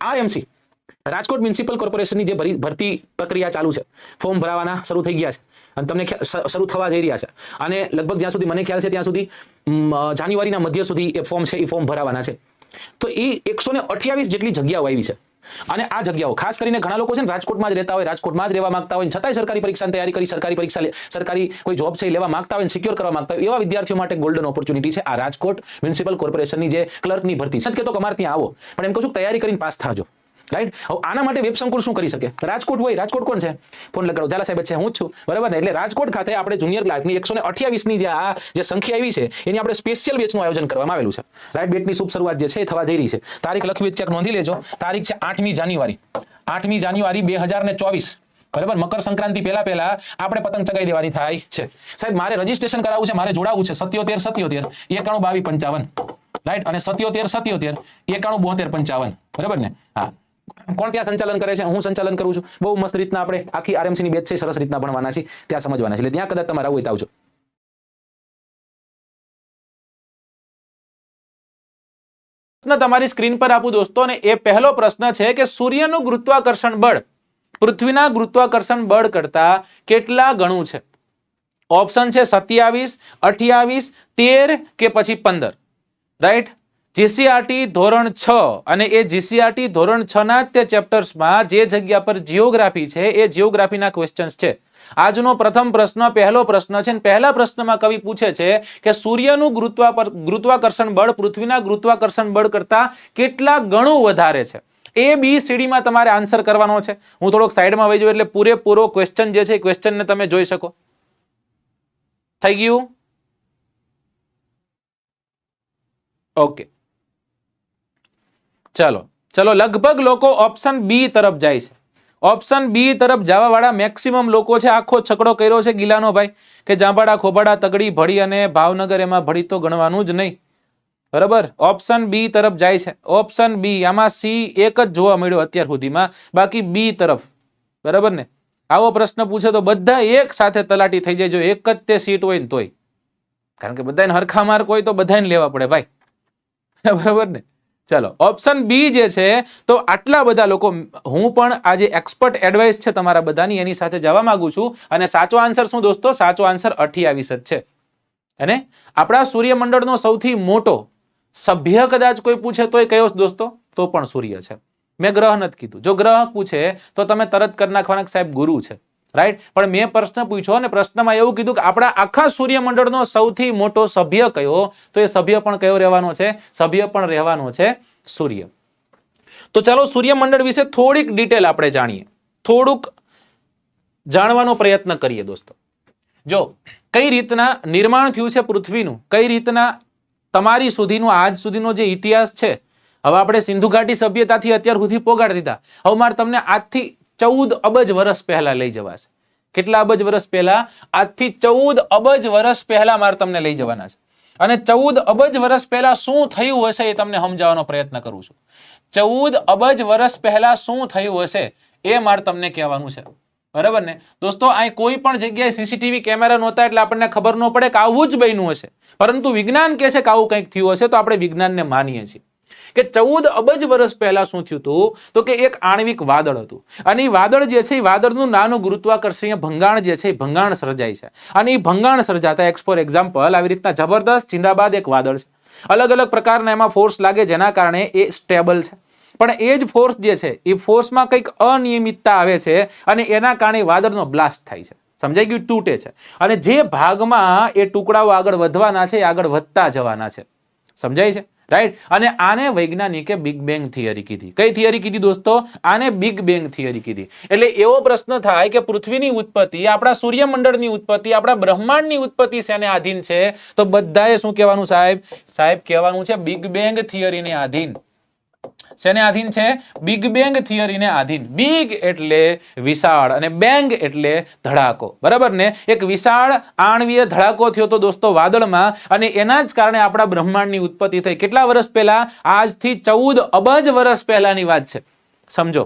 RMC Rajkot municipal કોર્પોરેશનની જે ભરતી પ્રક્રિયા ચાલુ છે, ફોર્મ ભરાવાના શરૂ થઈ ગયા છે અને તમને શરૂ થવા જઈ રહ્યા છે અને લગભગ જ્યાં સુધી મને ખ્યાલ છે ત્યાં સુધી જાન્યુઆરીના મધ્ય સુધી એ ફોર્મ છે એ ફોર્મ ભરાવાના છે. તો એ 128 જેટલી જગ્યાઓ આવી છે અને આ જગ્યાઓ ખાસ કરીને ઘણા લોકો છે ને રાજકોટમાં જ રહેતા હોય, રાજકોટમાં જ રહેવા માંગતા હોય, છતાંય સરકારી પરીક્ષાની તૈયારી કરી, સરકારી કોઈ જોબ છે લેવા માંગતા હોય, સિક્યોર કરવા માંગતા હોય, એવા વિદ્યાર્થીઓ માટે ગોલ્ડન ઓપોર્ચ્યુનિટી છે આ રાજકોટ મ્યુનિસિપલ કોર્પોરેશનની જે ક્લર્કની ભરતી છે. કે તો અમારે ત્યાં આવો, પણ એમ કહું છું તૈયારી કરીને પાસ થાજો. રાઈટ. હવે આના માટે વેબ સંકુલ શું કરી શકે? રાજકોટ હોય, રાજકોટ કોણ છે? ફોન લગાડો, ઝાલા સાહેબ છે, હું જ છું, બરાબર ને? એટલે રાજકોટ ખાતે આપણે જુનિયર ક્લાર્કની 128 ની જે સંખ્યા આવી છે એની આપણે સ્પેશિયલ બેચનું આયોજન કરવામાં આવેલું છે. રાઈટ. બેચની શુભ શરૂઆત જે છે એ થવા જઈ રહી છે. તારીખ લખવી ક્યાંક નોંધી લેજો. તારીખ છે 8મી જાન્યુઆરી 2024. બરાબર. મકર સંક્રાંતિ પહેલા આપણે પતંગ ચગાવી દેવાની થાય છે. સાહેબ મારે રજીસ્ટ્રેશન કરાવવું છે, મારે જોડાવવું છે 77 91 52 55. રાઈટ. અને 77 91 92 55. બરાબર ને? હા. કોણ ત્યાં સંચાલન કરે છે? હું સંચાલન કરું છું. બહુ મસ્ત રીતના આપણે આખી RMC ની બેચ છે, સરસ રીતના ભણવાના છે, ત્યાં સમજવાના છે. એટલે ત્યાં કદાચ તમારે આવું હોય તો આવજો. તમારી સ્ક્રીન પર આપું દોસ્તો, અને એ પહેલો પ્રશ્ન છે કે સૂર્યનું ગુરુત્વાકર્ષણ બળ પૃથ્વીના ગુરુત્વાકર્ષણ બળ કરતા કેટલા ગણું છે? ઓપ્શન છે 27, 28, 13 કે પછી 15. રાઈટ. જીસીઆરટી ધોરણ 6 અને એ જીસીઆરટી ધોરણ 6 ના તે ચેપ્ટર્સમાં જે જગ્યા પર જીઓગ્રાફી છે એ જીઓગ્રાફીના ક્વેશ્ચન્સ છે. આજનો પ્રથમ પ્રશ્ન પહેલો પ્રશ્ન છે. પહેલા પ્રશ્નમાં કવિ પૂછે છે કે સૂર્યનું ગુરુત્વાકર્ષણ બળ પૃથ્વીના ગુરુત્વાકર્ષણ બળ કરતા કેટલા ગણું વધારે છે? ABCD માં તમારે આન્સર કરવાનો છે. હું થોડોક સાઈડમાં વહી જાઉં એટલે પૂરેપૂરો ક્વેશ્ચન જે છે ક્વેશ્ચનને તમે જોઈ શકો. થઈ ગયું? ઓકે. ચલો લગભગ લોકો ઓપ્શન બી તરફ જાય છે. ઓપ્શન બી તરફ જવા વાળા મેક્સિમમ લોકો છે. આખો છકડો કર્યો છે ગિલાનો ભાઈ કે જાંબાડા ખોબાડા તગડી ભળી અને ભાવનગર એમાં ભળી તો ગણવાનું જ નહીં. બરાબર. ઓપ્શન બી તરફ જાય છે. Option B. આમાં સી એક જ જોવા મળ્યો અત્યાર સુધીમાં, બાકી બી તરફ. બરાબર ને? આવો પ્રશ્ન પૂછે તો બધા એક સાથે તલાટી થઈ જાય જો એક જ તે સીટ હોય ને તોય, કારણ કે બધાને હરખા માર્ક હોય તો બધાને લેવા પડે ભાઈ. બરાબર ને? ચલો ઓપ્શન બી જે છે તો આટલા બધા લોકો, હું પણ આજે એક્સપર્ટ એડવાઇસ છે તમારા બધાની એની સાથે જવા માંગુ છું. અને સાચો આન્સર શું દોસ્તો? સાચો આન્સર 28 જ છે. અને આપણા સૂર્યમંડળનો સૌથી મોટો સભ્ય કદાચ કોઈ પૂછે તોય કયો દોસ્તો? તો પણ સૂર્ય છે. મેં ગ્રહ નથી કીધું. જો ગ્રહ પૂછે તો તમે તરત કરી નાખવાના સાહેબ ગુરુ છે. રાઈટ. પણ મેં પ્રશ્ન પૂછ્યો અને પ્રશ્નમાં એવું કીધું કે આપણા આખા સૂર્યમંડળનો સૌથી મોટો સભ્ય કયો? તો એ સભ્ય પણ કયો રહેવાનો છે? સભ્ય પણ રહેવાનો છે સૂર્ય. તો ચાલો સૂર્યમંડળ વિશે થોડીક ડિટેલ આપણે જાણીએ, થોડુંક જાણવાનો પ્રયત્ન કરીએ દોસ્તો. જો કઈ રીતના નિર્માણ થયું છે પૃથ્વીનું, કઈ રીતના તમારી સુધીનું આજ સુધીનો જે ઇતિહાસ છે. હવે આપણે સિંધુ ઘાટી સભ્યતાથી અત્યાર સુધી પોગાડી દીધા. હવે મારે તમને આજથી 14 અબજ વર્ષ પહેલા લઈ જવાશે. કેટલા અબજ વર્ષ પહેલા? આજથી 14 અબજ વર્ષ પહેલા મારે તમને લઈ જવાના છે. અને 14 અબજ વર્ષ પહેલા શું થયું હશે એ તમને સમજાવવાનો પ્રયત્ન કરું છું. 14 અબજ વર્ષ પહેલા શું થયું હશે એ મારે તમને કહેવાનું છે. બરાબર ને દોસ્તો? અહીં કોઈ પણ જગ્યાએ સીસીટીવી કેમેરા નહોતા એટલે આપણને ખબર ન પડે કે આવું જ બન્યું હશે. પરંતુ વિજ્ઞાન કહે છે કે આવું કંઈક થયું હશે તો આપણે વિજ્ઞાનને માનીએ છીએ. કે 14 અબજ વર્ષ પહેલા શું થયું હતું? તો કે એક આણ્વિક વાદળ હતું. અને એ વાદળ જે છે એ વાદળનું નાનું ગુરુત્વાકર્ષણીય ભંગાણ જે છે એ ભંગાણ સર્જાય છે. અને એ ભંગાણ સર્જાતા ફોર એક્ઝામ્પલ આવી રીતના જબરદસ્ત જિંદાબાદ એક વાદળ છે. અલગ અલગ પ્રકારના એમાં ફોર્સ લાગે જેના કારણે એ સ્ટેબલ છે. પણ એ જ ફોર્સ જે છે એ ફોર્સમાં કંઈક અનિયમિતતા આવે છે અને એના કારણે વાદળનો બ્લાસ્ટ થાય છે. સમજાઈ ગયું? તૂટે છે. અને જે ભાગમાં એ ટુકડાઓ આગળ વધવાના છે એ આગળ વધતા જવાના છે. સમજાય છે? રાઈટ. અને આને વૈજ્ઞાનિકે બિગ બેંગ થિયરી કીધી. કઈ થિયરી કીધી દોસ્તો? આને બિગ બેંગ થિયરી કીધી. એટલે એવો પ્રશ્ન થાય કે પૃથ્વીની ઉત્પત્તિ, આપણા સૂર્યમંડળની ઉત્પત્તિ, આપણા બ્રહ્માંડની ઉત્પત્તિ શેને આધીન છે? તો બધાએ શું કહેવાનું સાહેબ? સાહેબ કહેવાનું છે બિગ બેંગ થિયરીને આધીન. શેને આધીન છે? બિગ બેંગ થિયરીને આધીન. બિગ એટલે વિશાળ અને બેંગ એટલે ધડાકો. બરાબર ને? એક વિશાળ આણ્વીય ધડાકો થયો તો દોસ્તો વાદળમાં, અને એના જ કારણે આપણા બ્રહ્માંડની ઉત્પત્તિ થઈ. કેટલા વર્ષ પહેલા? આજથી 14 અબજ વર્ષ પહેલાની વાત છે. સમજો.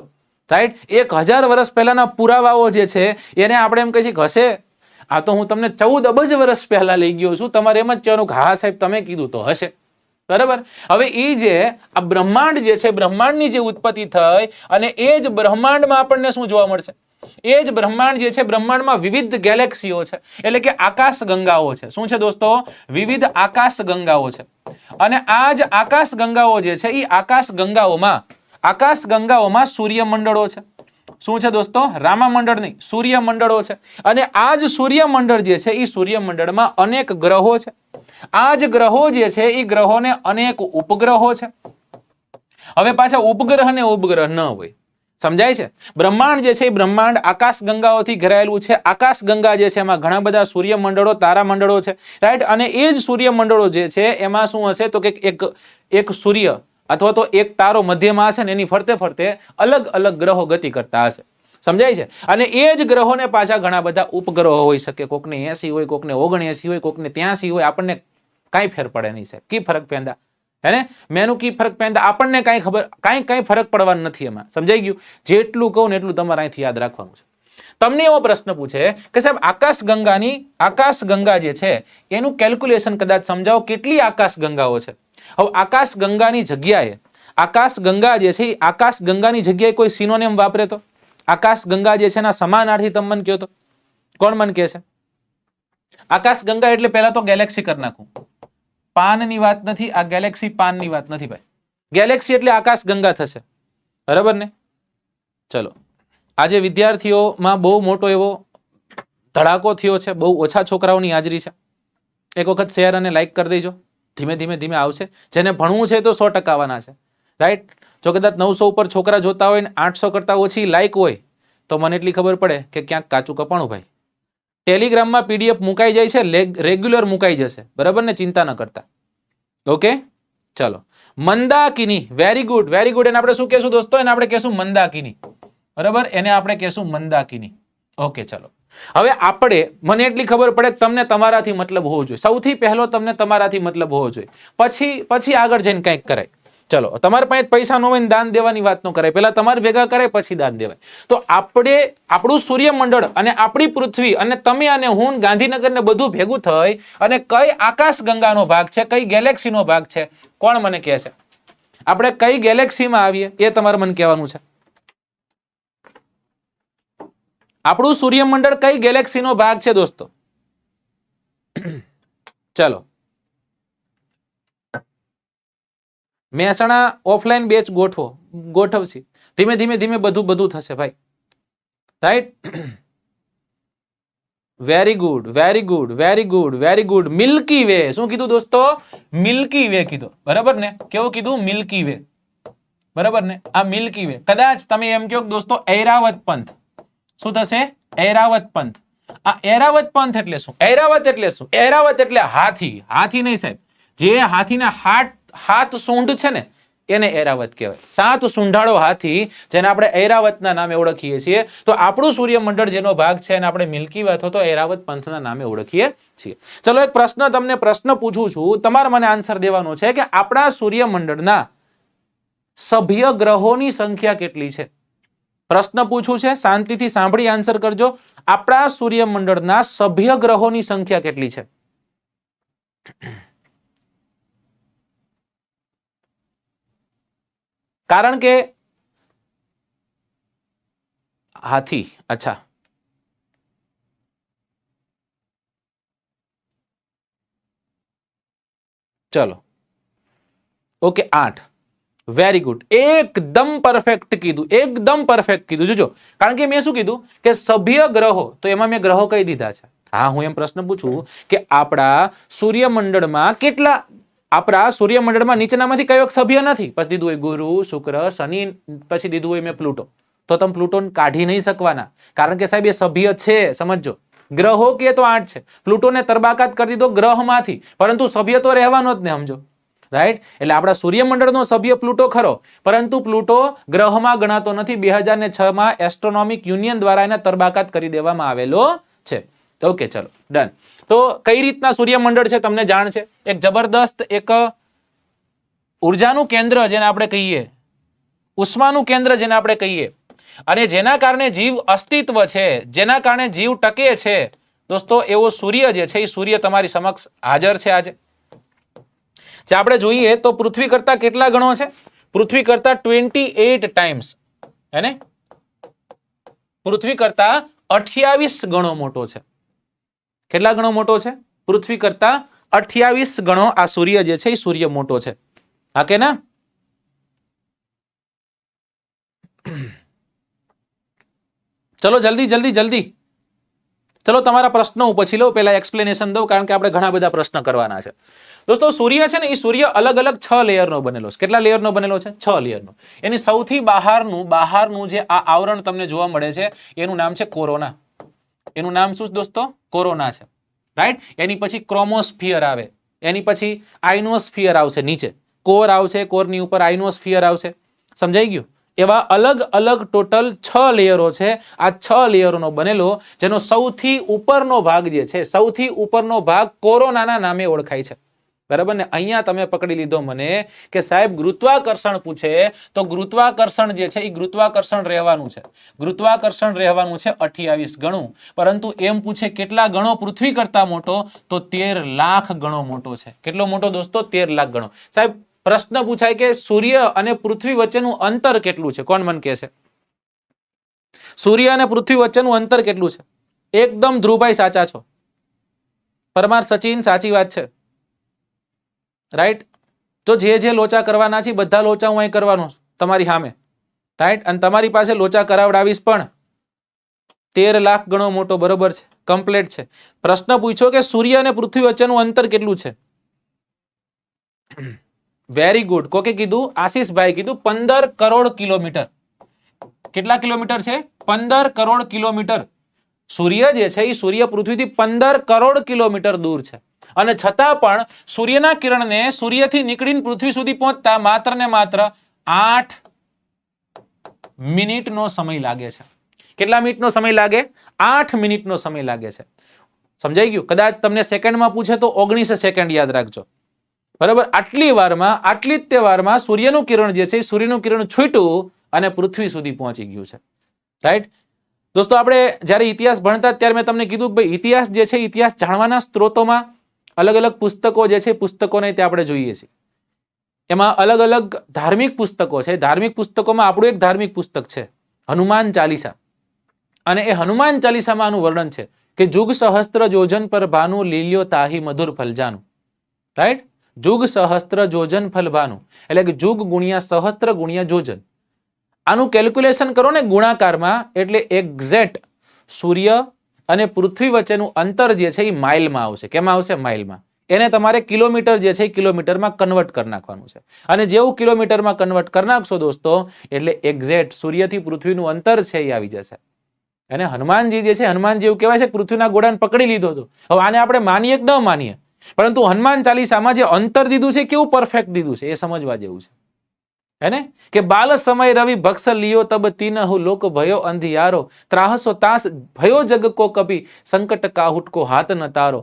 રાઈટ. 1000 વર્ષ પહેલાના પુરાવાઓ જે છે એને આપણે એમ કહીએ કે હશે. આ તો હું તમને 14 અબજ વર્ષ પહેલા લઈ ગયો છું. તમારે એમ જ કહેવાનું કે હા સાહેબ તમે કીધું તો હશે. બરાબર. હવે એ જે આ બ્રહ્માંડ જે છે, બ્રહ્માંડની જે ઉત્પત્તિ થઈ અને એ જ બ્રહ્માંડમાં આપણને શું જોવા મળશે? એ જ બ્રહ્માંડ જે છે, બ્રહ્માંડમાં વિવિધ ગેલેક્સીઓ છે, એટલે કે આકાશ ગંગાઓ છે. શું છે દોસ્તો? વિવિધ આકાશ ગંગાઓ છે. અને આ જ આકાશ ગંગાઓ જે છે, એ આકાશ ગંગાઓમાં સૂર્યમંડળો છે. શું છે દોસ્તો? રામામંડળ નહીં, સૂર્યમંડળો છે. અને આ જ સૂર્યમંડળ જે છે, એ સૂર્યમંડળમાં અનેક ગ્રહો છે. આ જ ગ્રહો જે છે, એ ગ્રહોને અનેક ઉપગ્રહો છે. હવે પાછા ઉપગ્રહ ને ઉપગ્રહ ન હોય, સમજાય છે? બ્રહ્માંડ જે છે, એ બ્રહ્માંડ આકાશ ગંગાઓથી ઘેરાયેલું છે. આકાશ ગંગા જે છે, એમાં ઘણા બધા સૂર્યમંડળો, તારામંડળો છે, રાઈટ. અને એ જ સૂર્યમંડળો જે છે, એમાં શું હશે તો કે એક સૂર્ય અથવા તો એક તારો મધ્યમાં હશે ને એની ફરતે ફરતે અલગ અલગ ગ્રહો ગતિ કરતા હશે, સમજાય છે? અને એ જ ગ્રહોને પાછા ઘણા બધા ઉપગ્રહો હોઈ શકે. કોકને 80 હોય, કોકને 79 હોય, કોકને 83 હોય. આપણને કાંઈ ફેર પડે નહીં સાહેબ. કી ફરક પેંદા હે? મેનું કી ફરક પેંદા? આપણને કાંઈ ખબર, કાંઈ ફરક પડવાનો નથી એમાં. સમજાઈ ગયું? જેટલું કહું ને એટલું તમારે અહીંથી યાદ રાખવાનું છે. તમને એવો પ્રશ્ન પૂછે કે સાહેબ આકાશ ગંગા જે છે એનું કેલ્ક્યુલેશન કદાચ સમજાવો, કેટલી આકાશ ગંગાઓ છે? હવે આકાશ ગંગાની જગ્યાએ, આકાશ ગંગા જે છે, આકાશ ગંગાની જગ્યાએ કોઈ સિનોનિમ વાપરે તો? આકાશ ગંગા જે છે એના સમાનાર્થી તમે મને કહો તો? કોણ મને કહે છે? આકાશ ગંગા એટલે પહેલા તો ગેલેક્સી કરી નાખું. પાનની વાત નથી આ, ગેલેક્સી પાનની વાત નથી ભાઈ. ગેલેક્સી એટલે આકાશ ગંગા થશે, બરાબર ને? ચલો, આજે વિદ્યાર્થીઓમાં બહુ મોટો એવો ધડાકો થયો છે, બહુ ઓછા છોકરાઓની હાજરી છે. એક વખત શેર અને લાઈક કરી દેજો. ધીમે ધીમે આવશે. જેને ભણવું છે તો 100% આવવાના છે, રાઈટ. જો કદાચ 900 ઉપર છોકરા જોતા હોય ને 800 કરતા ઓછી લાઈક હોય તો મને એટલી ખબર પડે કે ક્યાંક કાચું કપાણું ભાઈ. ટેલિગ્રામમાં પીડીએફ મુકાઈ જાય છે, રેગ્યુલર મુકાઈ જશે, બરાબર ને? ચિંતા ન કરતા. ઓકે, ચલો. Mandakini, very good, very good. એને આપણે શું કહેશું દોસ્તો? એને આપણે કહેશું મંદાકિની, બરાબર? એને આપણે કહેશું મંદાકિની. ઓકે, ચલો. હવે આપણે, મને એટલી ખબર પડે કે તમને તમારાથી મતલબ હોવો જોઈએ. સૌથી પહેલો તમને તમારાથી મતલબ હોવો જોઈએ, પછી આગળ જઈને કંઈક કરાય. ચલો, તમારા પાસે પૈસા ન હોય ને દાન દેવાની વાત ન કરાય, પેલા તમારે ભેગા કરાય પછી દાન દેવાય. તો આપણે આપણું સૂર્યમંડળ અને આપણી પૃથ્વી અને તમે અને હું ગાંધીનગર ને બધું ભેગું થઈ અને કઈ આકાશ ગંગાનો ભાગ છે, કઈ ગેલેક્સીનો ભાગ છે, કોણ મને કહે છે? આપણે કઈ ગેલેક્સીમાં આવીએ એ તમારે મને કહેવાનું છે. આપણું સૂર્યમંડળ કઈ ગેલેક્સીનો ભાગ છે દોસ્તો? ચલો, મહેસાણા ઓફલાઈન બેચ ગોઠવશે. ધીમે બધું થશે ભાઈ, right. Very good, very good, very good, very good. Milky way, શું કીધું દોસ્તો? મિલ્કી વે કીધું, બરાબર ને? કેવું કીધું? મિલ્કી વે, બરાબર ને? આ મિલ્કી વે. કદાચ તમે એમ કહો દોસ્તો ઐરાવત પંથ. શું થશે? ઐરાવત પંથ. આ ઐરાવત પંથ એટલે શું? ઐરાવત એટલે શું? ઐરાવત એટલે હાથી. હાથી નહીં સાહેબ, જે હાથીના હાથ સૂંઢ છે ને એને ઐરાવત કહેવાય. 7 સૂંઢાળો હાથી, જેને આપણે ઐરાવતના નામે ઓળખીએ છીએ. તો આપણું સૂર્યમંડળ જેનો ભાગ છે એને આપણે મિલ્કી વે અથવા તો ઐરાવત પંથના નામે ઓળખીએ છીએ. ચલો, એક તમને પ્રશ્ન પૂછું છું, તમારે મને આન્સર દેવાનો છે કે આપણા સૂર્યમંડળના સભ્ય ગ્રહોની સંખ્યા કેટલી છે? પ્રશ્ન પૂછું છે, શાંતિથી સાંભળી આન્સર કરજો. આપણા સૂર્યમંડળના સભ્ય ગ્રહોની સંખ્યા કેટલી છે? કારણ કે હાથી, અચ્છા, ચલો, ઓકે, 8. વેરી ગુડ, એકદમ પરફેક્ટ કીધું, એકદમ પરફેક્ટ કીધું. જોજો, કારણ કે મેં શું કીધું કે સભ્ય ગ્રહો, તો એમાં મેં ગ્રહો કહી દીધા છે. હા, હું એમ પ્રશ્ન પૂછું કે આપણા સૂર્યમંડળમાં કેટલા, આપણા સૂર્યમંડળમાં નીચેનામાંથી કયો સભ્ય નથી? પછી દીધું હોય ગુરુ, શુક્ર, શનિ, પછી દીધું હોય મેં પ્લુટો. તો તમે પ્લુટોને કાઢી નહીં શકવાના, કારણ કે સાહેબ એ સભ્ય છે. સમજો, ગ્રહો કે તો 8 છે, પ્લુટોને તરબાકાત કરી દીધો ગ્રહમાંથી, પરંતુ સભ્ય તો રહેવાનો જ ને, સમજો, રાઈટ. એટલે આપણા સૂર્યમંડળનો સભ્ય પ્લુટો ખરો, પરંતુ પ્લુટો ગ્રહમાં ગણાતો નથી. 2006 માં એસ્ટ્રોનોમિક યુનિયન દ્વારા એને તરબાકાત કરી દેવામાં આવેલો છે. ઓકે, ચલો, ડન. તો કઈ રીતના સૂર્યમંડળ છે તમને જાણ છે? એક જબરદસ્ત એક ઉર્જાનું કેન્દ્ર જેને આપણે કહીએ, ઉષ્માનું કેન્દ્ર જેને આપણે કહીએ, અને જેના કારણે જીવ અસ્તિત્વ છે, જેના કારણે જીવ ટકે છે દોસ્તો, એવો સૂર્ય જે છે એ સૂર્ય તમારી સમક્ષ હાજર છે આજે. જે આપણે જોઈએ તો પૃથ્વી કરતા કેટલા ગણો છે? પૃથ્વી કરતા 28 ટાઈમ્સ, હેને? પૃથ્વી કરતા 28 ગણો મોટો છે. કેટલા ગણો મોટો છે? પૃથ્વી કરતા 28 ગણો આ સૂર્ય જે છે એ સૂર્ય મોટો છે. હા કે ના? ચલો જલ્દી જલ્દી જલ્દી, ચલો તમારા પ્રશ્નો હું પછી લઉં, પહેલા એક્સપ્લેનેશન દઉં, કારણ કે આપણે ઘણા બધા પ્રશ્ન કરવાના છે. દોસ્તો સૂર્ય છે ને એ સૂર્ય અલગ અલગ 6 લેયરનો બનેલો છે. કેટલા લેયરનો બનેલો છે? 6 લેયરનો. એની સૌથી બહારનું જે આ આવરણ તમને જોવા મળે છે એનું નામ છે કોરોના. એનું નામ શું દોસ્તો? કોરોના છે, રાઈટ? એની પછી ક્રોમોસ્ફિયર આવે, એની પછી આઇનોસ્ફિયર આવશે, નીચે કોર આવશે, કોરની ઉપર આઇનોસ્ફિયર આવશે. સમજાઈ ગયું? એવા અલગ અલગ ટોટલ 6 લેયરો છે. આ 6 લેયરોનો બનેલો, જેનો સૌથી ઉપરનો ભાગ જે છે, સૌથી ઉપરનો ભાગ કોરોનાના નામે ઓળખાય છે. બરાબર ને? અહીંયા તમે પકડી લીધો મને કે સાહેબ ગુરુત્વાકર્ષણ પૂછે તો ગુરુત્વાકર્ષણ જે છે એ ગુરુત્વાકર્ષણ રહેવાનું છે. ગુરુત્વાકર્ષણ રહેવાનું છે 28 ગણું. પરંતુ એમ પૂછે કેટલા ગણો પૃથ્વી કરતા મોટો, તો 13 લાખ ગણો મોટો છે. કેટલો મોટો દોસ્તો? 13 લાખ ગણો. સાહેબ પ્રશ્ન પૂછાય કે સૂર્ય અને પૃથ્વી વચ્ચેનું અંતર કેટલું છે? કોણ મને કહે છે? સૂર્ય અને પૃથ્વી વચ્ચેનું અંતર કેટલું છે? એકદમ ધ્રુવભાઈ સાચા છો. પરમાર સચિન સાચી વાત છે, રાઈટ? તો જે લોચા કરવાના છે બધા લોચા હું અહીં કરવાનો છું તમારી સામે, રાઈટ? અને તમારી પાસે લોચા કરાવડાવીશ પણ. 13 લાખ ગણો મોટો, બરોબર છે, કમ્પ્લીટ છે. પ્રશ્ન પૂછ્યો કે સૂર્ય અને પૃથ્વી વચ્ચેનું અંતર કેટલું છે? Very good. કોકે કીધું? આશીષભાઈ કીધું 15 કરોડ કિલોમીટર. કેટલા કિલોમીટર છે? 15 કરોડ કિલોમીટર. સૂર્ય જે છે એ સૂર્ય પૃથ્વીથી 15 કરોડ કિલોમીટર દૂર છે. અને છતાં પણ સૂર્યના કિરણને સૂર્યથી નીકળીને પૃથ્વી સુધી પહોંચતા માત્ર ને માત્ર 8 મિનિટનો સમય લાગે છે. કેટલા મિનિટનો સમય લાગે? 8 મિનિટનો સમય લાગે છે. સમજાઈ ગયું? કદાચ તમને સેકન્ડમાં પૂછે તો 19 સેકન્ડ યાદ રાખજો. બરાબર? આટલી વારમાં, આટલી જ તે વારમાં સૂર્યનું કિરણ જે છે, સૂર્યનું કિરણ છૂટ્યું અને પૃથ્વી સુધી પહોંચી ગયું છે, રાઈટ? દોસ્તો આપણે જ્યારે ઇતિહાસ ભણતા ત્યારે મેં તમને કીધું કે ભાઈ ઇતિહાસ જે છે, ઇતિહાસ જાણવાના સ્ત્રોતોમાં અલગ અલગ પુસ્તકો જે છે, પુસ્તકોને તે આપણે જોઈએ છીએ. એમાં અલગ અલગ ધાર્મિક પુસ્તકો છે. ધાર્મિક પુસ્તકોમાં આપણું એક ધાર્મિક પુસ્તક છે હનુમાન ચાલીસા. અને એ હનુમાન ચાલીસામાં આનું વર્ણન છે કે જુગ સહસ્ત્ર જોજન પર ભાનુ લીલ્યો તાહી મધુર ફલજાનું, રાઈટ? જુગ સહસ્ત્ર જોજન ફલભાનું એટલે કે જુગ ગુણ્યા સહસ્ત્ર ગુણ્યા જોજન. આનું કેલ્ક્યુલેશન કરો ને ગુણાકારમાં, એટલે એક્ઝેક્ટ સૂર્ય અને પૃથ્વી વચ્ચેનું અંતર જે છે એ માઇલમાં આવશે. કેમાં આવશે? માઇલમાં. એને તમારે કિલોમીટર જે છે એ કિલોમીટરમાં કન્વર્ટ કરી નાખવાનું છે. અને જેવું કિલોમીટરમાં કન્વર્ટ કરી નાખશો દોસ્તો, એટલે એક્ઝેક્ટ સૂર્યથી પૃથ્વીનું અંતર છે એ આવી જશે. અને હનુમાનજી જે છે, હનુમાનજી એવું કહેવાય છે કે પૃથ્વીના ગોળાને પકડી લીધો હતો. હવે આને આપણે માનીએ કે ન માનીએ, પરંતુ હનુમાન ચાલીસામાં જે અંતર દીધું છે કેવું પરફેક્ટ દીધું છે એ સમજવા જેવું છે, હે ને? કે બાલ સમય રવિ ભક્ષ લિયો તબ તીનહુ લોક ભયો અંધિયારો, ત્રાહસો તાસ ભયો જગ કો કભી સંકટ કાહુટ કો હાથ ન તારો,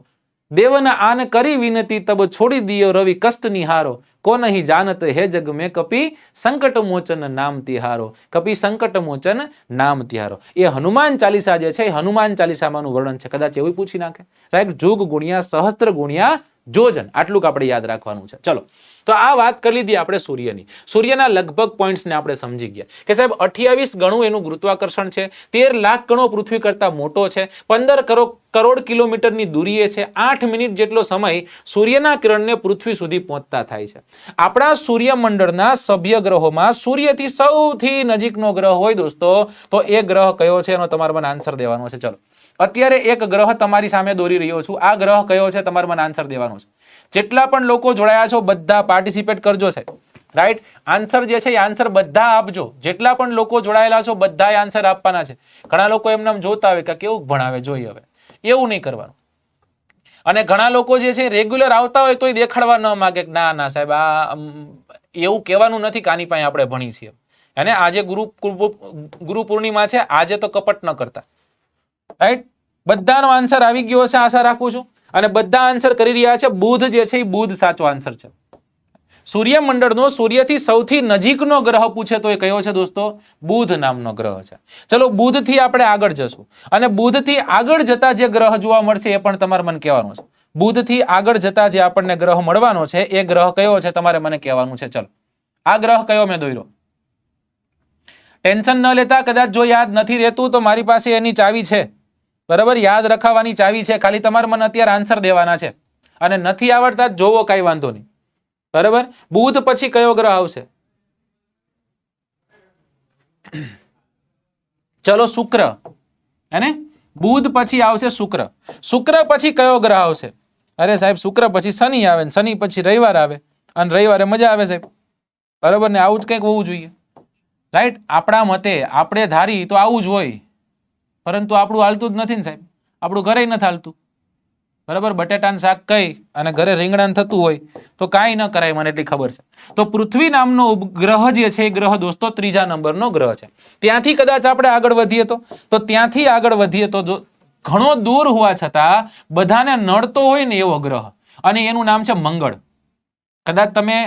દેવના આન કરી વિનતી તબ છોડી દિયો રવિ કષ્ટ નિહારો, કો નહીં જાનત હે જગ મેં કપી સંકટ મોચન નામ તિહારો, કપી સંકટ મોચન નામ તિહારો. એ હનુમાન ચાલીસા જે છે એ હનુમાન ચાલીસામાંનું વર્ણન છે. કદાચ એવું પૂછી નાખે, રાઈટ? જુગ ગુણ્યા સહસ્ત્ર ગુણ્યા જોજન, આટલું આપણે યાદ રાખવાનું છે. ચલો, તો આ વાત કરી લીધી આપણે સૂર્યની. સૂર્યના લગભગ પોઈન્ટ્સને આપણે સમજી ગયા કે સાહેબ 28 ગણું એનું ગુરુત્વાકર્ષણ છે, 13 લાખ ગણો પૃથ્વી કરતા મોટો છે, 15 કરોડ કિલોમીટરની દૂરીએ છે, 8 મિનિટ જેટલો સમય સૂર્યના કિરણને પૃથ્વી સુધી પહોંચતા થાય છે. આપણા સૂર્યમંડળના સભ્ય ગ્રહોમાં સૂર્યથી સૌથી નજીકનો ગ્રહ હોય દોસ્તો, તો એ ગ્રહ કયો છે એનો તમારે મને આન્સર દેવાનો છે. ચલો, અત્યારે એક ગ્રહ તમારી સામે દોરી રહ્યો છું. આ ગ્રહ કયો છે તમારે મને આન્સર દેવાનો છે. જેટલા પણ લોકો જોડાયા છો બધા પાર્ટિસિપેટ કરજો સાહેબ, રાઈટ? આન્સર જે છે એ આન્સર બધા આપજો. જેટલા પણ લોકો જોડાયેલા છો બધા આન્સર આપવાના છે. ઘણા લોકો એમને જોતા હોય કે કેવું ભણાવે જોઈએ, હવે એવું નહીં કરવાનું. અને ઘણા લોકો જે છે રેગ્યુલર આવતા હોય તોય દેખાડવા ન માંગે કે ના ના સાહેબ આ એવું કહેવાનું નથી કે આની પાસે આપણે ભણી છીએ. અને આજે ગુરુ પૂર્ણિમા છે, આજે તો કપટ ન કરતા, રાઈટ? બધાનો આન્સર આવી ગયો હશે આશા રાખું છું. અને બધા આન્સર કરી રહ્યા છે બુધ જે છે એ બુધ સાચો આન્સર છે. સૂર્યમંડળનો સૂર્યથી સૌથી નજીકનો ગ્રહ પૂછે તો એ કયો છે દોસ્તો? બુધ નામનો ગ્રહ છે. ચલો, બુધથી આપણે આગળ જશું અને બુધથી આગળ જતા જે ગ્રહ જોવા મળશે એ પણ તમારે મને કહેવાનું છે. બુધથી આગળ જતા જે આપણને ગ્રહ મળવાનો છે એ ગ્રહ કયો છે તમારે મને કહેવાનું છે. ચલો, આ ગ્રહ કયો મેં દોર્યો? ટેન્શન ન લેતા, કદાચ જો યાદ નથી રહેતું તો મારી પાસે એની ચાવી છે. બરાબર, યાદ રખાવાની ચાવી છે. ખાલી તમારે મને અત્યારે આન્સર દેવાના છે, અને નથી આવડતા જોવો, કઈ વાંધો નહીં. બરાબર, બુધ પછી કયો ગ્રહ આવશે? ચલો, શુક્ર. એને બુધ પછી આવશે શુક્ર. શુક્ર પછી કયો ગ્રહ આવશે? અરે સાહેબ, શુક્ર પછી શનિ આવે, શનિ પછી રવિવાર આવે, અને રવિવારે મજા આવે સાહેબ. બરાબર ને, આવું જ કંઈક હોવું જોઈએ. રાઈટ, આપણા મતે આપણે ધારી તો આવું જ હોય, પરંતુ આપણું હાલતું જ નથી ને સાહેબ. આપણું ઘરે નથી હાલતું. બરાબર, બટેટાનું શાક કઈ અને ઘરે રીંગણાં થતું હોય તો કાંઈ ન કરાય, મને એટલી ખબર છે. તો પૃથ્વી નામનો ગ્રહ જે છે એ ગ્રહ દોસ્તો 3જા નંબરનો ગ્રહ છે. ત્યાંથી કદાચ આપણે આગળ વધીએ તો ત્યાંથી આગળ વધીએ તો ઘણો દૂર હોવા છતાં બધાને નડતો હોય ને એવો ગ્રહ, અને એનું નામ છે મંગળ. કદાચ તમે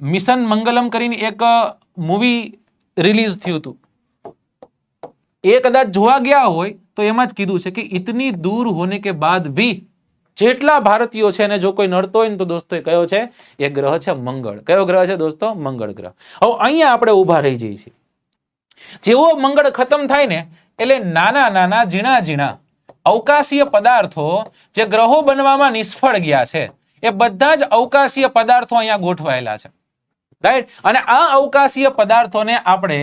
મિશન મંગલમ કરીને એક મૂવી રિલીઝ થયું હતું, એ કદાચ જોવા ગયા હોય તો એમાં જ કીધું છે કે ઇતની દૂર હોને કે બાદ ભી જેટલા ભારતીયો છે એને જો કોઈ નડતો હોય ને તો દોસ્તો એ કયો છે? એ ગ્રહ છે મંગળ. કયો ગ્રહ છે દોસ્તો? મંગળ ગ્રહ. હવે અહીંયા આપણે ઉભા રહી જઈએ છીએ. જેવો મંગળ ખતમ થાય ને એટલે નાના નાના ઝીણા ઝીણા અવકાશીય પદાર્થો જે ગ્રહો બનવામાં નિષ્ફળ ગયા છે એ બધા જ અવકાશીય પદાર્થો અહીંયા ગોઠવાયેલા છે. રાઈટ, અને આ અવકાશીય પદાર્થોને આપણે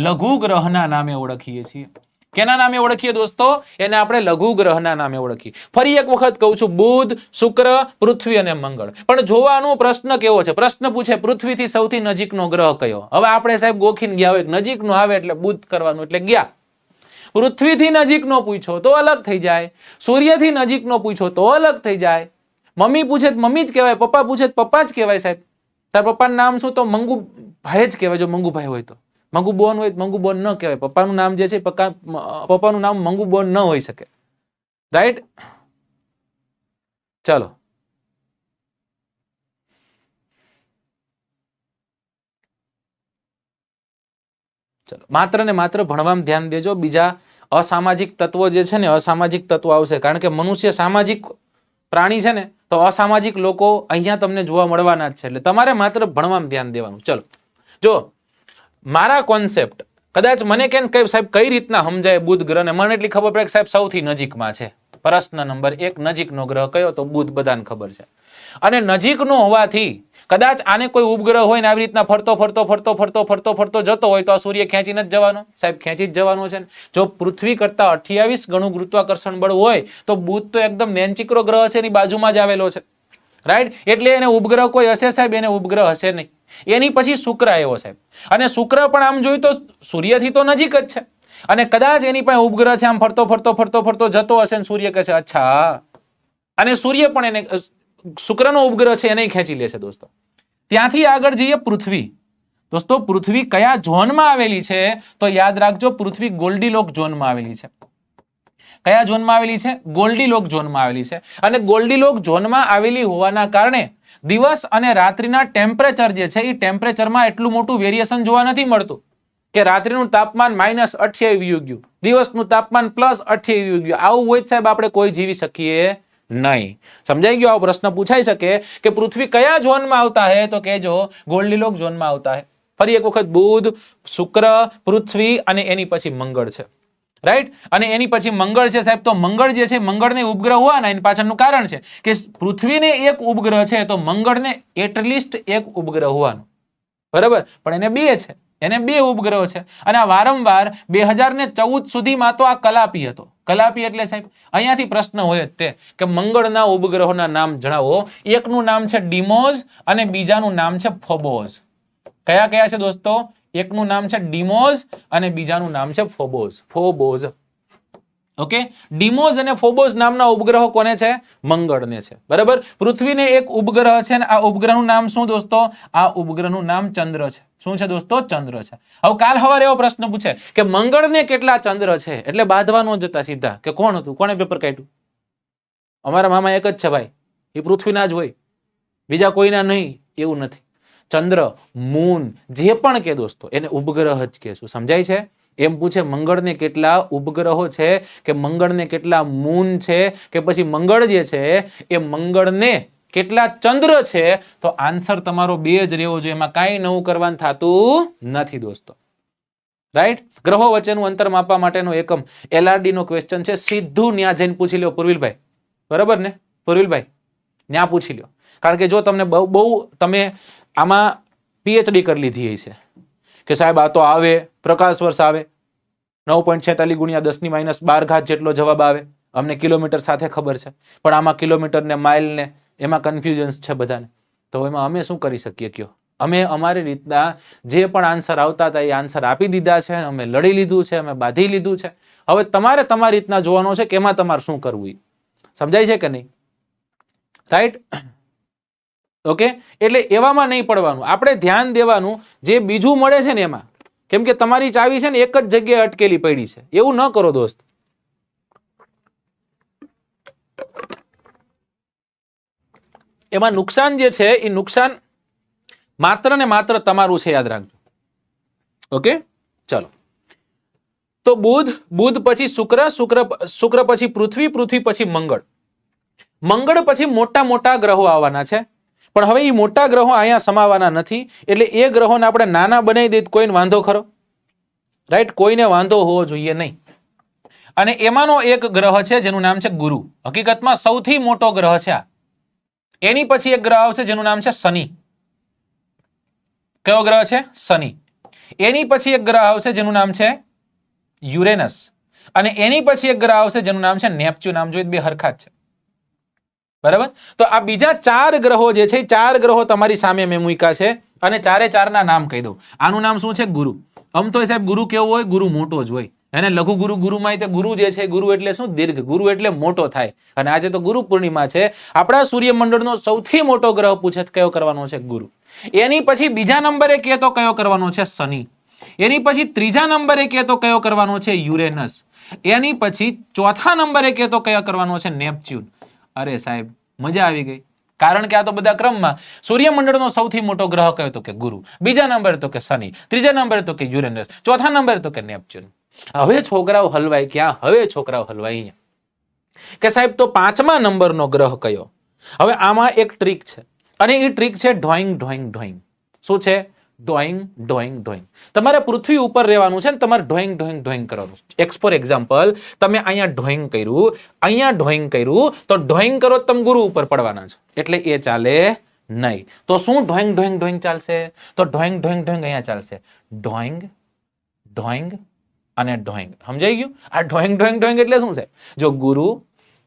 લઘુ ગ્રહના નામે ઓળખીએ છીએ. કેના નામે ઓળખીએ દોસ્તો? એને આપણે લઘુ ગ્રહના નામે ઓળખીએ. ફરી એક વખત કહું છું, બુધ, શુક્ર, પૃથ્વી અને મંગળ. પણ જોવાનો પ્રશ્ન કેવો છે? પ્રશ્ન પૂછે પૃથ્વીથી સૌથી નજીકનો ગ્રહ કયો? હવે આપણે સાહેબ ગોખીને ગયા હોય, નજીકનો આવે એટલે બુધ કરવાનું, એટલે ગયા. પૃથ્વીથી નજીકનો પૂછો તો અલગ થઈ જાય, સૂર્યથી નજીકનો પૂછો તો અલગ થઈ જાય. મમ્મી પૂછે મમ્મી જ કહેવાય, પપ્પા પૂછે પપ્પા જ કહેવાય સાહેબ. તાર પપ્પાનું નામ શું? તો મંગુભાઈ જ કહેવાય. જો મંગુભાઈ હોય તો, મંગુબોન હોય તો મંગુબોન ન કહેવાય. પપ્પાનું નામ જે છે પપ્પાનું નામ મંગુબોન ન હોઈ શકે. રાઈટ, ચાલો. ચલો, માત્ર ને માત્ર ભણવામાં ધ્યાન દેજો. બીજા અસામાજિક તત્વો જે છે ને, અસામાજિક તત્વો આવશે, કારણ કે મનુષ્ય સામાજિક પ્રાણી છે ને, તો અસામાજિક લોકો અહીંયા તમને જોવા મળવાના જ છે. એટલે તમારે માત્ર ભણવામાં ધ્યાન દેવાનું. ચલો, જો મારા કોન્સેપ્ટ કદાચ મને કેમ સાહેબ કઈ રીતના સમજાય બુધ ગ્રહને, મને એટલી ખબર પડે કે સાહેબ સૌથી નજીકમાં છે. પ્રશ્ન નંબર 1, નજીકનો ગ્રહ કયો? તો બુધ, બધાને ખબર છે. અને નજીકનો હોવાથી કદાચ આને કોઈ ઉપગ્રહ હોય ને આવી રીતના ફરતો ફરતો ફરતો ફરતો ફરતો ફરતો જતો હોય તો આ સૂર્ય ખેંચીને જ જવાનો સાહેબ, ખેંચી જ જવાનો છે. જો પૃથ્વી કરતા 28 ગણું ગુરુત્વાકર્ષણ બળ હોય તો બુધ તો એકદમ નેનચીકરો ગ્રહ છે, એની બાજુમાં જ આવેલો છે. રાઈટ, એટલે એને ઉપગ્રહ કોઈ હશે સાહેબ? એને ઉપગ્રહ હશે નહીં. એની પછી શુક્ર આવ્યો સાહેબ, અને શુક્ર પણ આમ જોઈ તો સૂર્યથી તો નજીક જ છે, અને કદાચ એની પાસે ઉપગ્રહ છે, આમ ફરતો ફરતો ફરતો ફરતો જતો હશે ને સૂર્ય કહેશે અચ્છા, અને સૂર્ય પણ એને શુક્રનો ઉપગ્રહ છે એને ખેંચી લેશે દોસ્તો. ત્યાંથી આગળ જઈએ પૃથ્વી. દોસ્તો પૃથ્વી કયા ઝોનમાં આવેલી છે? તો યાદ રાખજો, પૃથ્વી ગોલ્ડીલોક ઝોનમાં આવેલી છે. કયા ઝોનમાં આવેલી છે? ગોલ્ડીલોક ઝોનમાં આવેલી છે. અને ગોલ્ડીલોક ઝોનમાં આવેલી હોવાના કારણે દિવસ અને રાત્રિના ટેમ્પરેચર જે છે એ ટેમ્પરેચરમાં એટલું મોટું વેરિએશન જોવા નથી મળતું કે રાત્રિનું તાપમાન -28 ગયું, દિવસનું તાપમાન +28 ગયું. આવું હોય સાહેબ આપણે કોઈ જીવી શકીએ નહીં. સમજાઈ ગયો? આવો પ્રશ્ન પૂછાઈ શકે કે પૃથ્વી કયા ઝોનમાં આવતા હે? તો કહેજો ગોલ્ડીલોક ઝોનમાં આવતા હે. ફરી એક વખત બુધ, શુક્ર, પૃથ્વી અને એની પછી મંગળ છે. રાઈટ, અને એની પછી મંગળ છે સાહેબ. તો મંગળ જે છે, મંગળને ઉપગ્રહ હોવાના એની પાછળનું કારણ છે કે પૃથ્વીને એક ઉપગ્રહ છે તો મંગળને એટલીસ્ટ એક ઉપગ્રહ હોવાનો. બરાબર, પણ એને 2 છે, એને 2 ઉપગ્રહો છે. અને આ વારંવાર 2014 સુધીમાં તો આ કલાપી હતો. કલાપી એટલે સાહેબ અહીંયાથી પ્રશ્ન હોય જ તે કે મંગળના ઉપગ્રહોના નામ જણાવો. એકનું નામ છે ડીમોઝ અને બીજાનું નામ છે ફોબોઝ. કયા કયા છે દોસ્તો? એકનું નામ છે ડીમોઝ અને બીજાનું નામ છે ફોબોઝ. ફોબોઝ. ઓકે, ડીમોઝ અને ફોબોઝ નામના ઉપગ્રહો કોને છે? મંગળને છે. બરાબર, પૃથ્વીને એક ઉપગ્રહ છે ને આ ઉપગ્રહનું નામ શું દોસ્તો? આ ઉપગ્રહનું નામ ચંદ્ર છે. શું છે દોસ્તો? ચંદ્ર છે. હવે કાલ સવારે એવો પ્રશ્ન પૂછે કે મંગળને કેટલા ચંદ્ર છે? એટલે બાંધવાનો જતા સીધા કે કોણ હતું, કોણે પેપર કાઢ્યું? અમારા મામા એક જ છે ભાઈ, એ પૃથ્વીના જ હોય, બીજા કોઈના નહીં. એવું નથી. ચંદ્ર, મૂન જે પણ કે દોસ્તો એને ઉપગ્રહ જ કહેશું. સમજાય છે? એમ પૂછે મંગળને કેટલા ઉપગ્રહો છે, કે મંગળને કેટલા મૂન છે, કે પછી મંગળ જે છે એ મંગળને કેટલા ચંદ્ર છે, તો આન્સર તમારો 2 જ રહેવો જોઈએ, એમાં કાંઈ નવું કરવાનું થતું નથી દોસ્તો. રાઈટ. ગ્રહો વચ્ચેનું અંતર માપવા માટેનો એકમ LRD નો ક્વેશ્ચન છે, સીધું ન્યા જઈને પૂછી લ્યો પૂર્વિલભાઈ, બરાબર ને પૂર્વિલભાઈ, ન્યા પૂછી લ્યો. કારણ કે જો તમને બહુ તમે આમાં PhD કરી લીધી છે કે સાહેબ આ તો આવે પ્રકાશ વર્ષ આવે 9.46 ગુણ્યા 10 - 12 જેટલો જવાબ આવે, અમને કિલોમીટર સાથે ખબર છે, પણ આમાં કિલોમીટર ને માઇલ ને એમાં કન્ફ્યુઝન્સ છે બધાને, તો એમાં અમે શું કરી શકીએ કયો? અમે અમારી રીતના જે પણ આન્સર આવતા હતા એ આન્સર આપી દીધા છે, અમે લડી લીધું છે, અમે બાંધી લીધું છે. હવે તમારે તમારી રીતના જોવાનો છે કે એમાં તમારે શું કરવું, સમજાય છે કે નહીં? રાઈટ. ઓકે, એટલે એવામાં નહીં પડવાનું, આપણે ધ્યાન દેવાનું જે બીજું મળે છે ને એમાં, કેમ કે તમારી ચાવી છે ને એક જ જગ્યાએ અટકેલી પડી છે, એવું ન કરો દોસ્ત. એમાં નુકસાન જે છે એ નુકસાન માત્ર ને માત્ર તમારું છે, યાદ રાખજો. ઓકે, ચલો. તો બુધ પછી શુક્ર પછી પૃથ્વી પછી મંગળ પછી મોટા ગ્રહો આવવાના છે, પણ હવે એ મોટા ગ્રહો અહીંયા સમાવાના નથી, એટલે એ ગ્રહોને આપણે નાના બનાવી દઈએ કોઈને વાંધો ખરો? રાઈટ, કોઈને વાંધો હોવો જોઈએ નહીં. અને એમાંનો એક ગ્રહ છે જેનું નામ છે ગુરુ. હકીકતમાં સૌથી મોટો ગ્રહ છે આ. એની પછી એક ગ્રહ આવશે જેનું નામ છે શનિ. કયો ગ્રહ છે? શનિ. એની પછી એક ગ્રહ આવશે જેનું નામ છે યુરેનસ, અને એની પછી એક ગ્રહ આવશે જેનું નામ છે નેપચ્યુન. નામ જોઈએ બે હરખા જ છે, બરાબર? તો આ બીજા 4 ગ્રહો જે છે, 4 ગ્રહો તમારી સામે મેં મૂક્યા છે, અને 4 ના નામ કહી દઉં. આનું નામ શું છે? ગુરુ. આમ તો સાહેબ ગુરુ કેવો હોય? ગુરુ મોટો જ હોય. એને લઘુ ગુરુ, ગુરુમાં તે ગુરુ જે છે, ગુરુ એટલે શું? દીર્ઘ. ગુરુ એટલે મોટો થાય. અને આજે તો ગુરુ પૂર્ણિમા છે. આપણા સૂર્યમંડળનો સૌથી મોટો ગ્રહ પૂછે કયો કરવાનો છે? ગુરુ. એની પછી બીજા નંબરે કે તો કયો કરવાનો છે? શનિ. એની પછી ત્રીજા નંબરે કે તો કયો કરવાનો છે? યુરેનસ. એની પછી ચોથા નંબરે કે તો કયો કરવાનો છે? નેપચ્યુન. અરે સાહેબ મજા આવી ગઈ, કારણ કે આ તો બધા ક્રમમાં સૂર્યમંડળનો સૌથી મોટો ગ્રહ કયો તો કે ગુરુ, બીજા નંબરે તો કે શનિ, ત્રીજા નંબરે તો કે યુરેનસ, ચોથા નંબરે તો કે નેપચ્યુન. હવે છોકરાઓ હલવાય ક્યાં? હવે છોકરાઓ હલવાય અહીંયા કે સાહેબ તો 5મા નંબરનો ગ્રહ કયો? હવે આમાં એક ટ્રીક છે, અને એ ટ્રીક છે ઢોઈંગ. શું છે? ઢોઈંગ. તમારે પૃથ્વી ઉપર રહેવાનું છે ને તમારે ઢોઈંગ કરવાનું. ફોર એક્ઝામ્પલ, તમે અહીંયા ઢોઈંગ કર્યું, તો ઢોઈંગ કરો તમે ગુરુ ઉપર પડવાના છે, એટલે એ ચાલે નહીં. તો શું ઢોઈંગ ચાલશે? તો ઢોઈંગ અહીંયા ચાલશે. ઢોઈંગ અને ઢોઈંગ. સમજાઈ ગયું? આ ઢોઈંગ એટલે શું છે? જો ગુરુ,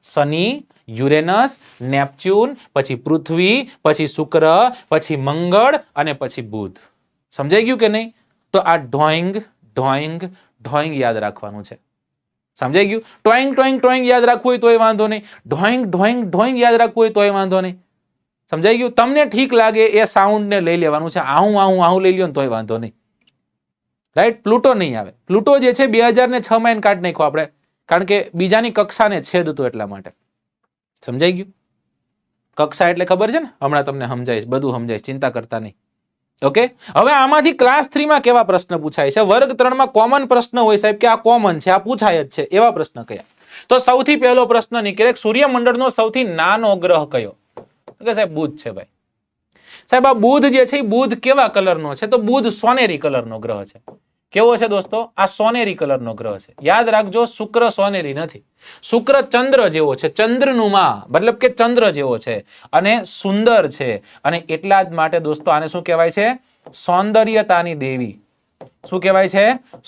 શનિ, યુરેનસ, નેપચ્યુન, પછી પૃથ્વી, પછી શુક્ર, પછી મંગળ અને પછી બુધ. સમજાઈ ગયું કે નહીં? તો આ ઢોઈંગ યાદ રાખવાનું છે. સમજાઈ ગયું? ટોઈંગ યાદ રાખવું હોય તોય વાંધો નહીં, ઢોઈંગ યાદ રાખવું હોય તોય વાંધો નહીં. સમજાઈ ગયું? તમને ઠીક લાગે એ સાઉન્ડ ને લઈ લેવાનું છે. આહું લઈ લ્યો ને તોય વાંધો નહીં. રાઈટ? પ્લુટો નહીં આવે. પ્લુટો જે છે 2006 માં કાઢ નાખ્યો આપણે, કારણ કે બીજાની કક્ષાને છેદતો એટલા માટે. સમજાઈ ગયું? કક્ષા એટલે ખબર છે ને? હમણાં તમને સમજાઈશ, બધું સમજાઈશ, ચિંતા કરતા નહીં. ઓકે, હવે આમાંથી ક્લાસ 3 માં કેવા પ્રશ્ન પૂછાય છે? વર્ગ 3 માં કોમન પ્રશ્ન હોય સાહેબ કે આ કોમન છે, આ પૂછાય જ છે, એવા પ્રશ્ન કયા? તો સૌથી પહેલો પ્રશ્ન નીકળે, સૂર્યમંડળનો સૌથી નાનો ગ્રહ કયો? કે સાહેબ બુધ છે ભાઈ. સાહેબ આ બુધ જે છે, બુધ કેવા કલરનો છે? તો બુધ સોનેરી કલરનો ગ્રહ છે. કેવો છે દોસ્તો? આ સોનેરી કલરનો ગ્રહ છે. યાદ રાખજો, શુક્ર સોનેરી નથી. શુક્ર ચંદ્ર જેવો છે, ચંદ્રનું માં, મતલબ કે ચંદ્ર જેવો છે, અને સુંદર છે. અને એટલા જ માટે દોસ્તો આને શું કહેવાય છે? સૌંદર્યતાની દેવી. શું કહેવાય છે?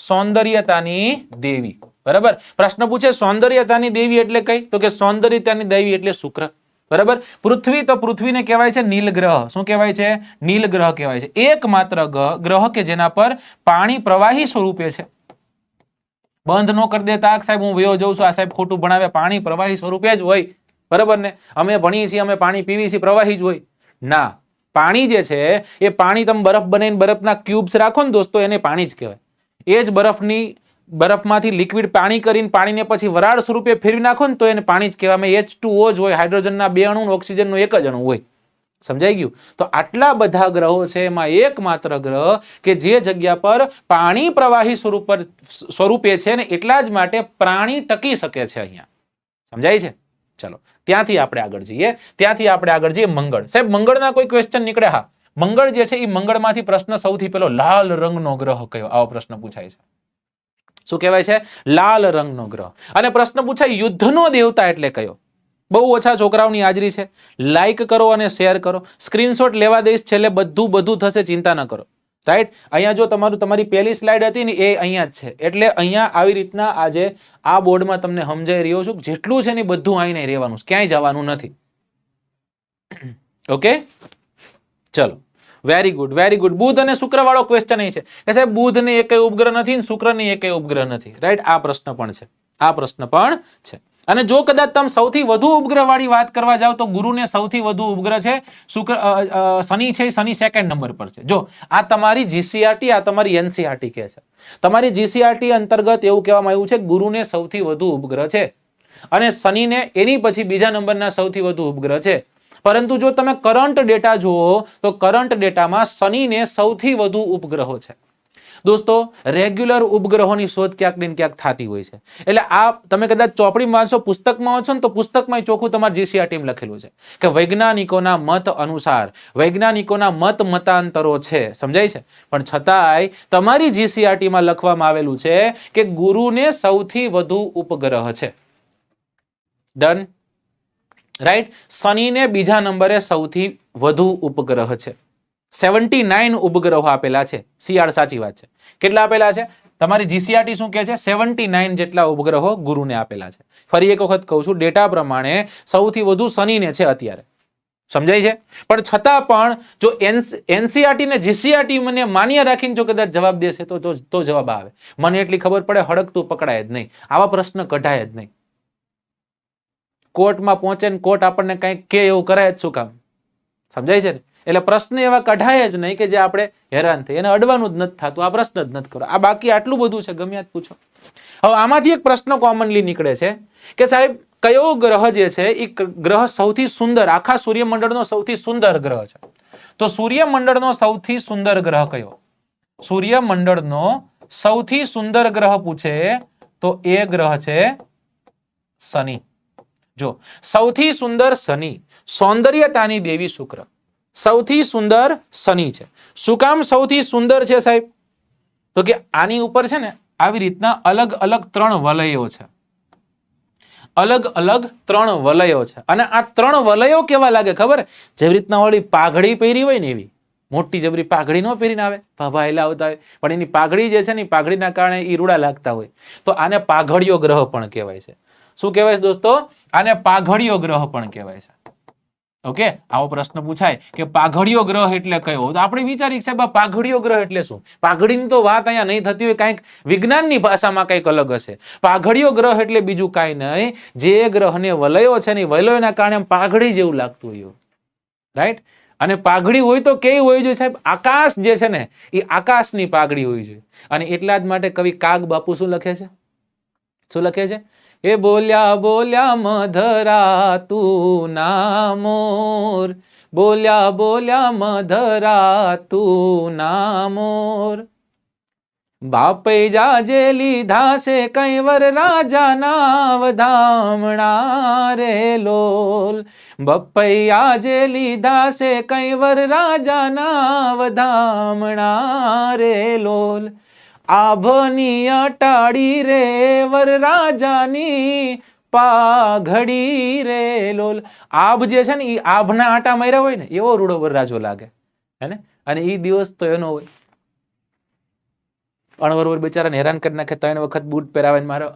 સૌંદર્યતાની દેવી. બરાબર? પ્રશ્ન પૂછે સૌંદર્યતાની દેવી એટલે કઈ? તો કે સૌંદર્યતાની દેવી એટલે શુક્ર. બરાબર? પૃથ્વી, તો પૃથ્વીને કહેવાય છે નીલ ગ્રહ. શું કહેવાય છે? નીલ ગ્રહ કહેવાય છે. એકમાત્ર ગ્રહ કે જેના પર પાણી પ્રવાહી સ્વરૂપે છે. બંધ ન કરી દેતા સાહેબ હું વયો જઉં છું, આ સાહેબ ખોટું ભણાવે. પાણી પ્રવાહી સ્વરૂપે જ હોય. બરાબર ને? અમે ભણીએ છીએ, અમે પાણી પીવીએ છીએ, પ્રવાહી જ હોય ના. પાણી જે છે એ પાણી તમે બરફ બનાવીને બરફના ક્યુબ્સ રાખો ને દોસ્તો, એને પાણી જ કહેવાય. એ જ બરફમાંથી લિક્વિડ પાણી કરીને પાણીને પછી વરાળ સ્વરૂપે ફેરવી નાખો ને તો એને પાણી જ કહેવાય. H2O જ હોય, હાઇડ્રોજનના 2 અણુ, ઓક્સિજનનો 1 જ અણુ હોય. સમજાઈ ગયું? તો આટલા બધા ગ્રહો છે, એમાં એકમાત્ર ગ્રહ કે જે જગ્યા પર પાણી પ્રવાહી સ્વરૂપે છે ને એટલા જ માટે પ્રાણી ટકી શકે છે અહીંયા. સમજાય છે? ચલો ત્યાંથી આપણે આગળ જઈએ. મંગળ. સાહેબ મંગળના કોઈ ક્વેશ્ચન નીકળે? હા, મંગળ જે છે એ મંગળમાંથી પ્રશ્ન સૌથી પહેલો લાલ રંગનો ગ્રહ કયો? આવો પ્રશ્ન પૂછાય છે. શું કહેવાય છે? લાલ રંગનો ગ્રહ. અને પ્રશ્ન પૂછાય યુદ્ધનો દેવતા એટલે કયો? બહુ ઓછા છોકરાઓની હાજરી છે. લાઈક કરો અને શેર કરો. સ્ક્રીનશોટ લેવા દઈશ છેલ્લે, બધું થશે, ચિંતા ન કરો. રાઈટ? અહીંયા જો તમારી પહેલી સ્લાઇડ હતી ને એ અહીંયા જ છે, એટલે અહીંયા આવી રીતના આજે આ બોર્ડમાં તમને સમજાઈ રહ્યો છું. જેટલું છે ને બધું આવીને રહેવાનું, ક્યાંય જવાનું નથી. ઓકે, ચલો, વેરી ગુડ. બુધ અને શુક્ર વાળો ક્વેશ્ચન અહીં છે કે સાહેબ બુધ ને એકેય ઉપગ્રહ નથી, શુક્ર ની એકેય ઉપગ્રહ નથી. રાઈટ? આ પ્રશ્ન પણ છે. અને જો કદાચ તમે સૌથી વધુ ઉપગ્રહ વાળી વાત કરવા જાવ તો ગુરુને સૌથી વધુ ઉપગ્રહ છે. શનિ છે, શનિ સેકન્ડ નંબર પર છે. જો આ તમારી જીસીઆરટી, આ તમારી એનસીઆરટી કે છે. તમારી જીસીઆરટી અંતર્ગત એવું કહેવામાં આવ્યું છે ગુરુને સૌથી વધુ ઉપગ્રહ છે અને શનિને એની પછી બીજા નંબરના સૌથી વધુ ઉપગ્રહ છે. પરંતુ જો તમે કરંટ ડેટા જુઓ તો કરંટ ડેટામાં શનિને સૌથી વધુ ઉપગ્રહો છે. દોસ્તો, રેગ્યુલર ઉપગ્રહોની શોધ ક્યાંક ને ક્યાંક થતી હોય છે. એટલે આ તમે કદાચ ચોપડીમાં વાંચો, પુસ્તકમાં વાંચો ને તો પુસ્તકમાં ચોખ્ખું તમારે જીસીઆરટી લખેલું છે કે વૈજ્ઞાનિકોના મત અનુસાર, વૈજ્ઞાનિકોના મતાંતરો છે. સમજાય છે? પણ છતાંય તમારી જીસીઆરટીમાં લખવામાં આવેલું છે કે ગુરુને સૌથી વધુ ઉપગ્રહ છે. ડન? રાઈટ? શનિને બીજા નંબરે સૌથી વધુ ઉપગ્રહ છે. 79 ઉપગ્રહો આપેલા છે. શિયાળ સાચી વાત છે. કેટલા આપેલા છે? તમારી જીસીઆરટી શું કહે છે? 79 જેટલા ઉપગ્રહો ગુરુને આપેલા છે. ફરી એક વખત કહું છું, ડેટા પ્રમાણે સૌથી વધુ શનિને છે અત્યારે. સમજાય છે? પણ છતાં પણ જો એનસીઆરટી ને જીસીઆરટી મને માન્ય રાખીને જો કદાચ જવાબ દેશે તો જવાબ આવે. મને એટલી ખબર પડે, હડકતું પકડાય જ નહીં, આવા પ્રશ્ન કઢાય જ નહીં. કોર્ટમાં પહોંચે ને કોર્ટ આપણને કંઈક કે એવું કરાય જ શું કામ? સમજાય છે ને? એટલે પ્રશ્ન એવા કઢાય જ નહીં કે જે આપણે હેરાન થઈ. એને અડવાનું જ નથી થતું, આ પ્રશ્ન જ નથી કરો. આ બાકી આટલું બધું છે, ગમે જ પૂછો. હવે આમાંથી એક પ્રશ્ન કોમનલી નીકળે છે કે સાહેબ કયો ગ્રહ જે છે એ ગ્રહ સૌથી સુંદર, આખા સૂર્યમંડળનો સૌથી સુંદર ગ્રહ છે? તો સૂર્યમંડળનો સૌથી સુંદર ગ્રહ કયો? સૂર્યમંડળનો સૌથી સુંદર ગ્રહ પૂછે તો એ ગ્રહ છે શનિ. જો સૌથી સુંદર શનિ, સૌંદર્યતાની દેવી શુક્ર. સૌથી સુંદર શનિ છે. શું કામ સૌથી સુંદર છે સાહેબ? તો કે આની ઉપર છે ને આવી રીતના અલગ અલગ 3 વલયો છે. અલગ અલગ 3 વલયો છે. અને આ 3 વલયો કેવા લાગે ખબર? જેવી રીતના ઓલી પાઘડી પહેરી હોય ને એવી મોટી જબરી પાઘડી ન પહેરીને આવે, ભભાયેલા આવતા હોય, પણ એની પાઘડી જે છે ને પાઘડીના કારણે ઈ રૂડા લાગતા હોય. તો આને પાઘડિયો ગ્રહ પણ કહેવાય છે. શું કહેવાય છે દોસ્તો? આને પાઘડિયો ગ્રહ પણ કહેવાય છે. ઓકે, આવો પ્રશ્ન પૂછાય કે પાઘડિયો ગ્રહ એટલે કયો? તો આપણે વિચારીએ સાહેબ આ પાઘડિયો ગ્રહ એટલે શું? પાઘડીની તો વાત અહીંયા નહીં થતી હોય, કાંઈક વિજ્ઞાનની ભાષામાં કંઈક અલગ હશે. પાઘડિયો ગ્રહ એટલે બીજું કાંઈ નહીં, જે ગ્રહને વલયો છે ને વલયોના કારણે પાઘડી જેવું લાગતું હોય. રાઈટ? અને પાઘડી હોય તો કેવી હોય જોઈએ સાહેબ? આકાશ જે છે ને એ આકાશની પાઘડી હોય જોઈએ. અને એટલા જ માટે કવિ કાગ બાપુ શું લખે છે? એ બોલ્યા બોલ્યા મધરા તું ના મોર, બોલ્યા બોલ્યા મધરા તું ના મોર. બાપે જાજે લીધા છે કૈવર રાજાના વધામણા રે લોલ. બપૈયા જે લીધા છે કૈવર રાજાના વધામણા રે લોલ. આભની અટાડી રે વરરાજાની પાઘડી રે લોલ. આભ જે છે ને એ આભના આટા માર્યા હોય ને એવો રૂડો વરરાજો લાગે, હે ને? અને એ દિવસ તો એનો હોય. અણવરવર બિચારાને હેરાન કરી નાખે, 3 વખત બૂટ પહેરાવે, મારો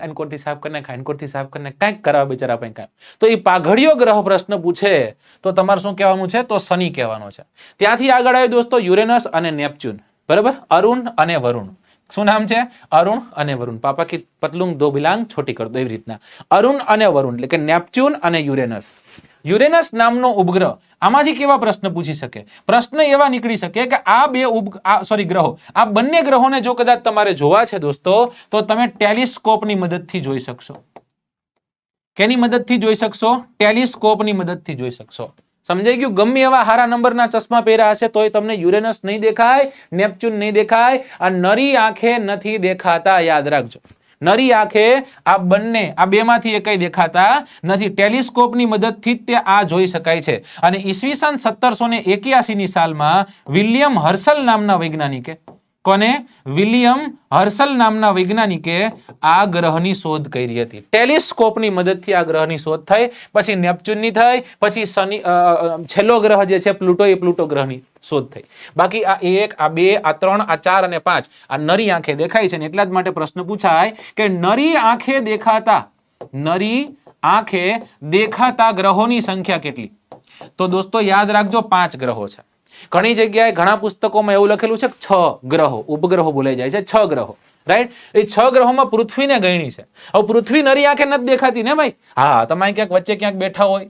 અનકોટથી સાફ કરી નાખે, અનકોટથી સાફ કરી નાખે, કાંઈક કરાવે બિચારા પાસે કાંઈ. તો એ પાઘડિયો ગ્રહ પ્રશ્ન પૂછે તો તમારે શું કહેવાનું છે? તો શનિ કહેવાનો છે. ત્યાંથી આગળ આવે દોસ્તો યુરેનસ અને નેપચ્યુન. બરાબર? અરુણ અને વરુણ. શું નામ છે? અરુણ અને વરુણ. પાપા કી પતલુંગ દો બિલાંગ છોટી કર દો, એવી રીતના અરુણ અને વરુણ એટલે કે નેપચ્યુન અને યુરેનસ. યુરેનસ નામનો ઉપગ્રહ, આમાંથી કેવા પ્રશ્ન પૂછી શકે? પ્રશ્ન એવા નીકળી શકે કે આ ગ્રહો, આ બંને ગ્રહોને જો કદાચ તમારે જોવા છે દોસ્તો તો તમે ટેલિસ્કોપની મદદથી જોઈ શકશો. કેની મદદથી જોઈ શકશો? ટેલિસ્કોપની મદદથી જોઈ શકશો. સમજાઈ ગયું? ગમે એવા હારા નંબરના ચશ્મા પહેર્યા હશે તોય તમને યુરેનસ નહીં દેખાય, નેપચ્યુન નહીં દેખાય. આ નરી આંખે નથી દેખાતા, યાદ રાખજો. નરી આંખે આ બંને, આ બેમાંથી એકય દેખાતા નથી. ટેલિસ્કોપની મદદથી જ તે આ જોઈ શકાય છે. અને ઈસવીસન 1781 ની સાલમાં વિલિયમ હર્સલ નામના વૈજ્ઞાનિકે, કોને? વિલિયમ હર્સલ નામના વૈજ્ઞાનિકે આ ગ્રહની શોધ કરી હતી. ટેલિસ્કોપની મદદથી આ ગ્રહની શોધ થઈ. પછી નેપચ્યુનની થઈ, પછી શનિ, છેલ્લો ગ્રહ જે છે પ્લુટો, એ પ્લુટો ગ્રહની શોધ થઈ. બાકી આ 1, આ 2, આ 3, આ 4 અને 5 આ નરી આંખે દેખાય છે. ને એટલા જ માટે પ્રશ્ન પૂછાય કે નરી આંખે દેખાતા ગ્રહોની સંખ્યા કેટલી? તો દોસ્તો યાદ રાખજો 5 ગ્રહો છે. ઘણી જગ્યાએ ઘણા પુસ્તકોમાં એવું લખેલું છે કે 6 ગ્રહો, ઉપગ્રહો બોલાઈ જાય છે, 6 ગ્રહો, રાઈટ? એ 6 ગ્રહોમાં પૃથ્વીને ગણી છે. હવે પૃથ્વી નરી આંખે નથી દેખાતી ને ભાઈ. હા, તમે ક્યાંક વચ્ચે ક્યાંક બેઠા હોય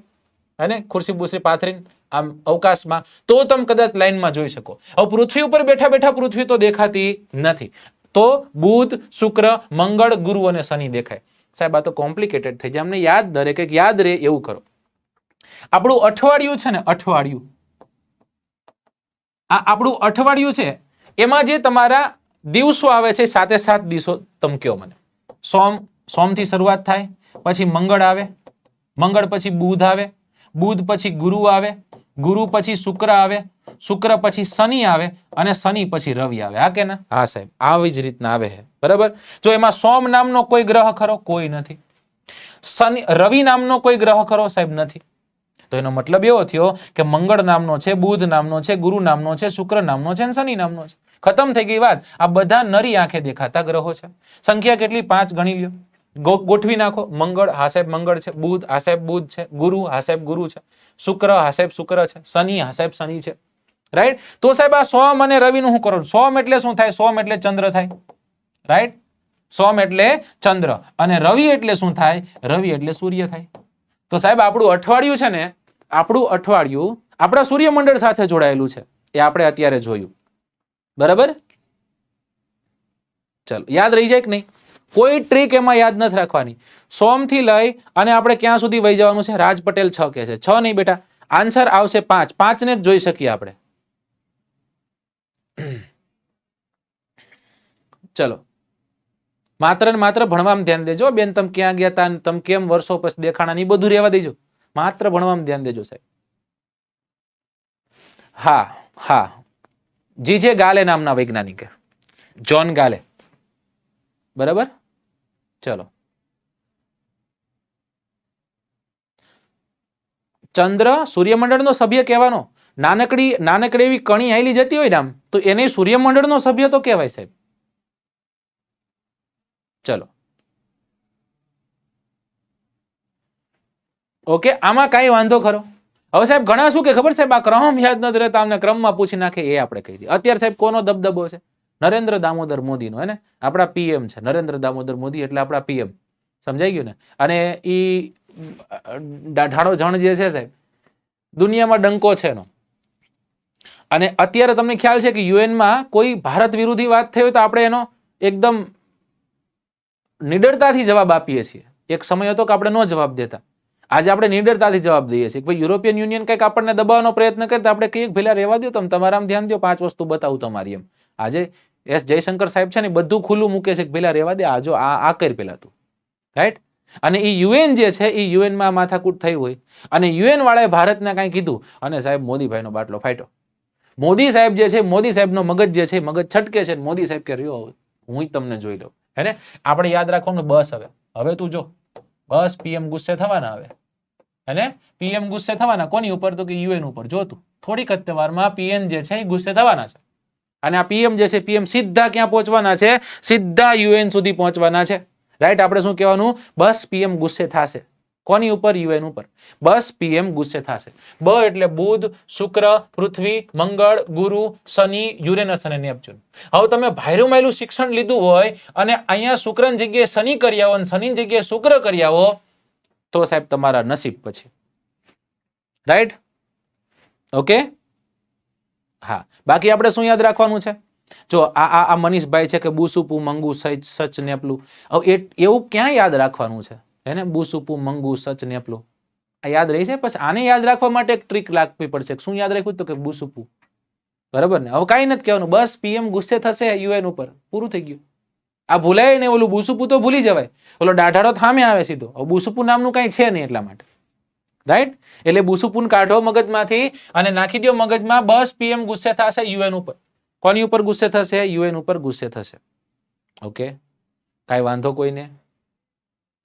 અને ખુરશી બુરશી પાથરીને આમ અવકાશમાં, તો તમે કદાચ લાઈનમાં જોઈ શકો. હવે પૃથ્વી ઉપર બેઠા બેઠા પૃથ્વી તો દેખાતી નથી. તો બુધ, શુક્ર, મંગળ, ગુરુ અને શનિ દેખાય. સાહેબ આ તો કોમ્પ્લિકેટેડ થઈ જાય. અમને યાદ દરેક યાદ રહે એવું કરો. આપણું અઠવાડિયું છે ને, અઠવાડિયું, આ આપણું અઠવાડિયું છે, એમાં જે તમારા દિવસો આવે છે 7 દિવસો તમે કયો મને. સોમથી શરૂઆત થાય, પછી મંગળ આવે, મંગળ પછી બુધ આવે, બુધ પછી ગુરુ આવે, ગુરુ પછી શુક્ર આવે, શુક્ર પછી શનિ આવે, અને શનિ પછી રવિ આવે. હા કે ના? હા સાહેબ, આવી જ રીતના આવે છે. બરાબર? જો એમાં સોમ નામનો કોઈ ગ્રહ ખરો? કોઈ નથી. શનિ, રવિ નામનો કોઈ ગ્રહ ખરો? સાહેબ નથી. તો એનો મતલબ એવો થયો કે મંગળ નામનો છે, બુધ નામનો છે, ગુરુ નામનો છે, શુક્ર નામનો છે અને શનિ નામનો છે. ખતમ થઈ ગઈ વાત. આ બધા નરી આંખે દેખાતા ગ્રહો છે. સંખ્યા કેટલી? 5 ગણી લ્યો, ગોઠવી નાખો. મંગળ, હા સાહેબ મંગળ છે. બુધ, હા સાહેબ બુધ છે. ગુરુ, હા સાહેબ ગુરુ છે. શુક્ર, હા સાહેબ શુક્ર છે. શનિ, હા સાહેબ શનિ છે. રાઈટ? તો સાહેબ આ સોમ અને રવિ નું શું કરો? સોમ એટલે શું થાય? સોમ એટલે ચંદ્ર થાય. રાઈટ? સોમ એટલે ચંદ્ર. અને રવિ એટલે શું થાય? રવિ એટલે સૂર્ય થાય. તો સાહેબ આપણું અઠવાડિયું છે ને, આપણું અઠવાડિયું આપણા સૂર્યમંડળ સાથે જોડાયેલું છે. એ આપણે અત્યારે જોયું. બરાબર? ચલો, યાદ રહી જાય કે નહીં? કોઈ ટ્રીક એમાં યાદ નથી રાખવાની. સોમ થી લઈ અને આપણે ક્યાં સુધી વહી જવાનું છે? રાજ પટેલ 6 કે છે. 6 નહીં બેટા, આન્સર આવશે 5. 5 ને જ જોઈ શકીએ આપણે. ચલો, માત્ર ને માત્ર ભણવામાં ધ્યાન દેજો બેન. તમે ક્યાં ગયા તા, તમે કેમ વર્ષો પછી દેખાણા, ની બધું રહેવા દેજો. માત્ર ભણવામાં ધ્યાન દેજો સાહેબ. હા હા, જીજે ગાલે નામના વૈજ્ઞાનિક, જ્હોન ગાલે. બરાબર? ચલો, ચંદ્ર સૂર્યમંડળનો સભ્ય કહેવાનો. નાનકડી એવી કણી આયલી જતી હોય ને આમ, તો એને સૂર્યમંડળનો સભ્ય તો કહેવાય સાહેબ. ચલો, ઓકે, આમાં કઈ વાંધો ખરો? હવે સાહેબ ઘણા શું કે ખબર સાહેબ, આ ક્રમ યાદ નથી રહેતા, અમને ક્રમમાં પૂછી નાખે. એ આપણે કહી દઈએ. અત્યારે સાહેબ કોનો દબદબો છે? નરેન્દ્ર દામોદર મોદીનો. હે ને? આપણા પીએમ છે નરેન્દ્ર દામોદર મોદી, એટલે આપણા પીએમ. સમજાઈ ગયું ને? અને ઈ ઢાળો જણ જે છે સાહેબ, દુનિયામાં ડંકો છે એનો. અને અત્યારે તમને ખ્યાલ છે કે યુએનમાં કોઈ ભારત વિરોધી વાત થઈ હોય તો આપણે એનો એકદમ નિડરતાથી જવાબ આપીએ છીએ. એક સમય હતો કે આપણે નો જવાબ દેતા. આજે આપણે નિડરતાથી જવાબ દઈએ છીએ. ભાઈ યુરોપિયન યુનિયન કંઈક આપણને દબાવવાનો પ્રયત્ન કરે તો આપણે કહીએ ભેલા રહેવા દો, તમે તમારામાં ધ્યાન દો, 5 વસ્તુ બતાવું તમારી. એમ આજે એસ જયશંકર સાહેબ છે ને બધું ખુલ્લું મૂકે છે કે ભેલા રહેવા દે, આજો આ કર પેલા તું. રાઈટ? અને એ યુએન જે છે એ યુએનમાં માથાકૂટ થઈ હોય અને યુએન વાળાએ ભારતને કાંઈ કીધું અને સાહેબ મોદીભાઈનો બાટલો ફાટ્યો. મોદી સાહેબ જે છે, મોદી સાહેબનો મગજ જે છે, મગજ છટકે છે. મોદી સાહેબ કે રહ્યો હું તમને જોઈ લઉં. હે ને? આપણે યાદ રાખવાનું, બસ હવે તું જો, બસ પીએમ ગુસ્સે થવાના હવે. અને પીએમ ગુસ્સે થવાના કોની ઉપર? તો કે યુએન ઉપર. જો તું થોડીક જ વારમાં પીએમ જે છે એ ગુસ્સે થવાના છે. અને આ પીએમ જે છે, પીએમ સીધા ક્યાં પહોંચવાના છે? સીધા યુએન સુધી પહોંચવાના છે. રાઈટ? આપણે શું કહેવાનું? બસ પીએમ ગુસ્સે થશે. કોની ઉપર? યુએન ઉપર. બસ પીએમ ગુસ્સે થશે. બ એટલે બુધ, શુક્ર, પૃથ્વી, મંગળ, ગુરુ, શનિ, યુરેનસ અને નેપચ્યુન. હવે તમે ભાયરું માયલું શિક્ષણ લીધું હોય અને અહીંયા શુક્રની જગ્યાએ શનિ કરી આવો અને શનિની જગ્યાએ શુક્ર કરી આવો તો સાહેબ તમારા નસીબ પછી. રાઈટ? ઓકે? હા, બાકી આપણે શું યાદ રાખવાનું છે? જો આ મનીષભાઈ છે કે બુસુપુ મંગુ સચ નેપલું. હવે એવું ક્યાં યાદ રાખવાનું છે? હે ને? બુસુપુ મંગુ સચ નેપલું. આ યાદ રહી છે. પછી આને યાદ રાખવા માટે એક ટ્રીક લાગવી પડશે. શું યાદ રાખ્યું? તો કે બુસુપુ. બરાબર ને? હવે કાંઈ નથી કહેવાનું, બસ પીએમ ગુસ્સે થશે યુએન ઉપર, પૂરું થઈ ગયું. આ ભૂલાય ને, ઓલું બુસુપુ તો ભૂલી જવાય, ઓલો દાઢાડો થામે આવે સીધો. હવે બુસુપુ નામનું કઈ છે નહીં એટલા માટે, રાઈટ? એટલે બુસુપુન કાઢો મગજમાંથી અને નાખી દો મગજમાં, બસ પીએમ ગુસ્સે થશે યુએન ઉપર. કોની ઉપર ગુસ્સે થશે? યુએન ઉપર ગુસ્સે થશે. ઓકે, કાંઈ વાંધો કોઈને?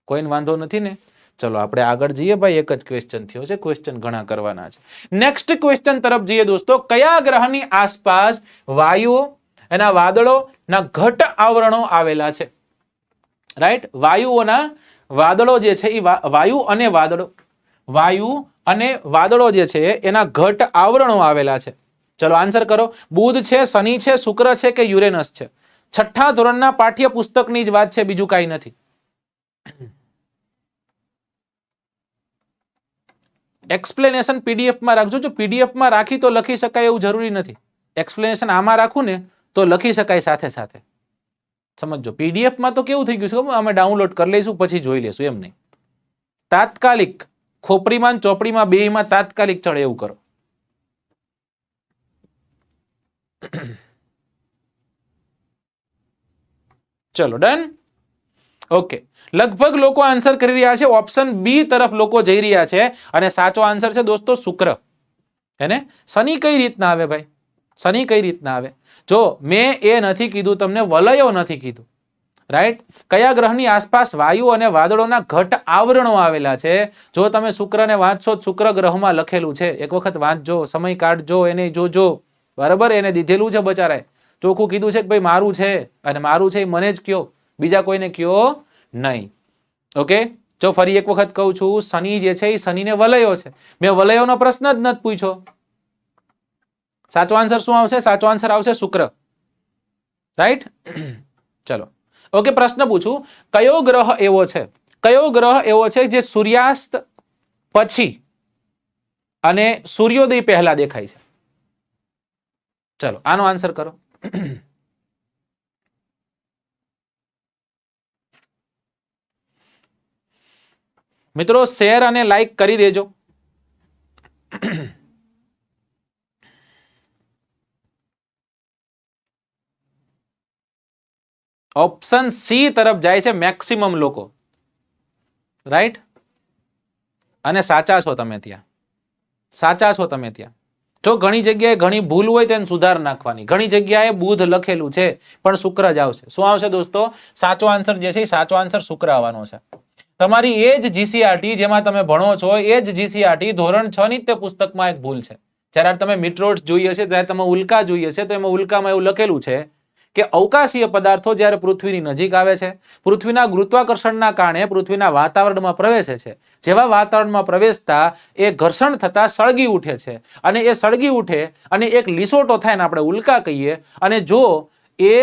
કોઈને વાંધો નથી ને? ચલો આપણે આગળ જઈએ ભાઈ. એક જ ક્વેશ્ચન થયો છે, ક્વેશ્ચન ઘણા કરવાના છે. નેક્સ્ટ ક્વેશ્ચન તરફ જઈએ દોસ્તો. કયા ગ્રહની આસપાસ વાયુઓ, એના વાદળો ના ઘટ આવરણો આવેલા છે? રાઈટ? વાયુઓના વાદળો જે છે એ વાયુ અને વાદળો જે છે એના ઘટ આવરણો આવેલા છે. ચલો આન્સર કરો. બુધ છે, શનિ છે, શુક્ર છે કે યુરેનસ છે? 6ઠ્ઠા ધોરણના પાઠ્ય પુસ્તકની જ વાત છે, બીજું કાંઈ નથી. એક્સપ્લેનેશન પીડીએફ માં રાખજો. જો પીડીએફ માં રાખી તો લખી શકાય એવું જરૂરી નથી. એક્સપ્લેનેશન આમાં રાખું ને તો લખી શકાય સાથે સાથે. સમજો, પીડીએફ માં તો કેવું થઈ ગયું છે, અમે ડાઉનલોડ કરી લઈશું પછી જોઈ લેશું, એમ નહીં. તાત્કાલિક ખોપડીમાં ચોપડીમાં બેયમાં તાત્કાલિક ચડે એવું કરો. ચલો ડન. ઓકે, લગભગ લોકો આન્સર કરી રહ્યા છે. ઓપ્શન બી તરફ લોકો જઈ રહ્યા છે અને સાચો આન્સર છે દોસ્તો શુક્ર. એને શનિ કઈ રીતના આવે ભાઈ? શનિ કઈ રીતના આવે? જો મેં એ નથી કીધું તમને, વલયો નથી કીધું, રાઈટ? કયા ગ્રહની આસપાસ વાયુ અને વાદળોના ઘટ આવરણો આવેલા છે? જો તમે શુક્રને વાંચશો, શુક્ર ગ્રહમાં લખેલું છે, એક વખત વાંચજો, સમય કાઢજો, એને જોજો. બરાબર? એને દીધેલું છે બચારાએ, ચોખ્ખું કીધું છે કે ભાઈ મારું છે અને મારું છે એ મને જ કયો, બીજા કોઈને કયો નહીં. ઓકે, જો ફરી એક વખત કહું છું, શનિ જે છે એ શનિને વલયો છે. મેં વલયોનો પ્રશ્ન જ નથી પૂછ્યો. સાચો આન્સર શું આવશે? સાચો આન્સર આવશે શુક્ર. રાઈટ? ચલો ઓકે, પ્રશ્ન પૂછું. કયો ગ્રહ એવો છે જે સૂર્યાસ્ત પછી અને સૂર્યોદય પહેલા દેખાય છે? ચલો આનો આન્સર કરો. મિત્રો શેર અને લાઈક કરી દેજો. ઓપ્શન સી તરફ જાય છે મેક્સિમમ લોકો, રાઈટ? અને સાચા છો તમે ત્યાં, સાચા છો તમે ત્યાં. જો ઘણી જગ્યાએ ઘણી ભૂલ હોય તેને સુધાર નાખવાની. ઘણી જગ્યાએ બુધ લખેલું છે પણ શુક્ર જ આવશે. શું આવશે દોસ્તો? સાચો આન્સર જે છે સાચો આન્સર શુક્ર આવવાનો છે. તમારી એ જ જીસીઆરટી જેમાં તમે ભણો છો, એ જ જીસીઆરટી ધોરણ 6 ની તે પુસ્તકમાં એક ભૂલ છે. જ્યારે તમે મિટ્રોડ જોઈએ છે, જ્યારે તમે ઉલ્કા જોઈએ છે, તો એમાં ઉલ્કામાં એવું લખેલું છે કે અવકાશીય પદાર્થો જ્યારે પૃથ્વીની નજીક આવે છે, પૃથ્વીના ગુરુત્વાકર્ષણના કારણે પૃથ્વીના વાતાવરણમાં પ્રવેશે છે. જેવા વાતાવરણમાં પ્રવેશતા એ ઘર્ષણ થતા સળગી ઉઠે છે અને એ સળગી ઉઠે અને એક લીસોટો થાય ને આપણે ઉલ્કા કહીએ. અને જો એ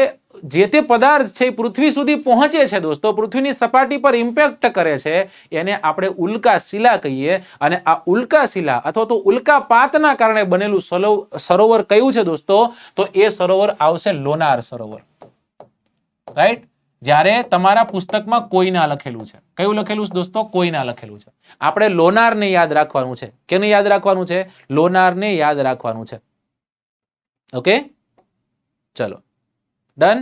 જે તે પદાર્થ છે પૃથ્વી સુધી પહોંચે છે દોસ્તો, પૃથ્વીની સપાટી પર ઇમ્પેક્ટ કરે છે, એને આપણે ઉલ્કા શિલા કહીએ. અને આ ઉલ્કા શિલા અથવા તો ઉલ્કાપાતના કારણે બનેલું સરોવર કયું છે દોસ્તો? તો એ સરોવર આવશે લોનાર સરોવર. રાઈટ? જ્યારે તમારા પુસ્તકમાં કોઈના લખેલું છે. કયું લખેલું છે દોસ્તો? કોઈના લખેલું છે. આપણે લોનારને યાદ રાખવાનું છે. કેને યાદ રાખવાનું છે? લોનારને યાદ રાખવાનું છે. ઓકે, ચલો ડન.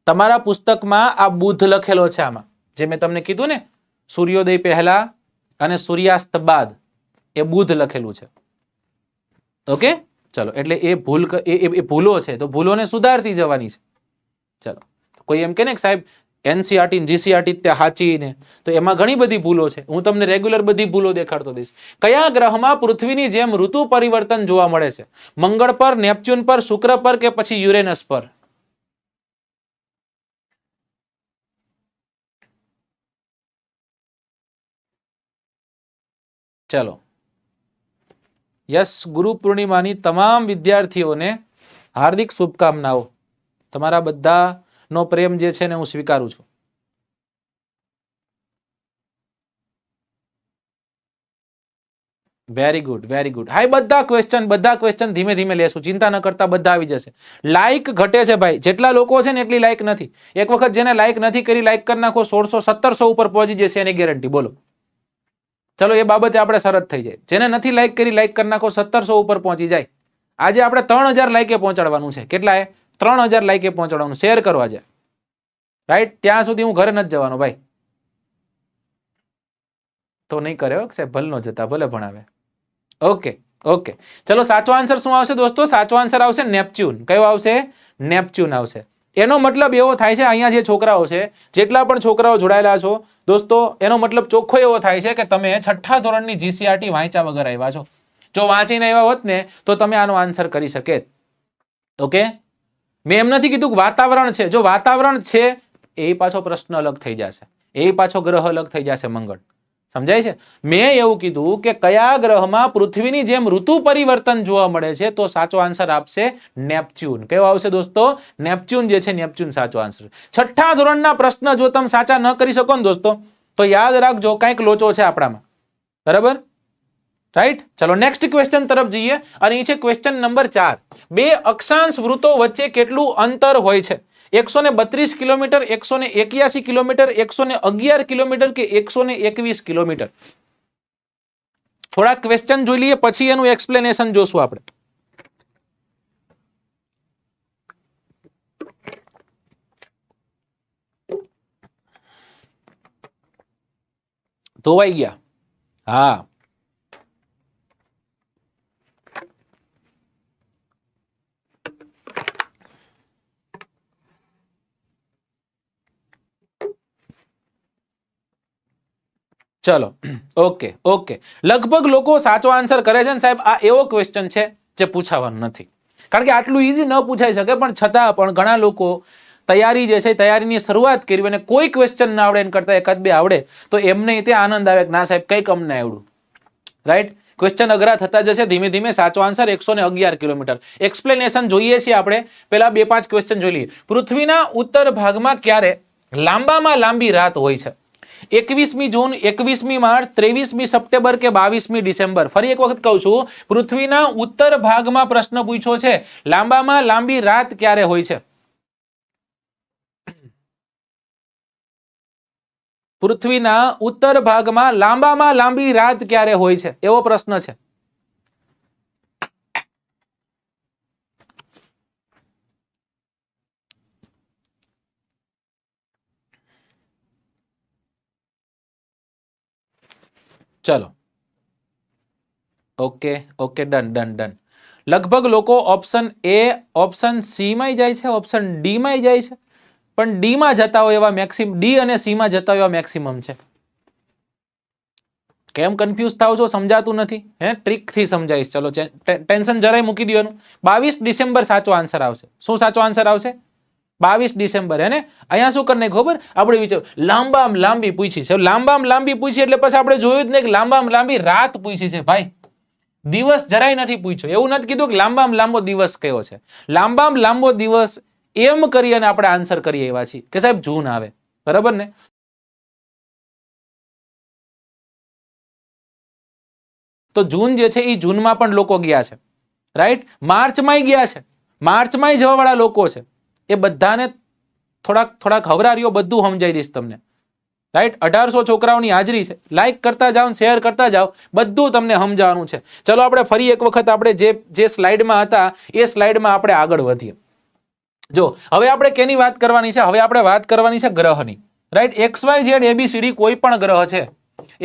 તમારા પુસ્તકમાં આ બુધ લખેલો છે. આમાં જે મેં તમને કીધું ને, સૂર્યોદય પહેલા અને સૂર્યાસ્ત બાદ, એ બુધ લખેલું છે. ઓકે, ચલો એટલે એ ભૂલો છે તો ભૂલોને સુધારતી જવાની છે. ચલો, કોઈ એમ કે ને સાહેબ એનસીઆરટી જીસીઆરટી તે સાચી ને, તો એમાં ઘણી બધી ભૂલો છે. હું તમને રેગ્યુલર બધી ભૂલો દેખાડતો દઈશ. કયા ગ્રહમાં પૃથ્વીની જેમ ઋતુ પરિવર્તન જોવા મળે છે? મંગળ પર, નેપચ્યુન પર, શુક્ર પર કે પછી યુરેનસ પર? ચલો, યસ, ગુરુ પૂર્ણિમાની તમામ વિદ્યાર્થીઓને હાર્દિક શુભકામનાઓ. તમારા બધાનો પ્રેમ જે છે ને હું સ્વીકારું છું. Very good, very good. Hi, બધા ક્વેશ્ચન ધીમે ધીમે લેશું, ચિંતા ન કરતા, બધા આવી જશે. લાઈક ઘટે છે ભાઈ, જેટલા લોકો છે ને એટલી લાઈક નથી. એક વખત જેને લાઈક નથી કરી, લાઈક કરી નાખો. 1600 1700 ઉપર પહોંચી જશે એની ગેરંટી. બોલો, ચલો એ બાબતે આપણે શરત થઈ જાય. જેને નથી લાઈક કરી લાઈક કરી નાખો, 1700 ઉપર પહોંચી જાય. આજે આપણે 3000 લાઈકે પહોંચાડવાનું છે. કેટલાએ? 3000 લાઈકે પહોંચાડવાનું. શેર કરો આજે, રાઈટ? ત્યાં સુધી હું ઘરે નથી જવાનો ભાઈ. તો નહીં કરે સાહેબ, ભલે ન જતા, ભલે ભણાવે. ઓકે ઓકે, ચલો સાચો આન્સર શું આવશે દોસ્તો? સાચો આન્સર આવશે નેપચ્યુન. કયો આવશે? નેપચ્યુન આવશે. એનો મતલબ એવો થાય છે, અહીંયા જે છોકરાઓ છે, જેટલા પણ છોકરાઓ જોડાયેલા છો દોસ્તો, એનો મતલબ ચોખ્ખો એવો થાય છે કે તમે 6ઠા ધોરણની જીસીઆરટી વાંચ્યા વગર આવ્યા છો. જો વાંચીને આવ્યા હોત ને તો તમે આનો આન્સર કરી શકે. ઓકે, મેં એમ નથી કીધું કે વાતાવરણ છે. જો વાતાવરણ છે એ પાછો પ્રશ્ન અલગ થઈ જશે, એ પાછો ગ્રહ અલગ થઈ જશે, મંગળ. સમજાય છે? મેં એવું કીધું કે કયા ગ્રહમાં પૃથ્વીની જેમ ઋતુ પરિવર્તન જોવા મળે છે, તો સાચો આન્સર આપશે નેપચ્યુન. કેવો આવશે દોસ્તો? નેપચ્યુન જે છે, નેપચ્યુન સાચો આન્સર. 6ઠા ધોરણના પ્રશ્ન જો તમે સાચા ન કરી શકો ને દોસ્તો, તો યાદ રાખજો કંઈક લોચો છે આપણામાં. બરાબર, રાઈટ? ચલો નેક્સ્ટ ક્વેશ્ચન તરફ જઈએ, અને એ છે ક્વેશ્ચન નંબર 4. બે અક્ષાંશ વૃત્તો વચ્ચે કેટલું અંતર હોય છે? 132 કિલોમીટર, 181 કિલોમીટર, 111 કિલોમીટર કે 121 કિલોમીટર? થોડા ક્વેશ્ચન જોઈ લઈએ, પછી એનું એક્સપ્લેનેશન જોશું આપણે. ધોવાઈ ગયા? હા, ચલો ઓકે ઓકે. લગભગ લોકો સાચો આન્સર કરે છે ને સાહેબ. આ એવો ક્વેશ્ચન છે જે પૂછાવાનું નથી, કારણ કે આટલું ઈઝી ન પૂછાઈ શકે, પણ છતાં પણ ઘણા લોકો તૈયારી જે છે, તૈયારીની શરૂઆત કરી અને કોઈ ક્વેશ્ચન ના આવડે એના કરતા એકાદ બે આવડે તો એમને ત્યાં આનંદ આવે કે ના સાહેબ કંઈક અમને આવડ્યું. રાઈટ? ક્વેશ્ચન અઘરા થતા જશે ધીમે ધીમે. સાચો આન્સર 111 કિલોમીટર. એક્સપ્લેનેશન જોઈએ છીએ આપણે. પેલા 2-5 ક્વેશ્ચન જોઈ લઈએ. પૃથ્વીના ઉત્તર ભાગમાં ક્યારે લાંબામાં લાંબી રાત હોય છે? 21મી જૂન, 21મી માર્ચ, 23મી સપ્ટેમ્બર કે 22મી ડિસેમ્બર? ફરી એક વખત કહું છું, પૃથ્વીના ઉત્તર ભાગમાં પ્રશ્ન પૂછ્યો છે, લાંબામાં લાંબી રાત ક્યારે હોય છે? પૃથ્વીના ઉત્તર ભાગમાં લાંબામાં લાંબી રાત ક્યારે હોય છે? એવો પ્રશ્ન છે. ચલો okay okay, done done done. લગભગ લોકો ઓપ્શન એ, ઓપ્શન સી માં જાય છે, ઓપ્શન ડી માં જાય છે, પણ ડી માં જતા હોય એવા મેક્સિમમ, ડી અને સી માં જતા હોય એવા મેક્સિમમ છે. કેમ કન્ફ્યુઝ થાવ છો? સમજાતું નથી? હે, ટ્રીક થી સમજાઈશ. ચલો ટેન્શન જરાય મૂકી દેવાનું. 22 ડિસેમ્બર સાચો આન્સર આવશે. શું સાચો આન્સર આવશે? 22 ડિસેમ્બર. હે ને? અહીંયા શું કરી ખબર? આપણે વિચાર લાંબામાં લાંબી પૂછી છે. લાંબામાં લાંબી પૂછી એટલે પછી આપણે જોયું જ નહીં કે લાંબામાં લાંબી રાત પૂછી છે. ભાઈ, દિવસ જરાય નથી પૂછ્યો. એવું નથી કીધું કે લાંબામાં લાંબો દિવસ કયો છે. લાંબામાં લાંબો દિવસ એમ કરી અને આપણે આન્સર કરીએ એવા છીએ કે સાહેબ જૂન આવે. બરાબર ને? તો જૂન જે છે એ જૂનમાં પણ લોકો ગયા છે. રાઈટ? માર્ચમાં ગયા છે. માર્ચમાં જવા વાળા લોકો છે. એ બધાને થોડાક હવરારીઓ બધું સમજાઈ દઈશ તમને. રાઈટ? 1800 છોકરાઓની હાજરી છે. લાઈક કરતા જાઓ, શેર કરતા જાઓ, બધું તમને સમજાવવાનું છે. ચલો આપણે ફરી એક વખત આપણે જે સ્લાઇડમાં હતા એ સ્લાઇડમાં આપણે આગળ વધીએ. જો હવે આપણે કેની વાત કરવાની છે? હવે આપણે વાત કરવાની છે ગ્રહની. રાઈટ? XYZ ABCD કોઈ પણ ગ્રહ છે.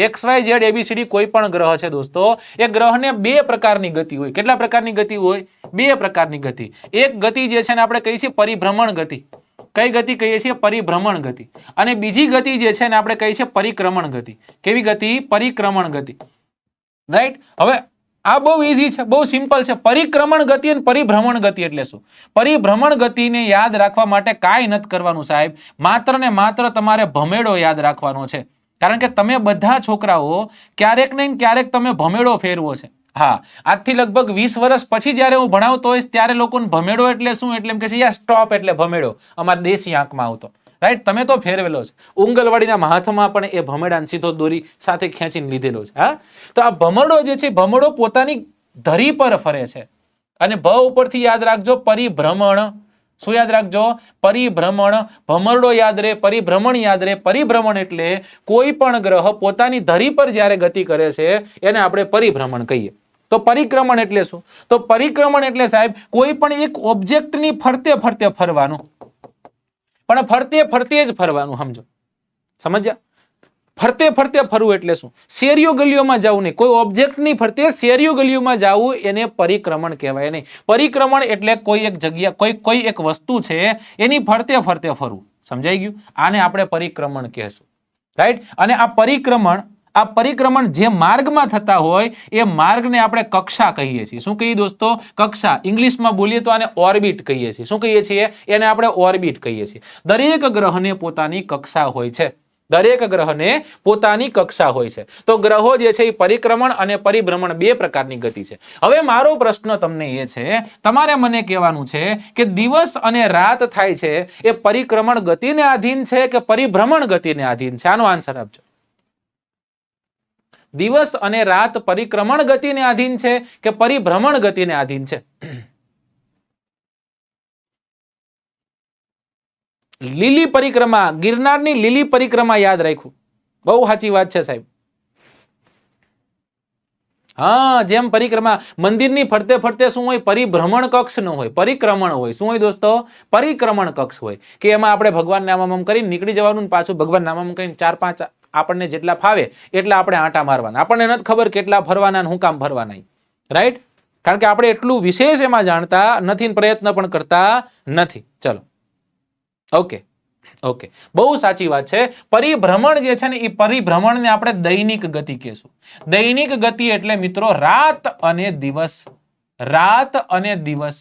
XYZ ABCD કોઈ પણ ગ્રહ છે દોસ્તો. એ ગ્રહને 2 પ્રકારની ગતિ હોય. કેટલા પ્રકારની ગતિ હોય? 2 પ્રકારની ગતિ. એક ગતિ જે છે ને આપણે કહીએ છીએ પરિભ્રમણ ગતિ. કઈ ગતિ કહીએ છીએ? પરિભ્રમણ ગતિ. અને બીજી ગતિ જે છે ને આપણે કહીએ છીએ પરિક્રમણ ગતિ. કેવી ગતિ? પરિક્રમણ ગતિ. રાઈટ? હવે આ બહુ ઈઝી છે, બહુ સિમ્પલ છે. પરિક્રમણ ગતિ અને પરિભ્રમણ ગતિ એટલે શું? પરિભ્રમણ ગતિને યાદ રાખવા માટે કાંઈ નથી કરવાનું સાહેબ. માત્ર ને માત્ર તમારે ભમેડો યાદ રાખવાનો છે. કારણ કે તમે બધા છોકરાઓ ક્યારેક ને ક્યારેક તમે ભમેડો ફેરવો છે. હા, આજથી લગભગ 20 વર્ષ પછી જ્યારે હું ભણાવતો હોઈશ ત્યારે લોકોને ભમેડો એટલે શું એટલે એમ કે છે યાર સ્ટોપ એટલે ભમેડો. અમારા દેશી આંખમાં આવતો. રાઈટ? તમે તો ફેરવેલો છે. ઉંગલવાડીના હાથમાં પણ એ ભમેડાને સીધો દોરી સાથે ખેંચીને લીધેલો છે. હા, તો આ ભમરડો જે છે, ભમરડો પોતાની ધરી પર ફરે છે. અને ભ ઉપરથી યાદ રાખજો પરિભ્રમણ શું યાદ રાખજો? પરિભ્રમણ. ભમરડો યાદ રહે, પરિભ્રમણ યાદ રહે. પરિભ્રમણ એટલે કોઈ પણ ગ્રહ પોતાની ધરી પર જ્યારે ગતિ કરે છે એને આપણે પરિભ્રમણ કહીએ. તો પરિક્રમણ એટલે શું? તો પરિક્રમણ એટલે સાહેબ કોઈ પણ એક ઓબ્જેક્ટની ફરતે ફરતે ફરવાનું, પણ ફરતે ફરતે જ ફરવાનું. સમજો, સમજ્યા? ફરતે ફરતે ફરવું એટલે શું? શેરીઓ ગલીઓમાં જવું નહીં, કોઈ ઓબ્જેક્ટની ફરતે શેરીઓ ગલીઓમાં જવું એને પરિક્રમણ કહેવાય નહીં. પરિક્રમણ એટલે કોઈ એક જગ્યા, કોઈ એક વસ્તુ છે એની ફરતે ફરતે ફરવું. સમજાઈ ગયું? આને આપણે પરિક્રમણ કહેશું, રાઈટ? અને આ પરિક્રમણ જે માર્ગમાં થતા હોય એ માર્ગને આપણે કક્ષા કહીએ છીએ. શું કહીએ દોસ્તો? કક્ષા. ઇંગ્લિશમાં બોલીએ તો આને ઓર્બિટ કહીએ છીએ. શું કહીએ છીએ? એને આપણે ઓર્બિટ કહીએ છીએ. દરેક ગ્રહને પોતાની કક્ષા હોય છે. દરેક ગ્રહને પોતાની કક્ષા હોય છે. તો ગ્રહો જે છે એ પરિક્રમણ અને પરિભ્રમણ બે પ્રકારની ગતિ છે. હવે મારો પ્રશ્ન તમને એ છે, તમારે મને કહેવાનું છે કે દિવસ અને રાત થાય છે એ પરિક્રમણ ગતિને આધીન છે કે પરિભ્રમણ ગતિને આધીન છે? આનો આન્સર આપજો. દિવસ અને રાત પરિક્રમણ ગતિને આધીન છે કે પરિભ્રમણ ગતિને આધીન છે? લીલી પરિક્રમા, ગિરનારની લીલી પરિક્રમા યાદ રાખ્યું. બહુ સાચી વાત છે સાહેબ. હા, જેમ પરિક્રમા મંદિરની ફરતે ફરતે શું હોય? પરિભ્રમણ કક્ષ ન હોય, પરિક્રમણ હોય. શું હોય દોસ્તો? પરિક્રમણ કક્ષ હોય કે એમાં આપણે ભગવાન નામામ કરીને નીકળી જવાનું, પાછું ભગવાન નામામ કરીને 4-5 આપણને જેટલા ફાવે એટલા આપણે આંટા મારવાના. આપણને નથી ખબર કેટલા ફરવાના, હું કામ ફરવાના, રાઈટ? કારણ કે આપણે એટલું વિશેષ એમાં જાણતા નથી, પ્રયત્ન પણ કરતા નથી. ચલો, ઓકે ઓકે, બહુ સાચી વાત છે. પરિભ્રમણ જે છે ને એ પરિભ્રમણને આપણે દૈનિક ગતિ કહેશું. દૈનિક ગતિ એટલે મિત્રો રાત અને દિવસ. રાત અને દિવસ,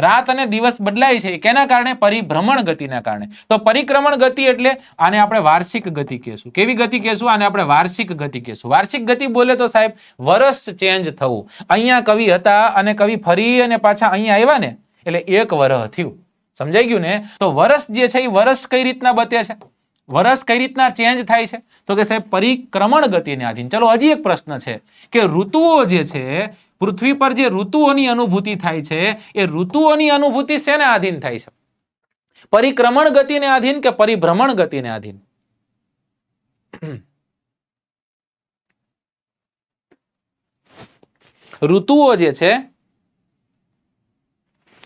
રાત અને દિવસ બદલાય છે. કેના કારણે? પરિભ્રમણ ગતિના કારણે. તો પરિક્રમણ ગતિ એટલે આને આપણે વાર્ષિક ગતિ કહેશું. કેવી ગતિ કહેશું? આને આપણે વાર્ષિક ગતિ કહેશું. વાર્ષિક ગતિ બોલે તો સાહેબ વર્ષ ચેન્જ થવું. અહીંયા કવિ હતા અને કવિ ફરી અને પાછા અહીંયા આવ્યા ને એટલે 1 વર્ષ થયું. સમજાઈ ગયું ને? તો વર્ષ જે છે એ વર્ષ કઈ રીતના બતે છે? વર્ષ કઈ રીતના ચેન્જ થાય છે? તો કે સાહેબ પરિક્રમણ ગતિને આધીન. ચલો, હજી એક પ્રશ્ન છે કે ઋતુઓ જે છે, પૃથ્વી પર જે ઋતુઓની અનુભૂતિ થાય છે એ ઋતુઓની અનુભૂતિ શેને આધીન થાય છે? પરિક્રમણ ગતિને આધીન કે પરિભ્રમણ ગતિને આધીન? ઋતુઓ જે છે,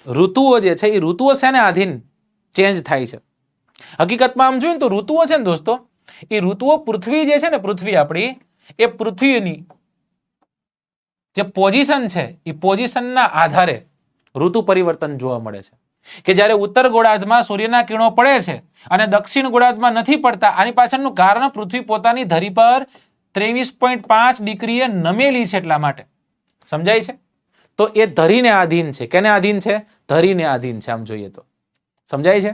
ઋતુઓ જે છે એ ઋતુઓ શેને આધીન ચેન્જ થાય છે? હકીકતમાં આમ જોઈએ તો ઋતુઓ છે ને દોસ્તો, એ ઋતુઓ પૃથ્વી જે છે ને, પૃથ્વી આપણી, એ પૃથ્વીની જે પોઝિશન છે એ પોઝિશનના આધારે ઋતુ પરિવર્તન જોવા મળે છે. કે જ્યારે ઉત્તર ગોળાર્ધમાં સૂર્યના કિરણો પડે છે અને દક્ષિણ ગોળાર્ધમાં નથી પડતા, આની પાછળનું કારણ પૃથ્વી પોતાની ધરી પર 23.5 ડિગ્રીએ નમેલી છે એટલા માટે. સમજાય છે? તો એ ધરીને આધીન છે. કેને આધીન છે? ધરીને આધીન છે. આમ જોઈએ તો સમજાય છે?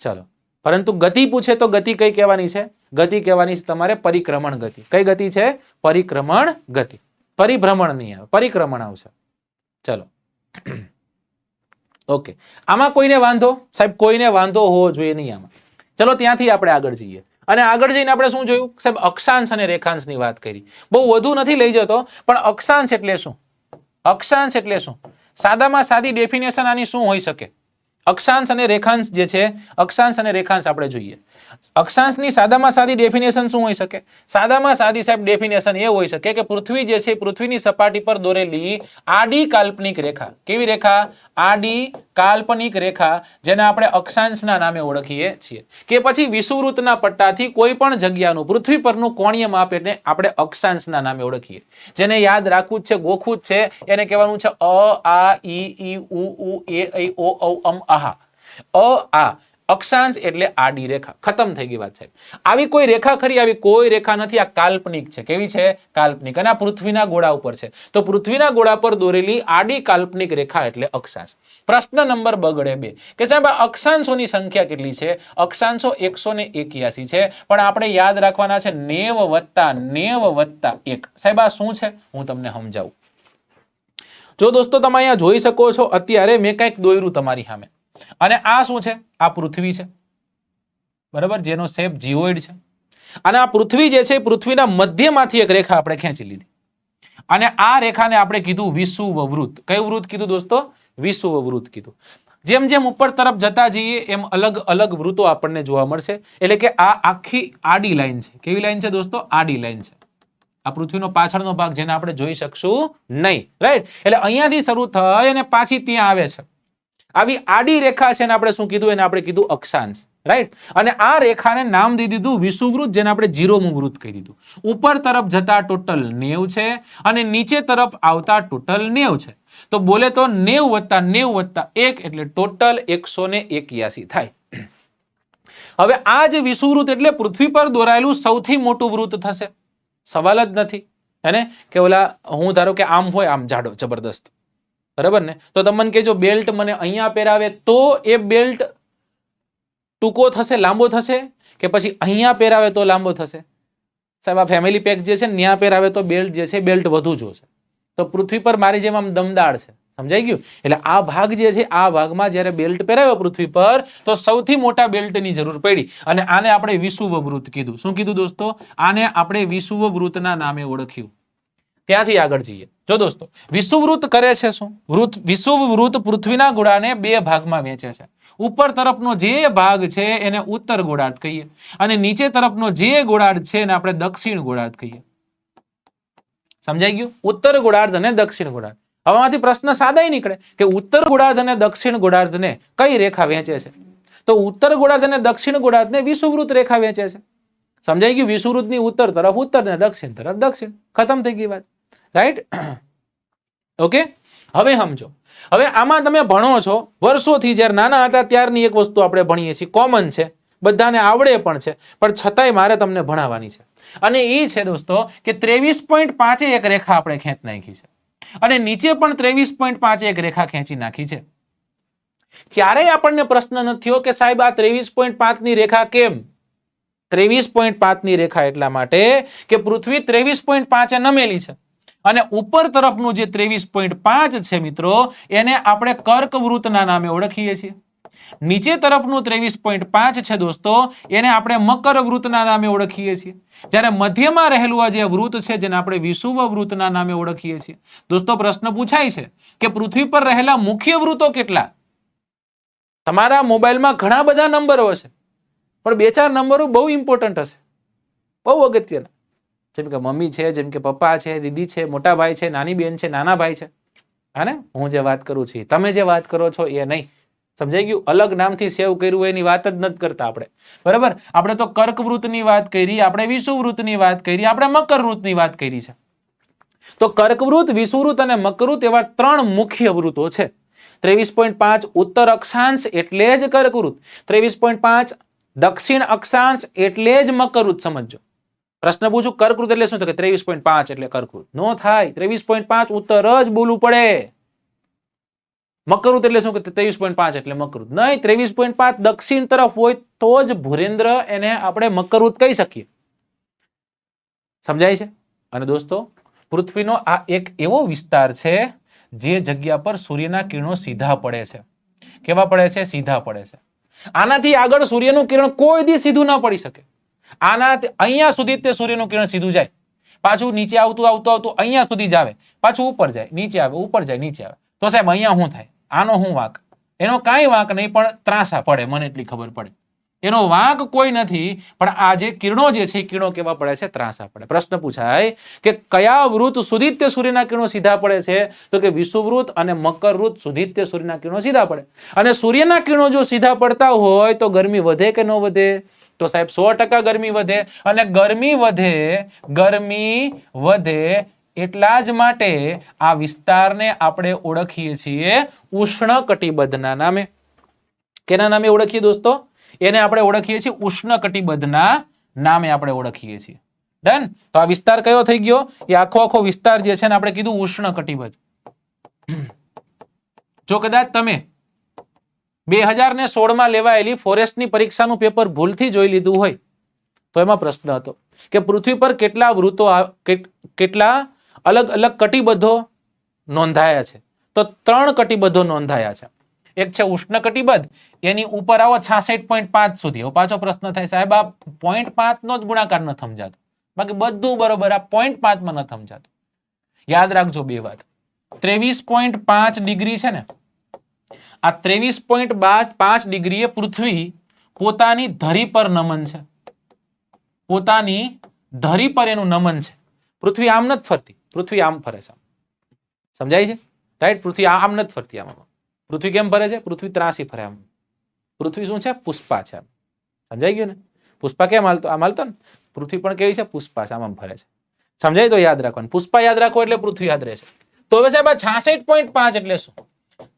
ચલો, પરંતુ ગતિ પૂછે તો ગતિ કઈ કહેવાની છે? ગતિ કહેવાની છે તમારે પરિક્રમણ ગતિ. કઈ ગતિ છે? પરિક્રમણ ગતિ. પરિભ્રમણ નહીં આવે, પરિક્રમણ આવશે. ચલો, ઓકે. આમાં કોઈને વાંધો? સાહેબ કોઈને વાંધો હોવો જોઈએ નહીં આમાં. ચલો, ત્યાંથી આપણે આગળ જઈએ. અને આગળ જઈને આપણે શું જોયું? સાહેબ અક્ષાંશ અને રેખાંશની વાત કરી. બહુ વધુ નથી લઈ જતો, પણ અક્ષાંશ એટલે શું? અક્ષાંશ એટલે શું? સાદામાં સાદી ડેફિનેશન આની શું હોઈ શકે? અક્ષાંશ અને રેખાંશ જે છે, અક્ષાંશ અને રેખાંશ આપણે જોઈએ. અક્ષાંશની સાદામાં સાદી ડેફિનેશન શું હોઈ શકે? સાદામાં સાદી સાહેબ ડેફિનેશન એ હોઈ શકે કે પૃથ્વી જે છે પૃથ્વીની સપાટી પર દોરેલી આડી કાલ્પનિક રેખા. કેવી રેખા? આડી કાલ્પનિક રેખા, જેને આપણે અક્ષાંશના નામે ઓળખીએ છીએ. કે પછી વિષુવવૃત્તના પટ્ટાથી કોઈ પણ જગ્યાનું પૃથ્વી પરનું કોણીય માપ એટલે આપણે અક્ષાંશના નામે ઓળખીએ. જેને યાદ રાખવું જ છે, ગોખવું જ છે, એને કહેવાનું છે અ, આ, ઈ, ઉ, એ, ઐ, ઓ, ઔ, અમ, આહા. અ, આ અક્ષાંશ એટલે આડી રેખા. ખતમ થઈ ગઈ વાત સાહેબ. આવી કોઈ રેખા ખરી? આવી કોઈ રેખા નથી. આ કાલ્પનિક છે. કેવી છે? કાલ્પનિક. અને આ પૃથ્વીના ગોળા ઉપર છે. તો પૃથ્વીના ગોળા પર દોરેલી આડી કાલ્પનિક રેખા એટલે અક્ષાંશ. પ્રશ્ન નંબર બગડે 2 કે સાહેબ આ અક્ષાંશોની સંખ્યા કેટલી છે? અક્ષાંશો 181 છે, પણ આપણે યાદ રાખવાના છે 90 + 1. સાહેબ આ શું છે? હું તમને સમજાવું. જો દોસ્તો તમે અહીંયા જોઈ શકો છો, અત્યારે મેં કંઈક દોર્યું તમારી સામે. અને આ શું છે? આ પૃથ્વી છે, બરાબર, જેનો શેપ જીઓઇડ છે. અને આ પૃથ્વી જે છે, પૃથ્વીના મધ્યમાંથી એક રેખા આપણે ખેંચી લીધી અને આ રેખાને આપણે કીધું વિષુવવૃત્ત. કયું વૃત્ત કીધું દોસ્તો? વિષુવવૃત્ત કીધું. જેમ જેમ ઉપર તરફ જતા જઈએ એમ અલગ અલગ વૃત્તો આપણને જોવા મળશે. એટલે કે આ આખી આડી લાઈન છે. કેવી લાઈન છે દોસ્તો? આડી લાઈન છે. આ પૃથ્વીનો પાછળનો ભાગ જેને આપણે જોઈ શકશું નહીં. રાઈટ? એટલે અહીંયાથી શરૂ થઈ અને પાછી ત્યાં આવે છે. આવી આડી રેખા છે ને આપણે શું કીધું? એને આપણે કીધું અક્ષાંશ. રાઈટ? અને આ રેખાને નામ દઈ દીધું વિષુવવૃત્ત, જેને આપણે 0મું વૃત્ત કહી દીધું. ઉપર તરફ જતા ટોટલ 90 છે અને નીચે તરફ આવતા ટોટલ 90 છે. તો બોલે તો 90 + 90 + 1 એટલે ટોટલ 181 થાય. હવે આ જ વિષુવવૃત્ત એટલે પૃથ્વી પર દોરાયેલું સૌથી મોટું વૃત્ત થશે. સવાલ જ નથી. હેને? કે ઓલા હું ધારો કે આમ હોય, આમ જાડો જબરદસ્ત, બરાબર ને? તો તમને કહેજો બેલ્ટ મને અહીંયા પહેરાવે તો એ બેલ્ટ ટૂંકો થશે, લાંબો થશે, કે પછી અહીંયા પહેરાવે તો લાંબો થશે? સાહેબ આ ફેમિલી પેક જે છે ને ત્યાં પહેરાવે તો બેલ્ટ જે છે બેલ્ટ વધુ જોશે. તો પૃથ્વી પર મારી જેમ આમ દમદાર છે. સમજાઈ ગયું? એટલે આ ભાગ જે છે, આ ભાગમાં જ્યારે બેલ્ટ પહેરાવ્યો પૃથ્વી પર તો સૌથી મોટા બેલ્ટની જરૂર પડી અને આને આપણે વિષુવવૃત્ત કીધું. શું કીધું દોસ્તો? આને આપણે વિષુવવૃત્તના નામે ઓળખ્યું. ત્યાંથી આગળ જઈએ. જો દોસ્તો, વિષુવવૃત્ત કરે છે શું? વિષુવવૃત્ત પૃથ્વીના ગોળાને 2 ભાગમાં વહેંચે છે. ઉપર તરફનો જે ભાગ છે એને ઉત્તર ગોળાર્ધ કહીએ અને નીચે તરફનો જે ગોળાર્ધ છે એને આપણે દક્ષિણ ગોળાર્ધ કહીએ. સમજાઈ ગયું? ઉત્તર ગોળાર્ધ અને દક્ષિણ ગોળાર્ધ. હવેમાંથી પ્રશ્ન સાદાઈ નીકળે કે ઉત્તર ગોળાર્ધ અને દક્ષિણ ગોળાર્ધને કઈ રેખા વહેંચે છે? તો ઉત્તર ગોળાર્ધ અને દક્ષિણ ગોળાર્ધને વિષુવવૃત્ત રેખા વહેંચે છે. સમજાઈ ગયું? વિષુવવૃત્તની ઉત્તર તરફ ઉત્તર ને દક્ષિણ તરફ દક્ષિણ. ખતમ થઈ ગઈ વાત. રાઈટ? ઓકે, હવે સમજો. હવે આમાં તમે ભણો છો વર્ષોથી, જ્યારે નાના હતા ત્યારની એક વસ્તુ આપણે ભણીએ છીએ, કોમન છે, બધાને આવડે પણ છે, પણ છતાંય મારે તમને ભણાવવાની છે. અને એ છે દોસ્તો કે 23.5 એક રેખા આપણે ખેંચ નાખી છે અને નીચે પણ 23.5 એક રેખા ખેંચી નાખી છે. ક્યારેય આપણને પ્રશ્ન નથી થયો કે સાહેબ આ 23.5 ની રેખા કેમ? 23.5 ની રેખા એટલા માટે કે પૃથ્વી 23.5 નમેલી છે અને ઉપર તરફનું જે 23.5 છે મિત્રો, એને આપણે કર્કવૃત્તના નામે ઓળખીએ છીએ. નીચે તરફનું 23.5 છે દોસ્તો, એને આપણે મકરવૃત્તના નામે ઓળખીએ છીએ. જ્યારે મધ્યમાં રહેલું આ જે વૃત્ત છે જેને આપણે વિષુવવૃત્તના નામે ઓળખીએ છીએ. દોસ્તો પ્રશ્ન પૂછાય છે કે પૃથ્વી પર રહેલા મુખ્ય વૃત્તો કેટલા? તમારા મોબાઈલમાં ઘણા બધા નંબરો હશે, પણ 2-4 નંબરો બહુ ઇમ્પોર્ટન્ટ હશે, બહુ અગત્યના. જેમ કે મમ્મી છે, જેમ કે પપ્પા છે, દીદી છે, મોટા ભાઈ છે, નાની બેન છે, નાના ભાઈ છે. હા, હું જે વાત કરું છું, તમે જે વાત કરો છો એ નહીં. સમજાઈ ગયું? અલગ નામથી સેવ કર્યું એની વાત જ નથી કરતા આપણે. બરાબર? આપણે તો કર્કવૃત્તની વાત કરી, આપણે વિષુવવૃત્તની વાત કરી, આપણે મકરવૃત્તની વાત કરી છે. તો કર્કવૃત્ત, વિષુવવૃત્ત અને મકરવૃત્ત એવા 3 મુખ્ય વૃત્તો છે. 23.5 ઉત્તર અક્ષાંશ એટલે જ કર્કવૃત્ત, 23.5 દક્ષિણ અક્ષાંશ એટલે જ મકરવૃત્ત. સમજો. પ્રશ્ન પૂછું કર્કવૃત્ત એટલે શું? તો કે 23.5 એટલે કર્કવૃત્ત. નો થાય. 23.5 ઉત્તર જ બોલવું પડે. મકરવૃત્ત એટલે શું? કે 23.5 એટલે મકરવૃત્ત નહીં. 23.5 દક્ષિણ તરફ હોય તો જ ભુરેન્દ્ર એને આપણે મકરવૃત્ત કહી શકીએ. સમજાય છે? અને દોસ્તો પૃથ્વીનો આ એક એવો વિસ્તાર છે જે જગ્યા પર સૂર્યના કિરણો સીધા પડે છે. કેવા પડે છે? સીધા પડે છે. આનાથી આગળ સૂર્યનું કિરણ કોઈ દી સીધું ના પડી શકે. અહીંયા સુધી તે સૂર્યનું કિરણ સીધું જાય, પાછું નીચે આવતું આવતું આવતું અહીંયા સુધી જ આવે, પાછું ઉપર જાય, નીચે આવે, ઉપર જાય, નીચે આવે. તો સાહેબ અહીંયા શું થાય? આનો શું વાંક? એનો કાંઈ વાંક નહીં, પણ ત્રાસા પડે. મને એટલી ખબર પડે, એનો વાંક કોઈ નથી, પણ આ જે કિરણો જે છે એ કિરણો કેવા પડે છે? ત્રાસા પડે. પ્રશ્ન પૂછાય કે કયા વૃત્ત સુધી તે સૂર્યના કિરણો સીધા પડે છે? તો કે વિષુવવૃત્ત અને મકરવૃત્ત સુધી તે સૂર્યના કિરણો સીધા પડે. અને સૂર્યના કિરણો જો સીધા પડતા હોય તો ગરમી વધે કે ન વધે? તો સાહેબ 100% ગરમી વધે. અને ગરમી વધે એટલા જ માટે આ વિસ્તારને આપણે ઓળખીએ છીએ ઉષ્ણકટિબંધના નામે. કેના નામે ઓળખીએ દોસ્તો? એને આપણે ઓળખીએ છીએ ઉષ્ણકટિબંધના નામે આપણે ઓળખીએ છીએ. ડન? તો આ વિસ્તાર કયો થઈ ગયો? એ આખો વિસ્તાર જે છે ને આપણે કીધું ઉષ્ણકટિબંધ. જો કદાચ તમે 2016 માં લેવાયેલી ફોરેસ્ટની પરીક્ષાનું પેપર ભૂલથી જોઈ લીધું હોય તો એમાં પ્રશ્ન હતો કે પૃથ્વી પર કેટલા વૃત્તો, કેટલા અલગ અલગ કટિબંધો નોંધાયા છે? તો 3 કટિબંધો નોંધાયા છે. એક છે ઉષ્ણકટિબંધ, એની ઉપર આવો 66.5 સુધી. હવે પાછો પ્રશ્ન થાય સાહેબ આ 0.5 નો જ ગુણાકાર ન સમજાતો, બાકી બધું બરોબર, આ 0.5 માં ન સમજાતું. યાદ રાખજો બે વાત. 23.5 ડિગ્રી છે ને, આ 23.5 ડિગ્રીએ પૃથ્વી પોતાની ધરી પર નમન છે, પોતાની ધરી પર એનું નમન છે. પૃથ્વી આમ નથી ફરતી, પૃથ્વી આમ ફરે છે. સમજાય છે? રાઈટ? પૃથ્વી આમ નથી ફરતી. આમ પૃથ્વી કેમ ફરે છે? પૃથ્વી ત્રાસી ફરે. આમ પૃથ્વી શું છે? પુષ્પા છે. સમજાઈ ગયું ને? પુષ્પા કેમ હાલતો? આમ હાલતો ને. પૃથ્વી પણ કેવી છે? પુષ્પા છે. આમ ફરે છે. સમજાય? તો યાદ રાખવાનું. પુષ્પા યાદ રાખો એટલે પૃથ્વી યાદ રહેશે. તો હવે સાહેબ આ 66.5 એટલે શું?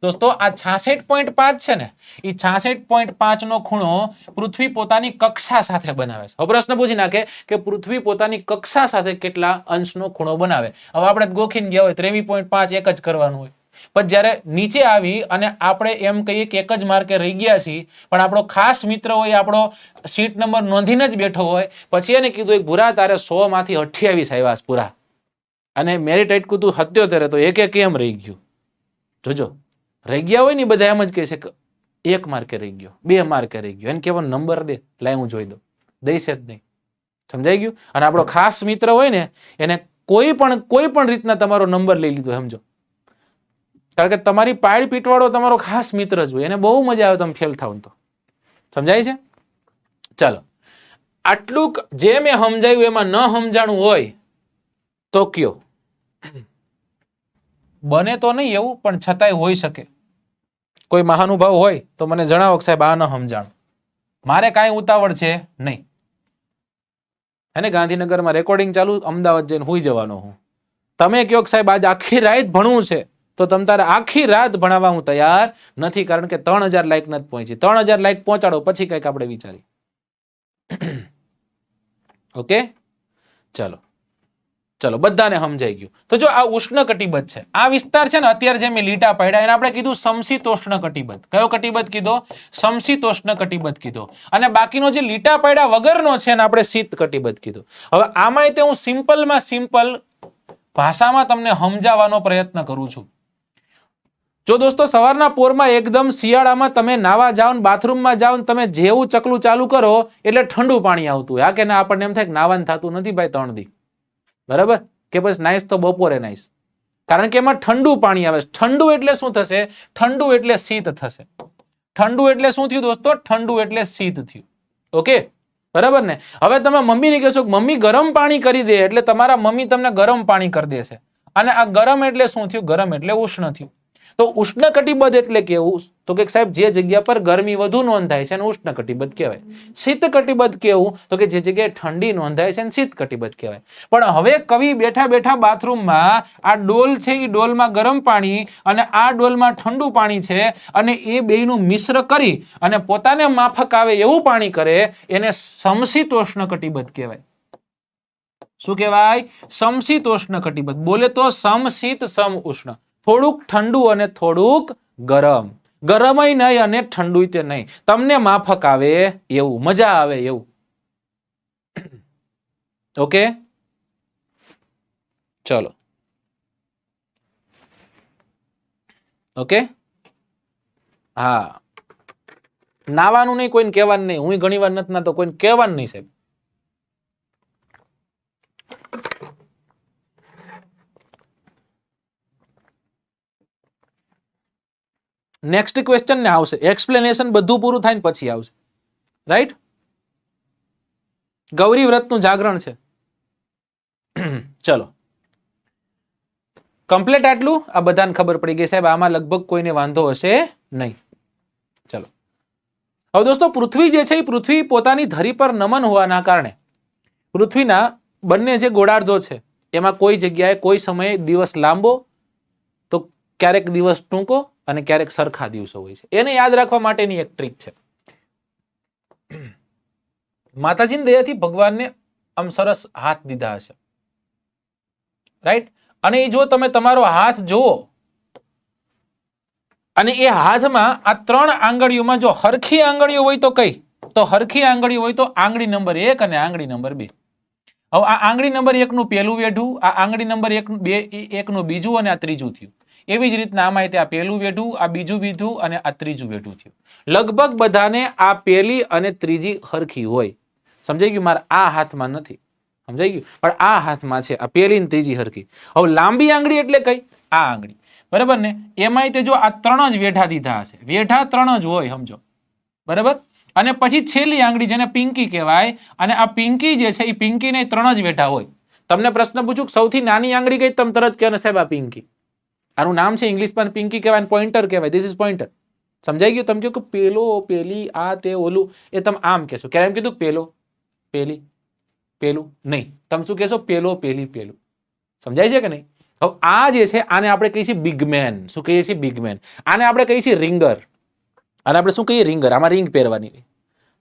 દોસ્તો આ 66.5 છે ને, એ 66.5 નો ખૂણો પૃથ્વી પોતાની કક્ષા સાથે બનાવે છે. હવે પ્રશ્ન પૂછી નાખે કે પૃથ્વી પોતાની કક્ષા સાથે કેટલા અંશનો ખૂણો બનાવે. હવે આપણે ગોખીને ગયા હોય 23.5 એક જ કરવાનું હોય, પણ જ્યારે નીચે આવી અને આપણે એમ કહીએ કે એક જ માર્કે રહી ગયા છીએ, પણ આપણો ખાસ મિત્ર હોય, આપણો સીટ નંબર નોંધીને જ બેઠો હોય, પછી એને કીધું ભૂરા તારે 100 માંથી 28 આવ્યા પૂરા, અને મેરિટ આટકું તું 77, તો એક કેમ રહી ગયું? જોજો, રહી ગયા હોય ને બધા એમ જ કહે છે કે 1 માર્કે રહી ગયો, 2 માર્કે રહી ગયો. એને કહેવાનો નંબર દે, લાય હું જોઈ દઉં. દઈશે જ નહીં. સમજાઈ ગયું? અને આપણો ખાસ મિત્ર હોય ને એને કોઈ પણ રીતના તમારો નંબર લઈ લીધો, સમજો. કારણ કે તમારી પાડ પીટવાળો તમારો ખાસ મિત્ર જ હોય, એને બહુ મજા આવે તમે ફેલ થાવ તો. સમજાય છે? ચાલો, આટલું જે મેં સમજાયું એમાં ન સમજાણું હોય તો કયો. બને તો નહીં એવું, પણ છતાંય હોઈ શકે. કોઈ મહાનુભાવ હોય તો મને જણાવો કે સાહેબ આ ન સમજાણું. મારે કાંઈ ઉતાવળ છે નહીં. એને ગાંધીનગરમાં રેકોર્ડિંગ ચાલુ, અમદાવાદ જઈને હોઈ જવાનો હું. તમે કહો કે સાહેબ આજ આખી રાત ભણવું છે, તો તમ તારે આખી રાત ભણાવવા હું તૈયાર નથી, કારણ કે 3000 લાઈક નથી પહોંચી. 3000 લાઈક પહોંચાડો પછી કંઈક આપણે વિચારી. ઓકે, ચલો ચલો, બધાને સમજાઈ ગયું. તો જો આ ઉષ્ણ કટિબદ્ધ છે, આ વિસ્તાર છે ને, અત્યારે જે મેં લીટા પાડ્યા એને આપણે કીધું સમશીતોષ્ણ કટિબદ્ધ. કયો કટિબદ્ધ કીધો? સમશીતોષ્ણ કટિબદ્ધ કીધો. અને બાકીનો જે લીટા પાડ્યા વગરનો છે ને આપણે શીત કટિબદ્ધ કીધું. હવે આમાંય તે હું સિમ્પલમાં સિમ્પલ ભાષામાં તમને સમજાવવાનો પ્રયત્ન કરું છું. જો દોસ્તો સવારના પોરમાં એકદમ શિયાળામાં તમે નાવા જાઓ ને બાથરૂમમાં જાઓ ને તમે જેવું ચકલું ચાલુ કરો એટલે ઠંડુ પાણી આવતું હોય. હા કે ના? આપણને એમ થાય કે નાવાનું થતું નથી ભાઈ 3 દી, બરાબર? કે બસ નાઈશ તો બપોરે નાઈશ, કારણ કે એમાં ઠંડુ પાણી આવે. ઠંડુ એટલે શું થશે? ઠંડુ એટલે શીત થશે. ઠંડુ એટલે શું થયું દોસ્તો? ઠંડુ એટલે શીત થયું. ઓકે, બરાબર ને? હવે તમે મમ્મીને કહેશો કે મમ્મી ગરમ પાણી કરી દે, એટલે તમારા મમ્મી તમને ગરમ પાણી કરી દેશે. અને આ ગરમ એટલે શું થયું? ગરમ એટલે ઉષ્ણ થયું. તો ઉષ્ણ કટિબદ્ધ એટલે કેવું? તો કે સાહેબ જે જગ્યા પર ગરમી વધુ નોંધાય છે એને ઉષ્ણ કટિબદ્ધ કહેવાય. શીત કટિબદ્ધ કેવું? તો કે જે જગ્યાએ ઠંડી નોંધાય છે એને શીત કટિબદ્ધ કહેવાય. પણ હવે કવિ બેઠા બેઠા બાથરૂમમાં આ ડોલ છે, એ ડોલમાં ગરમ પાણી અને આ ડોલમાં ઠંડુ પાણી છે, અને એ બેયનું મિશ્ર કરી અને પોતાને માફક આવે એવું પાણી કરે, એને સમશીતોષ્ણ કટિબદ્ધ કહેવાય. શું કહેવાય? સમશીતોષ્ણ કટિબદ્ધ. બોલે તો સમશીત સમ ઉષ્ણ. થોડુંક ઠંડુ અને થોડુંક ગરમ. ગરમય નહીં અને ઠંડુ તે નહીં, તમને માફક આવે એવું, મજા આવે એવું. ઓકે, ચલો. ઓકે, હા, નાવાનું નહીં, કોઈને કહેવાનું નહીં. હું ઘણી વાર નથી નાતો, કોઈને કહેવાનું નહીં સાહેબ. નેક્સ્ટ ક્વેશ્ચન ને આવશે, એક્સપ્લેનેશન બધું પૂરું થાય ને પછી આવશે. રાઈટ? ગૌરી વ્રતનું જાગરણ છે. ચલો, કમ્પ્લીટ આટલું. આ બધાને ખબર પડી ગઈ સાહેબ, આમાં લગભગ કોઈને વાંધો હશે નહીં. ચલો, હવે દોસ્તો પૃથ્વી જે છે એ પૃથ્વી પોતાની ધરી પર નમન હોવાના કારણે પૃથ્વીના બંને જે ગોળાર્ધો છે એમાં કોઈ જગ્યાએ કોઈ સમયે દિવસ લાંબો તો ક્યારેક દિવસ ટૂંકો અને ક્યારેક સરખા દિવસો હોય છે. એને યાદ રાખવા માટેની એક ટ્રીક છે. માતાજીની દયાથી ભગવાનને આમ સરસ હાથ દીધા હશે, રાઈટ? અને એ જો તમે તમારો હાથ જુઓ અને એ હાથમાં આ 3 આંગળીઓમાં જો હરખી આંગળીઓ હોય તો કઈ? તો હરખી આંગળી હોય તો આંગળી નંબર 1 અને આંગળી નંબર 2. હવે આ આંગળી નંબર 1 નું પહેલું વેઢું, આ આંગળી નંબર 1 નું બીજું અને આ ત્રીજું થયું. એવી જ રીતના આમાં આ પહેલું વેઢું, આ બીજું વેઢું અને આ ત્રીજું વેઢું થયું. લગભગ બધાને આ પહેલી અને ત્રીજી હરખી હોય. સમજાઈ ગયું? મારા આ હાથમાં નથી, સમજાઈ ગયું? પણ આ હાથમાં છે આ પહેલી અને ત્રીજી હરખી. હવે લાંબી આંગળી એટલે કઈ? આ આંગળી. બરાબર ને, એમાંય તે જો આ 3 જ વેઢા દીધા હશે, વેઢા 3 જ હોય સમજો, બરાબર. અને પછી છેલ્લી આંગળી જેને પિંકી કહેવાય, અને આ પિંકી જે છે એ પિંકી ને 3 જ વેઢા હોય. તમને પ્રશ્ન પૂછું સૌથી નાની આંગળી કઈ, તમે તરત કહો ને સાહેબ આ પિંકી. આનું નામ છે ઇંગ્લિશમાં પિંકી કહેવાય, પોઇન્ટર કહેવાય. This is pointer. સમજાઈ ગયું? તમે કહો કે પેલો, પેલી, આ તે ઓલું, એ તમે આમ કહેશો. ક્યારે એમ કીધું પેલો, પેલી, પેલું નહીં, તમે શું કહેશો? પેલો, પેલી, પેલું. સમજાય છે કે નહીં? હવે આ જે છે આને આપણે કહીએ છીએ બિગમેન. શું કહીએ છીએ? બિગમેન. આને આપણે કહીએ છીએ રિંગર. અને આપણે શું કહીએ? રિંગર. આમાં રિંગ પહેરવાની.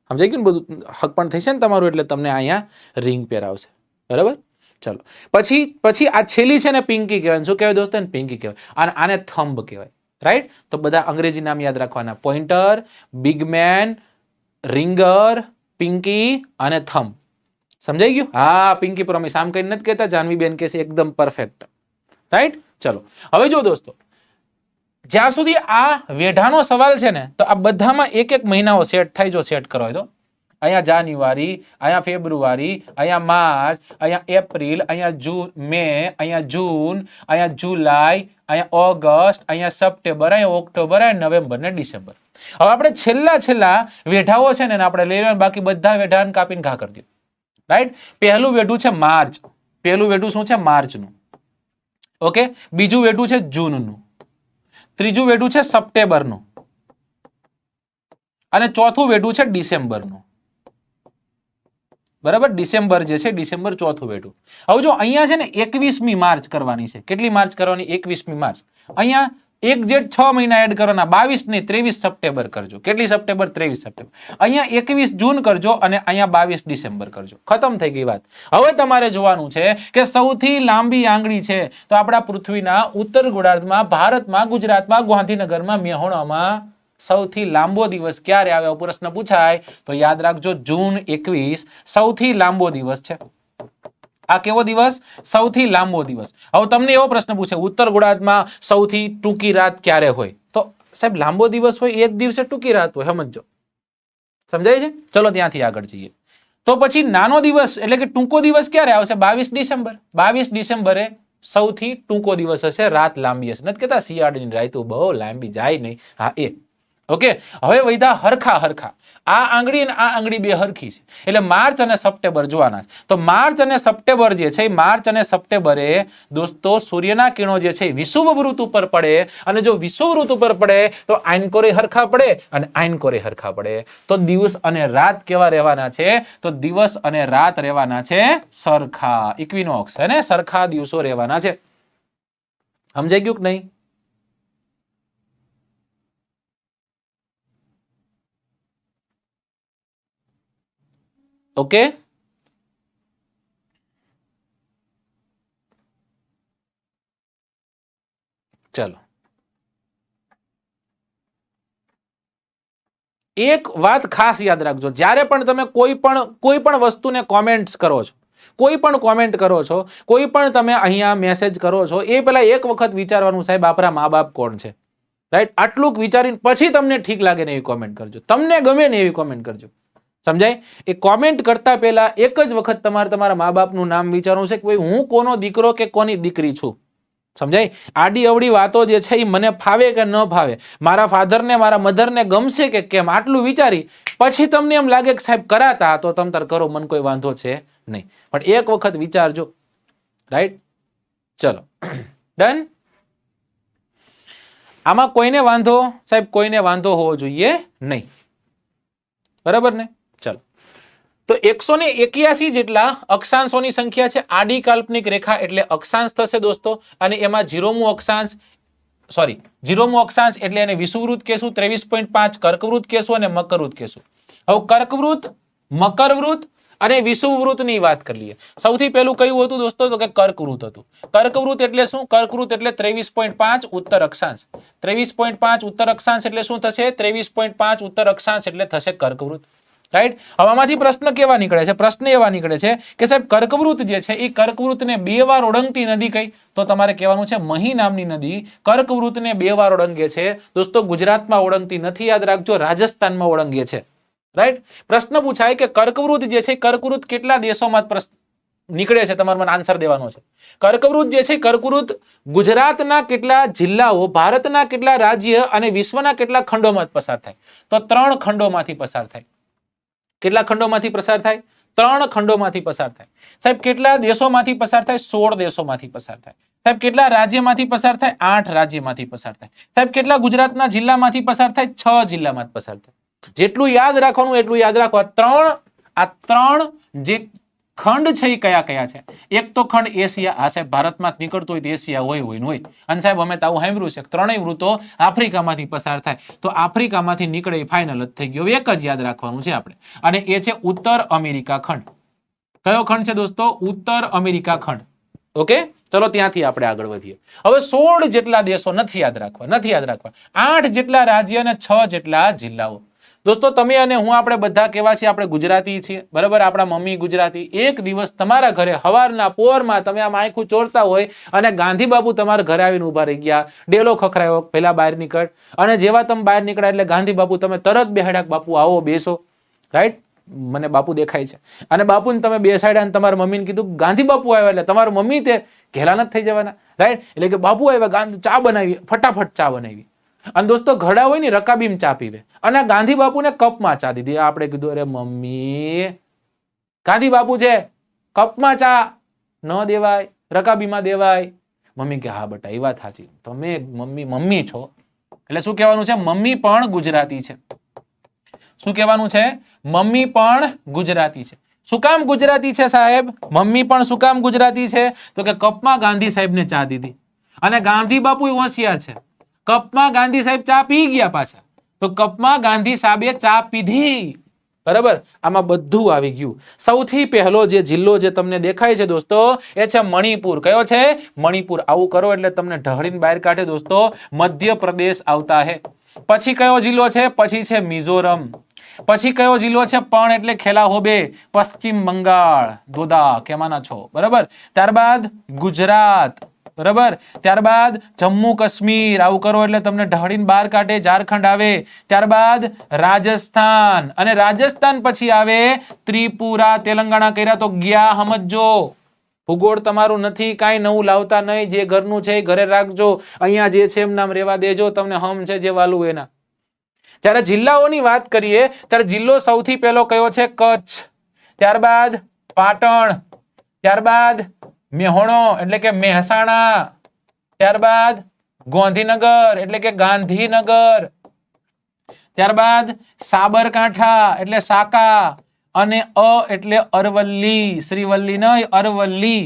સમજાઈ ગયું ને બધું? હક પણ થશે ને તમારું, એટલે તમને અહીંયા રિંગ પહેરાવશે. બરાબર? ચલો, પછી આ છેલ્લી છે ને પિંકી કહેવાય. શું કહેવાય દોસ્તો? પિંકી કહેવાય. અને આને થંબ કહેવાય. રાઈટ? તો બધા અંગ્રેજી નામ યાદ રાખવાના: પોઇન્ટર, બિગમેન, રિંગર, પિંકી અને થંબ. સમજાઈ ગયું? હા, પિંકી પ્રોમિસ આમ કઈ નથી કહેતા. જાનવીબેન કહે છે એકદમ પરફેક્ટ. રાઈટ? ચલો, હવે જો દોસ્તો, જ્યાં સુધી આ વેઢાનો સવાલ છે ને, તો આ બધામાં એક એક મહિનાઓ સેટ થાય. જો સેટ કરો તો અહીંયા જાન્યુઆરી, અહીંયા ફેબ્રુઆરી, અહીંયા માર્ચ, અહીંયા એપ્રિલ, અહીંયા મે, અહીંયા જૂન, અહીંયા જુલાઈ, અહીંયા ઓગસ્ટ, અહીંયા સપ્ટેમ્બર, અહીંયા ઓક્ટોબર, અહીંયા નવેમ્બર ને ડિસેમ્બર. હવે આપણે છેલ્લા વેઢાઓ છે ને આપણે લઈ લેવાનું, બાકી બધા વેઢાને કાપીને ઘા કરી દો. રાઈટ? પહેલું વેઢું છે માર્ચ. પહેલું વેઢું શું છે? માર્ચનું. ઓકે. બીજું વેઢું છે જૂનનું. ત્રીજું વેઢું છે સપ્ટેમ્બરનું. અને ચોથું વેઢું છે ડિસેમ્બરનું. બરાબર? ડિસેમ્બર જે છે, ડિસેમ્બર ચોથું વેઢું. હવે જો અહીંયા છે ને 21મી માર્ચ કરવાની છે. કેટલી માર્ચ કરવાની? 21મી માર્ચ. અહીંયા એક જેટ 6 મહિના એડ કરવાના. 22 ને 23 સપ્ટેમ્બર કરજો. કેટલી સપ્ટેમ્બર? 23 સપ્ટેમ્બર. અહીંયા 21 જૂન કરજો અને અહીંયા 22 ડિસેમ્બર કરજો. ખતમ થઈ ગઈ વાત. હવે તમારે જોવાનું છે કે સૌથી લાંબી આંગળી છે તો આપણા પૃથ્વીના ઉત્તર ગોળાર્ધમાં, ભારતમાં, ગુજરાતમાં, ગાંધીનગરમાં, મેહોણામાં સૌથી લાંબો દિવસ ક્યારે આવે? પ્રશ્ન પૂછાય તો યાદ રાખજો, જૂન 21 સૌથી લાંબો દિવસ છે. આ કેવો દિવસ? સૌથી લાંબો દિવસ. હવે તમને એવો પ્રશ્ન પૂછે ઉત્તર ગોળાર્ધમાં સૌથી ટૂંકી રાત ક્યારે હોય? તો સાહેબ લાંબો દિવસ હોય એ જ દિવસે ટૂંકી રાત હોય. સમજો, સમજાય છે? ચલો ત્યાંથી આગળ જઈએ. તો પછી નાનો દિવસ એટલે કે ટૂંકો દિવસ ક્યારે આવશે? 22 ડિસેમ્બર. 22 ડિસેમ્બરે સૌથી ટૂંકો દિવસ હશે, રાત લાંબી હશે. નથી કહેતા શિયાળાની રાત બહુ લાંબી જાય નહીં. હા, એ ઓકે. હવે વૈધા હરખા. આ આંગળી અને આ આંગળી બે હરખી છે, એટલે માર્ચ અને સપ્ટેમ્બર જોવાના છે. તો માર્ચ અને સપ્ટેમ્બર જે છે, માર્ચ અને સપ્ટેમ્બરે દોસ્તો સૂર્યના કિરણો જે છે વિષુવવૃત્ત ઉપર પડે. અને જો વિષુવવૃત્ત ઉપર પડે તો આયનકોરે હરખા પડે અને આયનકોરે હરખા પડે. તો દિવસ અને રાત કેવા રહેવાના છે? તો દિવસ અને રાત રહેવાના છે સરખા. ઇક્વિનોક્સ હે ને, સરખા દિવસો રહેવાના છે. સમજાઈ ગયું કે નહીં? ઓકે. ચલો, એક વાત ખાસ યાદ રાખજો. જ્યારે પણ તમે કોઈ પણ વસ્તુને કોમેન્ટ્સ કરો છો, કોઈ પણ કોમેન્ટ કરો છો, કોઈ પણ તમે અહીંયા મેસેજ કરો છો, એ પહેલા એક વખત વિચારવાનું સાહેબ આપણા મા બાપ કોણ છે. રાઈટ? આટલું વિચારીને પછી તમને ઠીક લાગે ને એવી કોમેન્ટ કરજો, તમને ગમે ને એવી કોમેન્ટ કરજો. સમજાય? એ કોમેન્ટ કરતા પહેલા એક જ વખત તમારે તમારા મા બાપનું નામ વિચારવું છે કે ભાઈ હું કોનો દીકરો કે કોની દીકરી છું. સમજાય? આડી અવડી વાતો જે છે એ મને ફાવે કે ન ફાવે, મારા ફાધરને મારા મધરને ગમશે કે કેમ, આટલું વિચારી પછી તમને એમ લાગે કે સાહેબ કરાતા તો તમ તાર કરો, મને કોઈ વાંધો છે નહીં. પણ એક વખત વિચારજો. રાઈટ? ચલો, ડન. આમાં કોઈને વાંધો? સાહેબ કોઈને વાંધો હોવો જોઈએ નહીં. બરાબર ને? ચલો, તો 181 જેટલા અક્ષાંશોની સંખ્યા છે. આડી કાલ્પનિક રેખા એટલે અક્ષાંશ થશે દોસ્તો. અને એમાં 0મું અક્ષાંશ એટલે એને વિષુવવૃત્ત કહેશું, 23.5 કર્કવૃત્ત કહેશું અને મકરવૃત્ત કહેશું. હવે કર્કવૃત્ત, મકરવૃત્ત અને વિષુવવૃત્તની વાત કરી લઈએ. સૌથી પહેલું કયું હતું દોસ્તો? તો કે કર્કવૃત્ત હતું. કર્કવૃત્ત એટલે શું? કર્કવૃત્ત એટલે 23.5 ઉત્તર અક્ષાંશ. 23.5 ઉત્તર અક્ષાંશ એટલે શું થશે? 23.5 ઉત્તર અક્ષાંશ એટલે થશે કર્કવૃત્ત. રાઈટ? હવે આમાંથી પ્રશ્ન કેવા નીકળે છે? પ્રશ્ન એવા નીકળે છે કે સાહેબ કર્કવૃત્ત જે છે એ કર્કવૃત્તને 2 વાર ઓળંગતી નદી કઈ? તો તમારે કહેવાનું છે મહી નામની નદી કર્કવૃત્તને 2 વાર ઓળંગે છે. દોસ્તો ગુજરાતમાં ઓળંગતી નથી, યાદ રાખજો, રાજસ્થાનમાં ઓળંગે છે. રાઈટ? પ્રશ્ન પૂછાય કે કર્કવૃત્ત જે છે, કર્કવૃત્ત કેટલા દેશોમાં નીકળે છે, તમારે મને આન્સર દેવાનો છે. કર્કવૃત જે છે, કર્કવૃત ગુજરાતના કેટલા જિલ્લાઓ, ભારતના કેટલા રાજ્ય અને વિશ્વના કેટલા ખંડોમાં પસાર થાય? તો 3 ખંડોમાંથી પસાર થાય. કેટલા ખંડોમાંથી પસાર થાય? 3 ખંડોમાંથી પસાર થાય. સાહેબ કેટલા દેશોમાંથી પસાર થાય? 16 દેશોમાંથી પસાર થાય. સાહેબ કેટલા રાજ્યમાંથી પસાર થાય? 8 રાજ્યમાંથી પસાર થાય. સાહેબ કેટલા ગુજરાતના જિલ્લામાંથી પસાર થાય? 6 જિલ્લામાંથી પસાર થાય. જેટલું યાદ રાખવાનું એટલું યાદ રાખો. આ ત્રણ જે ખંડ છે એ કયા કયા છે? એક તો ખંડ એશિયા, આ સાહેબ ભારતમાં નીકળતો હોય તો એશિયા હોય. અને સાહેબ અમે તો આવું સાંભળ્યું છે, 3 વૃત્તો આફ્રિકામાંથી પસાર થાય. તો આફ્રિકામાંથી નીકળે એ ફાઇનલ જ થઈ ગયો. એક જ યાદ રાખવાનું છે આપણે, અને એ છે ઉત્તર અમેરિકા ખંડ. કયો ખંડ છે દોસ્તો? ઉત્તર અમેરિકા ખંડ. ઓકે, ચલો ત્યાંથી આપણે આગળ વધીએ. હવે 16 જેટલા દેશો નથી યાદ રાખવા, 8 જેટલા રાજ્ય અને 6 જેટલા જિલ્લાઓ. દોસ્તો તમે અને હું આપણે બધા કેવા છીએ? આપણે ગુજરાતી છીએ, બરાબર? આપણા મમ્મી ગુજરાતી. એક દિવસ તમારા ઘરે હવારના પોરમાં તમે આમ આંખું ચોરતા હોય અને ગાંધી બાપુ તમારા ઘરે આવીને ઉભા રહી ગયા, ડેલો ખખરાયો, પેલા બહાર નીકળ, અને જેવા તમે બહાર નીકળ્યા એટલે ગાંધી બાપુ તમે તરત બેહાડ્યા, બાપુ આવો બેસો, રાઈટ? મને બાપુ દેખાય છે, અને બાપુને તમે બેસાડ્યા અને તમારા મમ્મીને કીધું ગાંધી બાપુ આવ્યા, એટલે તમારા મમ્મી તે ઘેલા નથી થઈ જવાના, રાઈટ? એટલે કે બાપુ આવ્યા, ચા બનાવી, ફટાફટ ચા બનાવી. અને દોસ્તો ઘડા હોય ને રકાબીમ ચા પીવે, અને ગાંધી બાપુને કપમાં ચા દીધી. આપણે કીધું અરે મમ્મી, ગાંધી બાપુ છે, કપમાં ચા ન દેવાય, રકાબીમાં દેવાય. મમ્મી કે હા બેટા એ વાત સાચી, તમે મમ્મી છો. એટલે શું કહેવાનું છે? મમ્મી પણ ગુજરાતી છે. શું કહેવાનું છે? મમ્મી પણ ગુજરાતી છે. શું કામ ગુજરાતી છે સાહેબ? મમ્મી પણ શું કામ ગુજરાતી છે? તો કે કપમાં ગાંધી સાહેબને ચા દીધી, અને ગાંધી બાપુ હોશિયાર છે, કપમાં ગાંધી સાહેબ ચા પી ગયા પાછા. તો કપમાં ગાંધી સાહેબે ચા પીધી, બરાબર? આમાં બધું આવી ગયું. સૌથી પહેલો જે જિલ્લો જે તમને દેખાય છે દોસ્તો, એ છે મણિપુર. કયો છે? મણિપુર. આવું કરો એટલે તમને ઢળીને બહાર કાઢે દોસ્તો. મધ્યપ્રદેશ આવતા હે. પછી કયો જિલ્લો છે? પછી છે મિઝોરમ. પછી કયો જિલ્લો છે? પણ એટલે ખેલા હોબે, પશ્ચિમ બંગાળ. દોદા કેમાના છો, બરાબર? ત્યારબાદ ગુજરાત, બરાબર? ત્યારબાદ જમ્મુ કાશ્મીર. આવું કરો એટલે તમને ઢળીને બહાર કાઢે. ઝારખંડ આવે. ત્યારબાદ રાજસ્થાન, અને રાજસ્થાન પછી આવે ત્રિપુરા. તેલંગાણા કર્યા તો ગયા, સમજો. ભૂગોળ તમારું નથી, કાંઈ નવું લાવતા નહીં. જે ઘરનું છે એ ઘરે રાખજો. અહીંયા જે છે એમ નામ રહેવા દેજો. તમને હમ છે જે વાલું એના. જ્યારે જિલ્લાઓની વાત કરીએ ત્યારે જિલ્લો સૌથી પહેલો કયો છે? કચ્છ. ત્યારબાદ પાટણ. ત્યારબાદ મેહોણો એટલે કે મહેસાણા. ત્યારબાદ ગાંધીનગર એટલે કે ગાંધીનગર. ત્યારબાદ સાબરકાંઠા એટલે સાકા, અને એટલે અરવલ્લી. શ્રીવલ્લી નહીં, અરવલ્લી.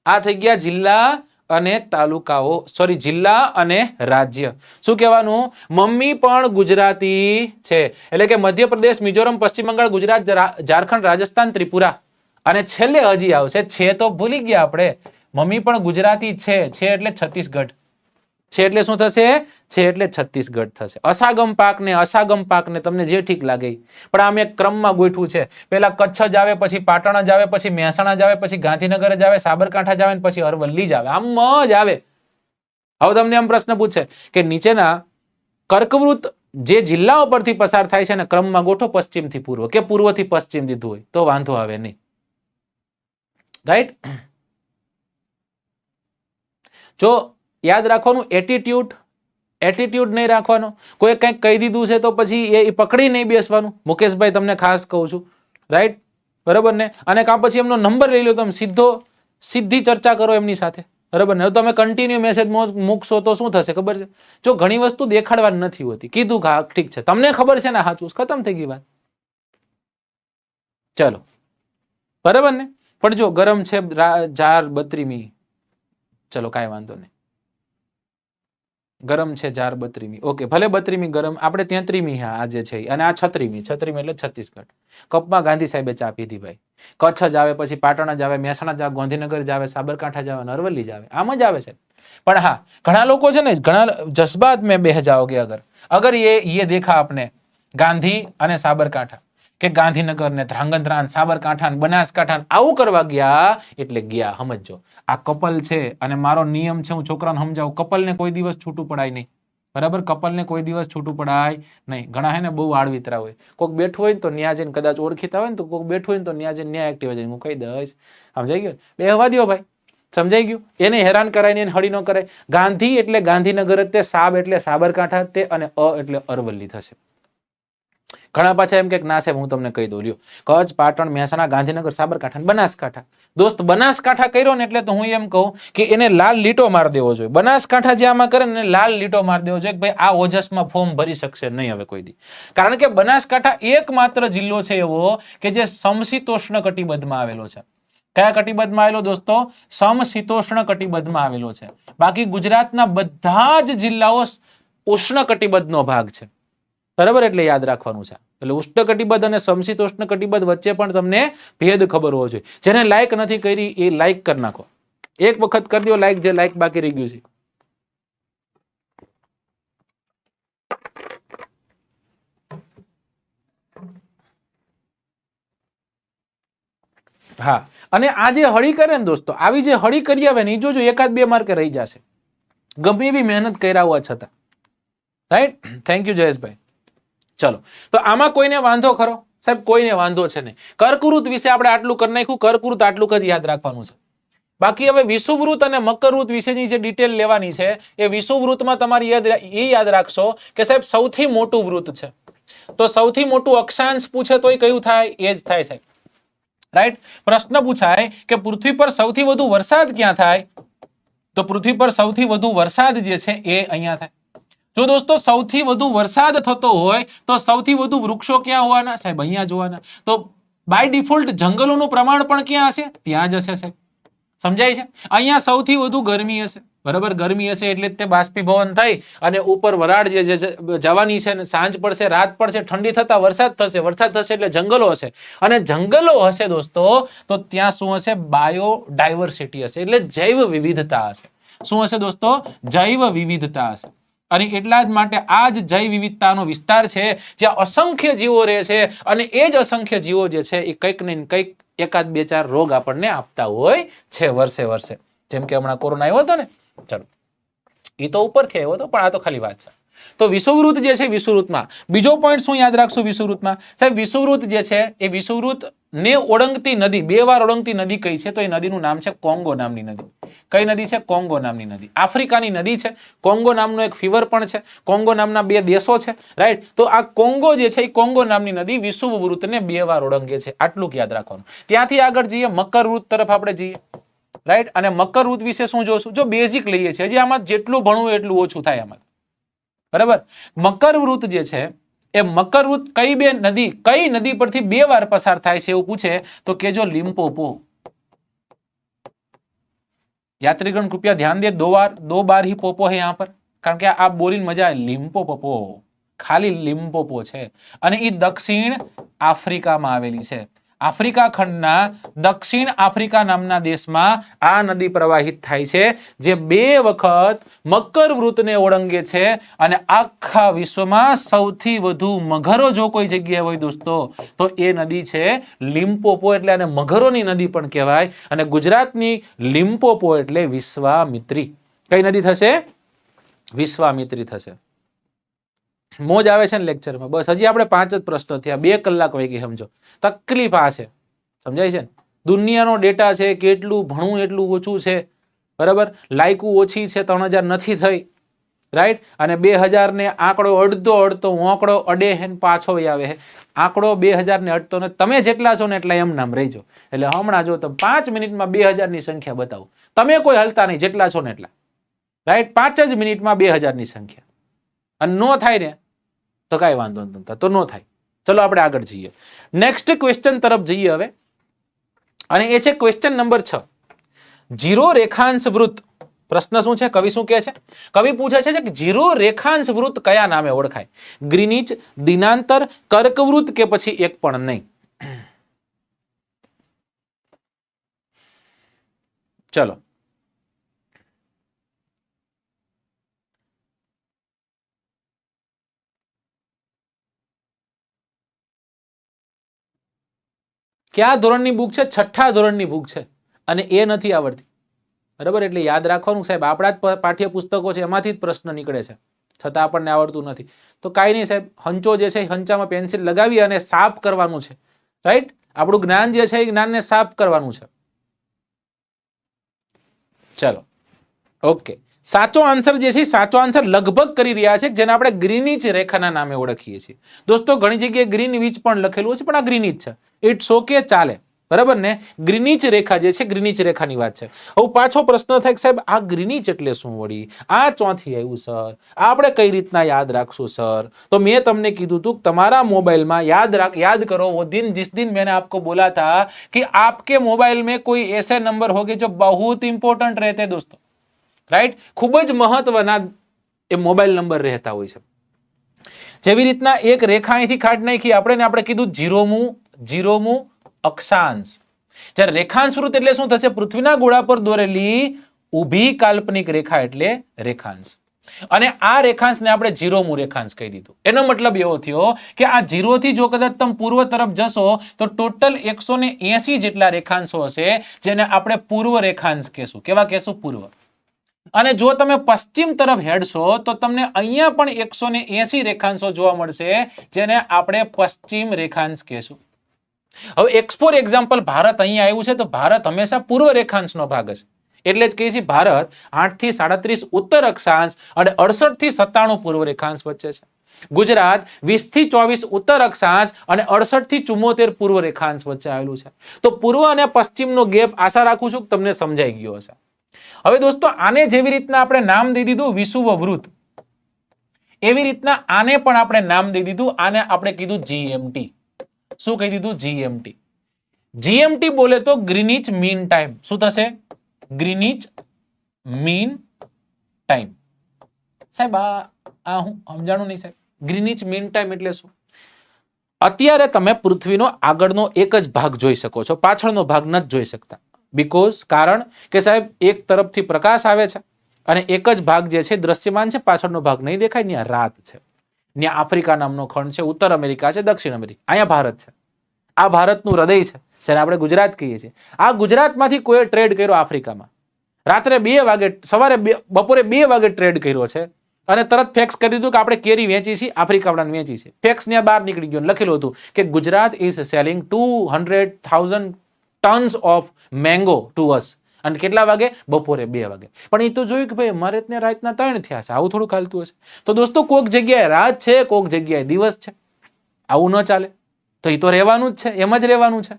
આ થઈ ગયા જિલ્લા અને તાલુકાઓ, સોરી, જિલ્લા અને રાજ્ય. શું કહેવાનું? મમ્મી પણ ગુજરાતી છે. એટલે કે મધ્યપ્રદેશ, મિઝોરમ, પશ્ચિમ બંગાળ, ગુજરાત, ઝારખંડ, રાજસ્થાન, ત્રિપુરા. અને છેલ્લે હજી આવશે, છે તો ભૂલી ગયા આપણે, મમ્મી પણ ગુજરાતી છે એટલે છત્તીસગઢ. છે એટલે શું થશે? છે એટલે છત્તીસગઢ થશે. અસાગમ પાકને તમને જે ઠીક લાગે, પણ આમ એક ક્રમમાં ગોઠવું છે. પેલા કચ્છ જ આવે, પછી પાટણ જ આવે, પછી મહેસાણા જ આવે, પછી ગાંધીનગર જ આવે, સાબરકાંઠા જ આવે, પછી અરવલ્લી જ આવે. આમ જ આવે. હવે તમને એમ પ્રશ્ન પૂછે કે નીચેના કર્કવૃત જે જિલ્લાઓ પરથી પસાર થાય છે ને ક્રમમાં ગોઠવો, પશ્ચિમથી પૂર્વ કે પૂર્વથી પશ્ચિમ દીધું હોય તો વાંધો આવે નહીં, રાઈટ? જો યાદ રાખવાનું, એટીટ્યુડ નહીં રાખવાનો. કોઈ કંઈક કહી દીધું છે તો પછી એ પકડી નહીં બેસવાનું. મુકેશભાઈ તમને ખાસ કહું છું, રાઈટ? બરાબર ને? અને કાં પછી એમનો નંબર લઈ લો, તમે સીધી ચર્ચા કરો એમની સાથે, બરાબર ને? તમે કન્ટિન્યુ મેસેજ મૂકશો તો શું થશે ખબર છે? જો ઘણી વસ્તુ દેખાડવાની નથી હોતી, કીધું હા ઠીક છે, તમને ખબર છે ને સાચું, ખતમ થઈ ગઈ વાત. ચલો, બરાબર ને? પણ જો ગરમ છે જાર 32મી, ચલો કાંઈ વાંધો નહીં. ગરમ છે જાર 32મી, ઓકે, ભલે 32મી ગરમ, આપણે 33મી આ જે છે, અને આ 36મી એટલે છત્તીસગઢ. કપમાં ગાંધી સાહેબે ચા પીધી ભાઈ. કચ્છ જ આવે, પછી પાટણ જ આવે, મહેસાણા જ આવે, ગાંધીનગર જ આવે, સાબરકાંઠા જ આવે, અરવલ્લી જ આવે. આમ જ આવે છે. પણ હા, ઘણા લોકો છે ને, ઘણા જज्बात में बह जाओगे अगर ये देखा आपने गांधी અને સાબરકાંઠા, કે ગાંધીનગર ને ધ્રાંગધ્રા, સાબરકાંઠા, બનાસકાંઠા આવું કરવા ગયા એટલે ગયા. સમજો, આ કપલ છે અને મારો નિયમ છે, હું છોકરાને સમજાવું, કપલને કોઈ દિવસ છૂટું પડાય નહીં. બરાબર, કપલને કોઈ દિવસ છૂટું પડાય નહીં. ઘણા હે ને બહુ આડવિતરા હોય, કોઈક બેઠું હોય ને તો ન્યા જઈને કદાચ ઓળખીતા હોય ને તો કોઈક બેઠું હોય ને તો ન્યા જઈને ન્યા એક્ટિવા જઈને હું કહી દઈશ. સમજાઈ ગયું? બેહવા દ્યો ભાઈ, સમજાઈ ગયું? એને હેરાન કરાય ને એને હળી ન કરાય. ગાંધી એટલે ગાંધીનગર જ તે, સાબ એટલે સાબરકાંઠા જ તે, અને એટલે અરવલ્લી થશે. ઘણા પાછા એમ કે ના સાહેબ હું તમને કહી દઉં, લ્યો કચ્છ, પાટણ, મહેસાણા, ગાંધીનગર, સાબરકાંઠા, બનાસકાંઠા. દોસ્ત બનાસકાંઠા કર્યો ને એટલે તો હું એમ કહું કે એને લાલ લીટો માર દેવો જોઈએ. બનાસકાંઠા જે આમાં કરે ને લાલ લીટો માર દેવો જોઈએ કે ભાઈ આ ઓજસમાં ફોર્મ ભરી શકશે નહીં હવે કોઈ દી. કારણ કે બનાસકાંઠા એકમાત્ર જિલ્લો છે એવો કે જે સમશીતોષ્ણ કટિબદ્ધમાં આવેલો છે. કયા કટિબદ્ધમાં આવેલો દોસ્તો? સમશીતોષ્ણ કટિબદ્ધમાં આવેલો છે. બાકી ગુજરાતના બધા જ જિલ્લાઓ ઉષ્ણ કટિબદ્ધનો ભાગ છે. બરાબર, એટલે યાદ રાખવાનું છે. એટલે ઉષ્ણ કટિબદ્ધ અને સમશીતોષ્ણ કટિબદ્ધ વચ્ચે પણ તમને ભેદ ખબર હોવો જોઈએ. જેને લાઈક નથી કરી એ લાઈક કરી નાખો. એક વખત કરી દો લાઈક, જે લાઈક બાકી રહી ગયું છે. હા, અને આ જે હળી કરે ને દોસ્તો, આવી જે હળી કરી આવે ને એ જોજો એકાદ બે માર્કે રહી જશે, ગમે એવી મહેનત કર્યા હોવા છતાં. Right, thank you Jayeshbhai. ચલો, તો આમાં કોઈને વાંધો ખરો? સાહેબ કોઈને વાંધો છે નહીં. કર્કવૃત વિશે આપણે આટલું કરી નાખ્યું. કર્કવૃત આટલું જ યાદ રાખવાનું છે. બાકી હવે વિષુવવૃત અને મકરવૃત વિશેની જે ડિટેલ લેવાની છે એ વિષુવવૃતમાં તમારી યાદ રાખશો કે સાહેબ સૌથી મોટું વૃત છે. તો સૌથી મોટું અક્ષાંશ પૂછે તો કયું થાય? એ જ થાય સાહેબ. રાઈટ, પ્રશ્ન પૂછાય કે પૃથ્વી પર સૌથી વધુ વરસાદ ક્યાં થાય? તો પૃથ્વી પર સૌથી વધુ વરસાદ જે છે એ અહીંયા થાય. જો દોસ્તો સૌથી વધુ વરસાદ થતો હોય તો સૌથી વધુ વૃક્ષો ક્યાં હોવાના? સાહેબ અહીંયા જોવાના. તો બાય ડિફોલ્ટ જંગલોનું પ્રમાણ પણ ક્યાં હશે? ત્યાં જ હશે સાહેબ. સમજાય છે? અહીંયા સૌથી વધુ ગરમી હશે. બરાબર, ગરમી હશે એટલે તે બાષ્પીભવન થઈ અને ઉપર વરાળ જે જવાની છે, સાંજ પડશે, રાત પડશે, ઠંડી થતા વરસાદ થશે, વરસાદ થશે એટલે જંગલો હશે. અને જંગલો હશે દોસ્તો તો ત્યાં શું હશે? બાયોડાયવર્સિટી હશે, એટલે જૈવ વિવિધતા હશે. શું હશે દોસ્તો? જૈવ વિવિધતા હશે. અને એટલા જ માટે આ જ જૈવ વિવિધતાનો વિસ્તાર છે જ્યાં અસંખ્ય જીવો રહે છે. અને એ જ અસંખ્ય જીવો જે છે એ કંઈક ને કંઈક એકાદ બે ચાર રોગ આપણને આપતા હોય છે વર્ષે. જેમ કે હમણાં કોરોના આવ્યો હતો ને, ચલો એ તો ઉપરથી આવ્યો હતો પણ આ તો ખાલી વાત છે. તો વિષુવવૃત જે છે, વિષુવવૃતમાં બીજો પોઈન્ટ શું યાદ રાખશું? વિષુવવૃતમાં સાહેબ વિષુવવૃત જે છે એ વિષુવવૃત ને ઓળંગતી નદી, બે વાર ઓળંગતી નદી કઈ છે? તો એ નદીનું નામ છે કોંગો નામની નદી. કઈ નદી છે? કોંગો નામની નદી. આફ્રિકાની નદી છે. કોંગો નામનો એક ફીવર પણ છે. કોંગો નામના બે દેશો છે. રાઈટ, તો આ કોંગો જે છે એ કોંગો નામની નદી વિષુવવૃતને બે વાર ઓળંગે છે. આટલું યાદ રાખવાનું. ત્યાંથી આગળ જઈએ મકરવૃત તરફ આપણે જઈએ. રાઈટ, અને મકરવૃત વિશે શું જોશું? જો બેઝિક લઈએ છીએ, હજી આમાં જેટલું ભણવું એટલું ઓછું થાય આમાં. બરાબર, મકરવૃત જે છે એ મકરવૃત કઈ નદી પરથી બે વાર પસાર થાય છે એવું પૂછે તો કેજો લિમ્પોપો. यात्रीगण कृपया ध्यान दे, दो बार ही पोपो है यहाँ पर, कारण के आप बोलीने मजा आए. लिम्पोपो, खाली लिम्पोपो છે અને એ દક્ષિણ આફ્રિકામાં આવેલી છે. આફ્રિકા ખંડના દક્ષિણ આફ્રિકા નામના દેશમાં આ નદી પ્રવાહિત થાય છે જે બે વખત મકરવૃતને ઓળંગે છે. અને આખા વિશ્વમાં સૌથી વધુ મગરો જો કોઈ જગ્યાએ હોય દોસ્તો તો એ નદી છે લિમ્પોપો. એટલે આને મગરોની નદી પણ કહેવાય. અને ગુજરાતની લિમ્પોપો એટલે વિશ્વામિત્રી. કઈ નદી થશે? વિશ્વામિત્રી થશે. મોજ આવે છે ને લેક્ચરમાં? બસ હજી આપણે 5 જ પ્રશ્નો થયા, 2 કલાક વહી ગઈ. સમજો તકલીફ આ છે, સમજાય છે ને? દુનિયાનો ડેટા છે, કેટલું ભણવું એટલું ઓછું છે. બરાબર, લાયકું ઓછી છે, 3000 નથી થઈ. રાઈટ, અને 2000 ને આંકડો અડધો આંકડો અડે હે પાછો આવે હે. આંકડો 2000 ને અડતો નથી. તમે જેટલા છો ને એટલા એમ નામ રહીજો. એટલે હમણાં જો તમે 5 મિનિટમાં 2000 ની સંખ્યા બતાવો, તમે કોઈ હલતા નહીં, જેટલા છો ને એટલા. રાઈટ, 5 જ મિનિટમાં 2000 ની સંખ્યા. અને નો થાય ને તો કઈ વાંધો નથી, તો નો થાય. ચલો આપણે આગળ જઈએ, નેક્સ્ટ ક્વેશ્ચન તરફ જઈએ હવે. અને એ છે ક્વેશ્ચન નંબર 6. જીરો રેખાંશ વૃત્ત. પ્રશ્ન શું છે? કવિ શું કહે છે? કવિ પૂછે છે કે જીરો રેખાંશ વૃત્ત કયા નામે ઓળખાય? ગ્રીનિચ, દિનાંતર, કર્કવૃત્ત કે પછી એક પણ નહીં? ચલો ક્યાં ધોરણની બુક છે? 6ઠ્ઠા ધોરણની બુક છે અને એ નથી આવડતી. બરાબર, એટલે યાદ રાખવાનું સાહેબ, આપણા જ પાઠ્યપુસ્તકો છે એમાંથી જ પ્રશ્ન નીકળે છે. છતાં આપણને આવડતું નથી. તો કાંઈ નહીં સાહેબ, હંચો જે છે હંચામાં પેન્સિલ લગાવી અને સાફ કરવાનું છે. રાઈટ, આપણું જ્ઞાન જે છે એ જ્ઞાનને સાફ કરવાનું છે. ચલો, ઓકે. સાચો આન્સર જે છે સાચો આન્સર લગભગ કરી રહ્યા છે, જેને આપણે ગ્રીનિચ રેખાના નામે ઓળખીએ છીએ. દોસ્તો ઘણી જગ્યાએ ગ્રીનવિચ પણ લખેલું છે, પણ આ ગ્રીનિચ છે. ઇટ્સ ઓકે, ચાલે, બરાબર ને. ગ્રીનિચ રેખા જે છે ગ્રીનિચ રેખાની વાત છે. હવે પાછો પ્રશ્ન થાય કે સાહેબ આ ગ્રીનિચ એટલે શું વળી, આ ચોથી આવ્યું સર, આપણે કઈ રીતના યાદ રાખશું સર? તો મેં તમને કીધું હતું કે તમારા મોબાઈલમાં याद करो वो दिन जिस दिन मैंने आपको बोला था कि आपके मोबाइल में कोई ऐसे नंबर होंगे जो बहुत इंपॉर्टेंट रहते दोस्तों. राइट, खूब ज महत्वना ए मोबाइल नंबर रहता હોય છે. જેવી રીતના એક રેખા અહીંથી કાઢી નાખી આપણે કીધું જીરોમું અક્ષાંશ. જ્યારે રેખાંશ વૃત્ત એટલે શું થશે? પૃથ્વીના ગોળા પર દોરેલી ઊભી કાલ્પનિક રેખા એટલે રેખાંશ. અને આ રેખાંશને આપણે જીરોમું રેખાંશ કહી દીધું. એનો મતલબ એવો થયો કે આ જીરો થી જો કદાચ તમે પૂર્વ તરફ જશો તો ટોટલ 180 જેટલા રેખાંશો હશે, જેને આપણે પૂર્વ રેખાંશ કહેશું. કેવા કહેશું? પૂર્વ. અને જો તમે પશ્ચિમ તરફ હેડશો તો તમને અહીંયા પણ 180 રેખાંશો જોવા મળશે, જેને આપણે પશ્ચિમ રેખાંશ કહેશું. હવે એક્સફોર એક્ઝામ્પલ ભારત અહીંયા આવ્યું છે, તો ભારત હંમેશા પૂર્વ રેખાંશનો ભાગ હશે. એટલે જ કહીએ છીએ ભારત 8 થી 37 ઉત્તર અક્ષાંશ અને 68 થી 97 પૂર્વ રેખાંશ વચ્ચે છે. ગુજરાત 20 થી 24 ઉત્તર અક્ષાંશ અને 68 થી 74 પૂર્વ રેખાંશ વચ્ચે આવેલું છે. તો પૂર્વ અને પશ્ચિમનો ગેપ આશા રાખું છું કે તમને સમજાઈ ગયો હશે. હવે દોસ્તો આને જેવી રીતના આપણે નામ દઈ દીધું વિષુવવૃત્ત, એવી રીતના આને પણ આપણે નામ દઈ દીધું. આને આપણે કીધું જીએમટી. શું કહી દીધું? જીએમટી. જીએમટી બોલે તો ગ્રીનિચ મીન ટાઈમ. શું થશે? Greenwich mean time. સાહેબ આ હું સમજાણું નહીં સાહેબ. ગ્રીનિચ મીન ટાઈમ એટલે શું? અત્યારે તમે પૃથ્વીનો આગળનો એક જ ભાગ જોઈ શકો છો, પાછળનો ભાગ નથી જોઈ શકતા. બીકોઝ કારણ કે સાહેબ એક તરફથી પ્રકાશ આવે છે અને એક જ ભાગ જે છે દ્રશ્યમાન છે, પાછળનો ભાગ નહીં દેખાય. ત્યાં રાત છે, ત્યાં આફ્રિકા નામનો ખંડ છે, ઉત્તર અમેરિકા છે, દક્ષિણ અમેરિકા, અહીંયા ભારત છે. આ ભારતનું હૃદય છે, જેને આપણે ગુજરાત કહીએ છીએ. આ ગુજરાતમાંથી કોઈ ટ્રેડ કર્યો આફ્રિકામાં, રાત્રે 2 વાગે, સવારે બપોરે 2 વાગે ટ્રેડ કર્યો છે અને તરત ફેક્સ કરી દીધું કે આપણે કેરી વેચી છે, આફ્રિકાવાળાને વેચી છે. ફેક્સ ત્યાં બહાર નીકળી ગયો, લખેલું હતું કે Gujarat is selling 200,000 tons of mango two અસ. અને કેટલા વાગે? બપોરે 2 વાગે. પણ એ તો જોયું કે ભાઈ અમારે ત્યાં રાતના 3 થયા છે, આવું થોડું ચાલતું હશે. તો દોસ્તો કોઈક જગ્યાએ રાત છે, કોઈક જગ્યાએ દિવસ છે, આવું ન ચાલે. તો એ તો રહેવાનું જ છે, એમ જ રહેવાનું છે.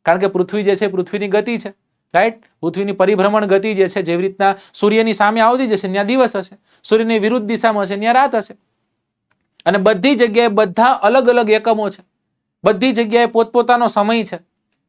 કારણ કે પૃથ્વી જે છે પૃથ્વીની ગતિ છે, રાઈટ. પૃથ્વીની પરિભ્રમણ ગતિ જે છે, જેવી રીતના સૂર્યની સામે આવતી જશે ત્યાં દિવસ હશે, સૂર્યની વિરુદ્ધ દિશામાં હશે ત્યાં રાત હશે. અને બધી જગ્યાએ બધા અલગ અલગ એકમો છે, બધી જગ્યાએ પોતપોતાનો સમય છે.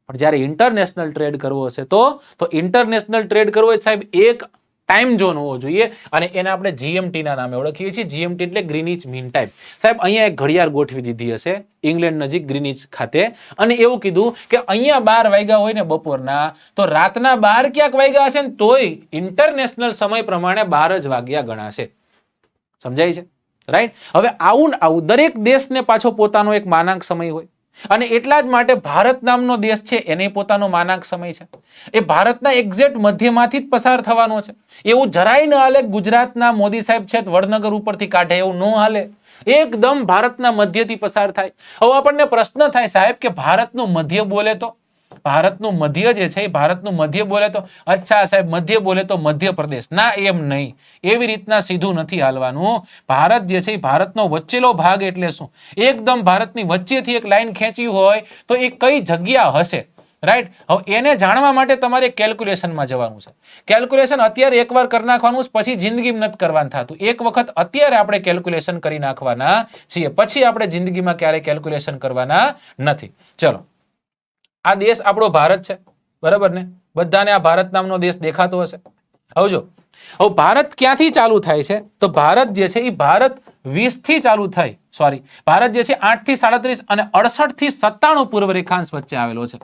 પણ જ્યારે ઇન્ટરનેશનલ ટ્રેડ કરવો હશે તો ઇન્ટરનેશનલ ટ્રેડ કરવો હોય સાહેબ એક ટાઈમ ઝોન હોવો જોઈએ, અને એને આપણે જીએમટી ના નામે ઓળખીએ છીએ. જીએમટી એટલે ગ્રીનિચ મીન ટાઈમ. સાહેબ અહીંયા એક ઘડિયાળ ગોઠવી દીધી હશે ઇંગ્લેન્ડ નજીક ગ્રીનિચ ખાતે, અને એવું કીધું કે અહીંયા 12 વાગ્યા હોય ને બપોરના, તો રાતના 12 ક્યાંક વાગ્યા હશે ને તોય ઇન્ટરનેશનલ સમય પ્રમાણે 12 જ વાગ્યા ગણાશે. સમજાય છે? રાઈટ. હવે આવું દરેક દેશને પાછો પોતાનો એક માનાંક સમય હોય, અને એટલા જ માટે ભારત નામનો દેશ છે એને પોતાનો માનાંક સમય છે. એ ભારતના એક્ઝેક્ટ મધ્યમાંથી જ પસાર થવાનો છે. એવું જરાય ન હાલે ગુજરાતના મોદી સાહેબ છે વડનગર ઉપરથી કાઢે, એવું ન હાલે. એકદમ ભારતના મધ્યથી પસાર થાય. હવે આપણને પ્રશ્ન થાય સાહેબ કે ભારતનું મધ્ય બોલે તો, ભારતનું મધ્ય જે છે એ ભારતનું મધ્ય બોલે તો, અચ્છા સાહેબ મધ્ય બોલે તો મધ્યપ્રદેશ. ના, એમ નહીં. એવી રીતના સીધું નથી હાલવાનું. ભારત જે છે એ ભારતનો વચ્ચેલો ભાગ એટલે શું? એકદમ ભારતની વચ્ચેથી એક લાઈન ખેંચી હોય તો એ કઈ જગ્યા હશે? રાઈટ. હવે એને જાણવા માટે તમારે કેલ્ક્યુલેશનમાં જવાનું છે. કેલ્ક્યુલેશન અત્યારે એકવાર કરી નાખવાનું, પછી જિંદગીમાં નથી કરવાનું થતું. એક વખત અત્યારે આપણે કેલ્ક્યુલેશન કરી નાખવાના છીએ, પછી આપણે જિંદગીમાં ક્યારેય કેલ્ક્યુલેશન કરવાના નથી. ચલો, આ દેશ આપણો ભારત છે, બરાબર ને? બધાને આ ભારત નામનો દેશ દેખાતો હશે. હવે જો, હવે ભારત ક્યાંથી ચાલુ થાય છે? તો ભારત જે છે એ ભારત 20 થી ચાલુ થાય, સોરી, ભારત જે છે 8 થી 37 અને 68 થી 97 પૂર્વ રેખાંશ વચ્ચે આવેલો છે,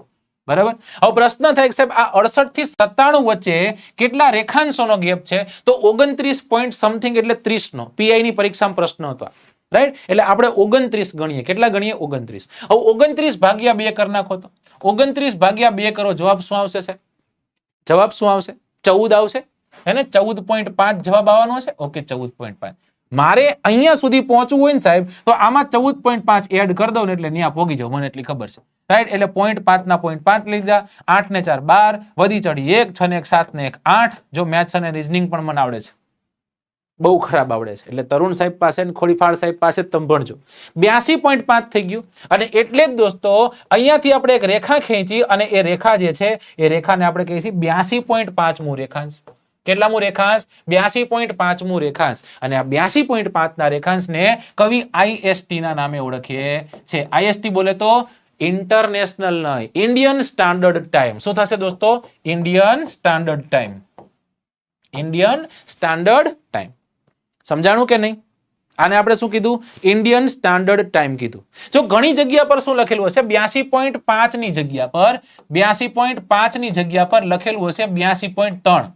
બરાબર. હવે પ્રશ્ન થાય કે સાહેબ આ 68 થી 97 વચ્ચે કેટલા રેખાંશોનો ગેપ છે? તો 29 પોઈન્ટ સમથિંગ એટલે 30 નો. પીઆઈ ની પરીક્ષામાં પ્રશ્ન હતો, રાઈટ. એટલે આપણે 29 ગણીએ. કેટલા ગણીએ? 29. હવે 29 ભાગ્યા 2 કરી નાખો તો 29 ભાગ્યા 2 કરો, જવાબ શું આવશે સાહેબ? જવાબ શું આવશે? 14 આવશે, હે ને? 14.5 જવાબ આવવાનો છે. ઓકે, 14.5. મારે અહીંયા સુધી પહોંચવું હોય ને સાહેબ તો આમાં 14.5 એડ કરી દઉં ને એટલે ત્યાં પોગી જાવ, મને એટલી ખબર છે, રાઈટ. એટલે 0.5 ના 0.5 લીધા, 8 ને 4 12, વધી ચડી 1, 6 ને 1 7 ને 1 8. જો મેથ્સ અને રીઝનિંગ પણ મને આવડે છે, બહુ ખરાબ આવડે છે, એટલે તરુણ સાહેબ પાસે ને ખોડીફાળ સાહેબ પાસે તમે ભણજો. 82.5 થઈ ગયું. અને એટલે જ દોસ્તો અહીંયાથી આપણે એક રેખા ખેંચી અને એ રેખા જે છે એ રેખાને આપણે કહીએ છીએ 82.5મું રેખાંશ. કેટલામું રેખાંશ? 82.5મું રેખાંશ. અને આ 82.5 ના રેખાંશને કવિ IST ના નામે ઓળખીએ છે. IST બોલે તો ઇન્ટરનેશનલ નહીં, ઇન્ડિયન સ્ટાન્ડર્ડ ટાઈમ. શું થશે દોસ્તો? Indian standard time. Indian standard time. સમજાણું કે નહીં? આને આપણે શું કીધું? ઇન્ડિયન સ્ટાન્ડર્ડ ટાઈમ કીધું. જો ઘણી જગ્યા પર શું લખેલું હશે? 82.5 ની જગ્યા પર 82.5 ની જગ્યા પર લખેલું હશે 82.3.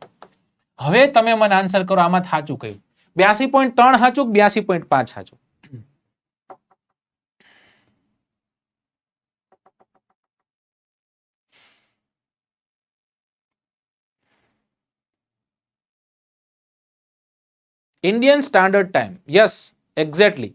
હવે તમે મને આન્સર કરો, આમાં સાચું કયું? 82.3 સાચું, 82.5 સાચું? Indian standard time. Yes, exactly.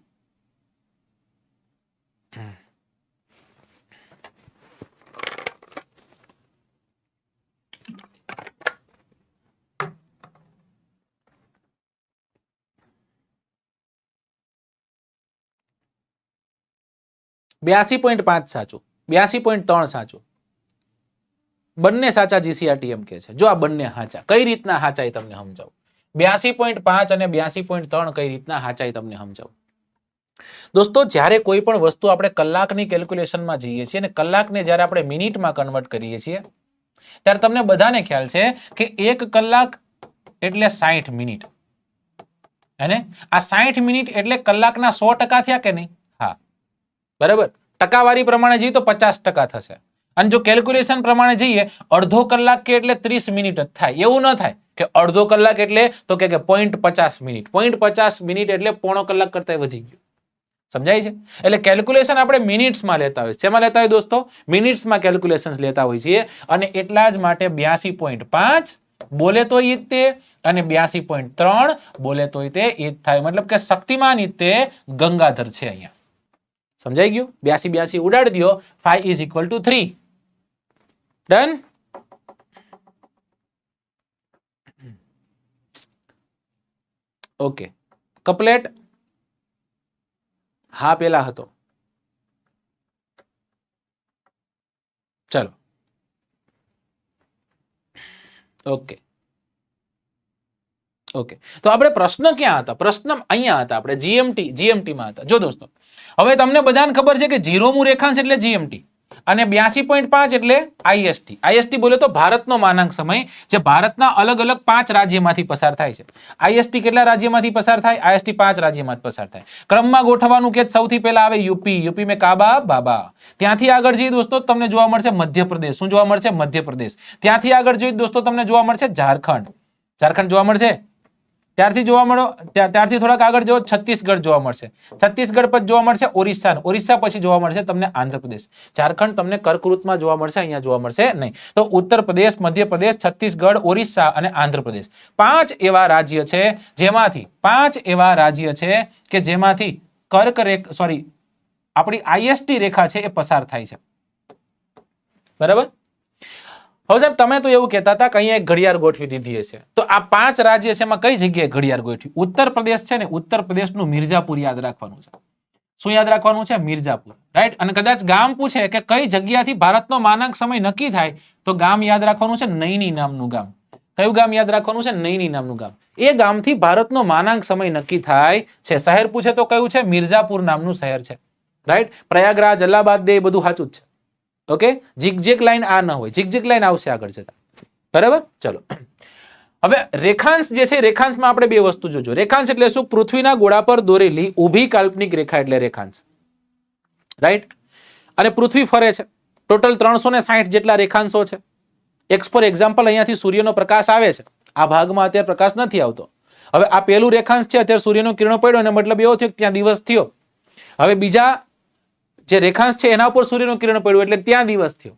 .5 સાચું, 82.3 સાચું. બંને સાચા GCRT એમ કે છે. જો આ બંને સાચા, કઈ રીતના સાચા એ તમને સમજાવું. 82.5 અને 82.3 કઈ રીતના સાચા એ તમને સમજાવું. દોસ્તો જ્યારે કોઈ પણ વસ્તુ આપણે કલાકની કેલ્ક્યુલેશનમાં જઈએ છીએ અને કલાકને જ્યારે આપણે મિનિટમાં કન્વર્ટ કરીએ છીએ ત્યારે તમને બધાને ખ્યાલ છે કે 1 કલાક એટલે 60 મિનિટ. અને આ 60 મિનિટ એટલે કલાકના 100% થયા કે નહીં? હા, બરાબર. ટકાવારી પ્રમાણે જઈએ તો 50% થશે. અને જો કેલ્ક્યુલેશન પ્રમાણે જઈએ અડધો કલાક કે એટલે 30 મિનિટ જ થાય. એવું ન થાય કે અડધો કલાક એટલે તો કે 0.50 મિનિટ. 0.50 મિનિટ એટલે પોણો કલાક કરતા વધી ગયું. સમજાય છે? એટલે કેલ્ક્યુલેશન આપણે મિનિટ્સમાં લેતા હોય. શેમાં લેતા હોય દોસ્તો? મિનિટ્સમાં કેલ્ક્યુલેશન્સ લેતા હોય છીએ. અને એટલા જ માટે 82.5 બોલે તો ઈ જ તે અને 82.3 બોલે તો તે ઈ જ થાય. મતલબ કે શક્તિમાન ઈ તે ગંગાધર છે અહીંયા. સમજાઈ ગયું? 82 ઉડાડી દો. 5 = 3. ડન. Okay, couplet. હા, પેલા હતો. ચલો, ઓકે ઓકે. તો આપણે પ્રશ્ન ક્યાં હતા? પ્રશ્ન અહીંયા હતા, આપણે GMT માં હતા. જો દોસ્તો હવે તમને બધાને ખબર છે કે 0મું રેખાંશ એટલે GMT અને 82.5 એટલે IST. IST બોલે તો ભારતનો માનાંક સમય, જે ભારતના અલગ અલગ 5 રાજ્યમાંથી પસાર થાય છે. IST કેટલા રાજ્યમાંથી પસાર થાય? IST 5 રાજ્યમાંથી પસાર થાય. ક્રમમાં ગોઠવવાનું કે સૌથી પહેલા આવે યુપી મેં કાબા બાબા. ત્યાંથી આગળ જઈએ દોસ્તો તમને જોવા મળશે મધ્યપ્રદેશ. શું જોવા મળશે? મધ્યપ્રદેશ. ત્યાંથી આગળ જોઈએ દોસ્તો તમને જોવા મળશે ઝારખંડ. ઝારખંડ જોવા મળશે. ત્યારથી જોવા મળો, ત્યારથી થોડાક આગળ જો છત્તીસગઢ જોવા મળશે. છત્તીસગઢ પછી જોવા મળશે ઓરિસ્સા. ઓરિસ્સા પછી જોવા મળશે તમને આંધ્રપ્રદેશ. ઝારખંડ તમને કર્કવૃતમાં જોવા મળશે, અહીંયા જોવા મળશે નહીં. તો ઉત્તર પ્રદેશ, મધ્યપ્રદેશ, છત્તીસગઢ, ઓરિસ્સા અને આંધ્રપ્રદેશ 5 એવા રાજ્ય છે જેમાંથી 5 એવા રાજ્ય છે કે જેમાંથી આપણી IST રેખા છે એ પસાર થાય છે. બરાબર. હવે સાહેબ તમે તો એવું કહેતા હતા કે અહીંયા એક ઘડિયાળ ગોઠવી દીધી હશે. તો આ 5 રાજ્ય છે એમાં કઈ જગ્યાએ ઘડિયાળ ગોઠવી? ઉત્તર પ્રદેશ છે ને, ઉત્તર પ્રદેશનું મિર્ઝાપુર યાદ રાખવાનું છે. શું યાદ રાખવાનું છે? મિર્ઝાપુર. રાઈટ. અને કદાચ ગામ પૂછે કે કઈ જગ્યાથી ભારતનો માનાંક સમય નક્કી થાય તો ગામ યાદ રાખવાનું છે નૈની નામનું ગામ. કયું ગામ યાદ રાખવાનું છે? નૈની નામનું ગામ. એ ગામથી ભારતનો માનાંક સમય નક્કી થાય છે. શહેર પૂછે તો કયું છે? મિર્ઝાપુર નામનું શહેર છે. રાઈટ. પ્રયાગરાજ, અલ્હાબાદ એ બધું સાચું જ છે. ઓકે, ઝિગઝેગ લાઈન આ ન હોય, ઝિગઝેગ લાઈન આવશે આગળ જતા. બરાબર. ચલો, હવે રેખાંશ જે છે, રેખાંશમાં આપણે બે વસ્તુ જોજો. રેખાંશ એટલે શું? પૃથ્વીના ગોળા પર દોરેલી ઊભી કાલ્પનિક રેખા એટલે રેખાંશ. રાઈટ. અને પૃથ્વી ફરે છે. ટોટલ 360 જેટલા રેખાંશો છે. ફોર એક્ઝામ્પલ અહીંયાથી સૂર્યનો પ્રકાશ આવે છે. આ ભાગમાં અત્યારે પ્રકાશ નથી આવતો. હવે આ પહેલું રેખાંશ છે, અત્યારે સૂર્યનો કિરણો પડ્યો અને મતલબ એવો થયો કે ત્યાં દિવસ થયો. હવે બીજા જે રેખાંશ છે એના ઉપર સૂર્યનું કિરણ પડ્યું એટલે ત્યાં દિવસ થયો.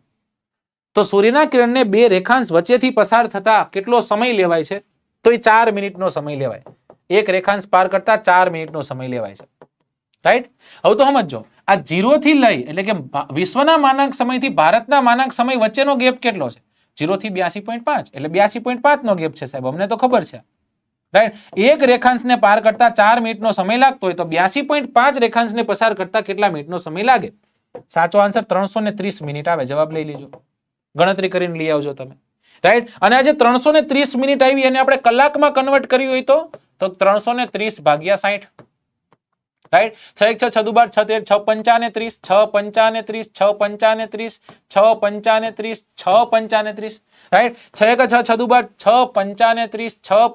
તો સૂર્યના કિરણને બે રેખાંશ વચ્ચેથી પસાર થતા કેટલો સમય લેવાય છે? તો એ 4 મિનિટનો સમય લેવાય. એક રેખાંશ પાર કરતા 4 મિનિટનો સમય લેવાય છે, રાઈટ? હવે તો સમજો, આ 0 થી લઈ એટલે કે વિશ્વના માનાંક સમયથી ભારતના માનાંક સમય વચ્ચેનો ગેપ કેટલો છે? 0 થી 82.5 એટલે 82.5 નો ગેપ છે સાહેબ, અમને તો ખબર છે, રાઈટ? એક રેખાંશને પાર કરતા 4 મિનિટનો સમય લાગતો હોય તો 82.5 રેખાંશને પસાર કરતા કેટલા મિનિટનો સમય લાગે? સાચો આન્સર 330 મિનિટ આવે. જવાબ લઈ લેજો, ગણતરી કરીને લઈ આવજો તમે, રાઈટ? અને આજે 330 મિનિટ આવી અને આપણે કલાકમાં કન્વર્ટ કર્યું હોય તો 330 ભાગ્યા 60, રાઈટ? 6 1 6 6 2 12 6 13 6 35 30 6 35 6 35 6 35 રાઈટ? 6 1 6 6 2 12 6 35 6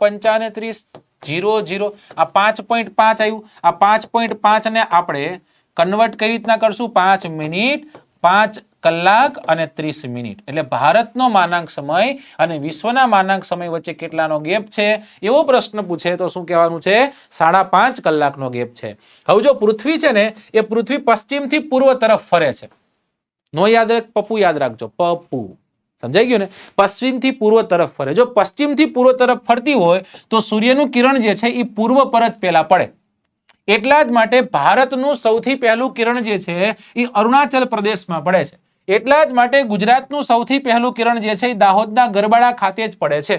35 0 0 આ 5.5 આવ્યું. આ 5.5 ને આપણે કન્વર્ટ કઈ રીતના કરશું? 5 મિનિટ 5 કલાક અને 30 મિનિટ એટલે ભારતનો માનાંક સમય અને વિશ્વના માનાંક સમય વચ્ચે કેટલાનો ગેપ છે એવો પ્રશ્ન પૂછે તો શું કહેવાનું છે? 5.5 કલાકનો ગેપ છે. હવે જો પૃથ્વી છે ને એ પૃથ્વી પશ્ચિમથી પૂર્વ તરફ ફરે છે. નો યાદ રાખ, પપ્પુ યાદ રાખજો, પપ્પુ, સમજાઈ ગયું ને? પશ્ચિમથી પૂર્વ તરફ ફરે. જો પશ્ચિમથી પૂર્વ તરફ ફરતી હોય તો સૂર્યનું કિરણ જે છે એ પૂર્વ પર જ પહેલા પડે. એટલા જ માટે ભારતનું સૌથી પહેલું કિરણ જે છે એ અરુણાચલ પ્રદેશમાં પડે છે. એટલા જ માટે ગુજરાતનું સૌથી પહેલું કિરણ જે છે એ દાહોદના ગરબાડા ખાતે જ પડે છે,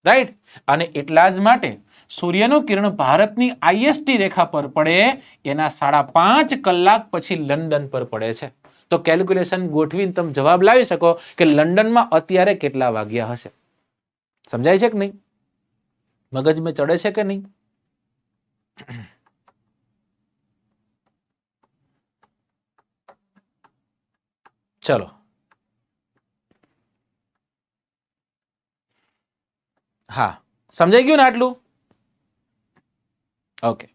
રાઈટ? અને એટલા જ માટે સૂર્યનું કિરણ ભારતની IST રેખા પર પડે એના 5.5 કલાક પછી લંડન પર પડે છે. તો કેલ્ક્યુલેશન ગોઠવીને તમે જવાબ લાવી શકો કે લંડનમાં અત્યારે કેટલા વાગ્યા હશે. સમજાય છે કે નહીં? મગજમાં ચડે છે કે નહીં? ચલો, હા, સમજાઈ ગયું ને આટલું? ઓકે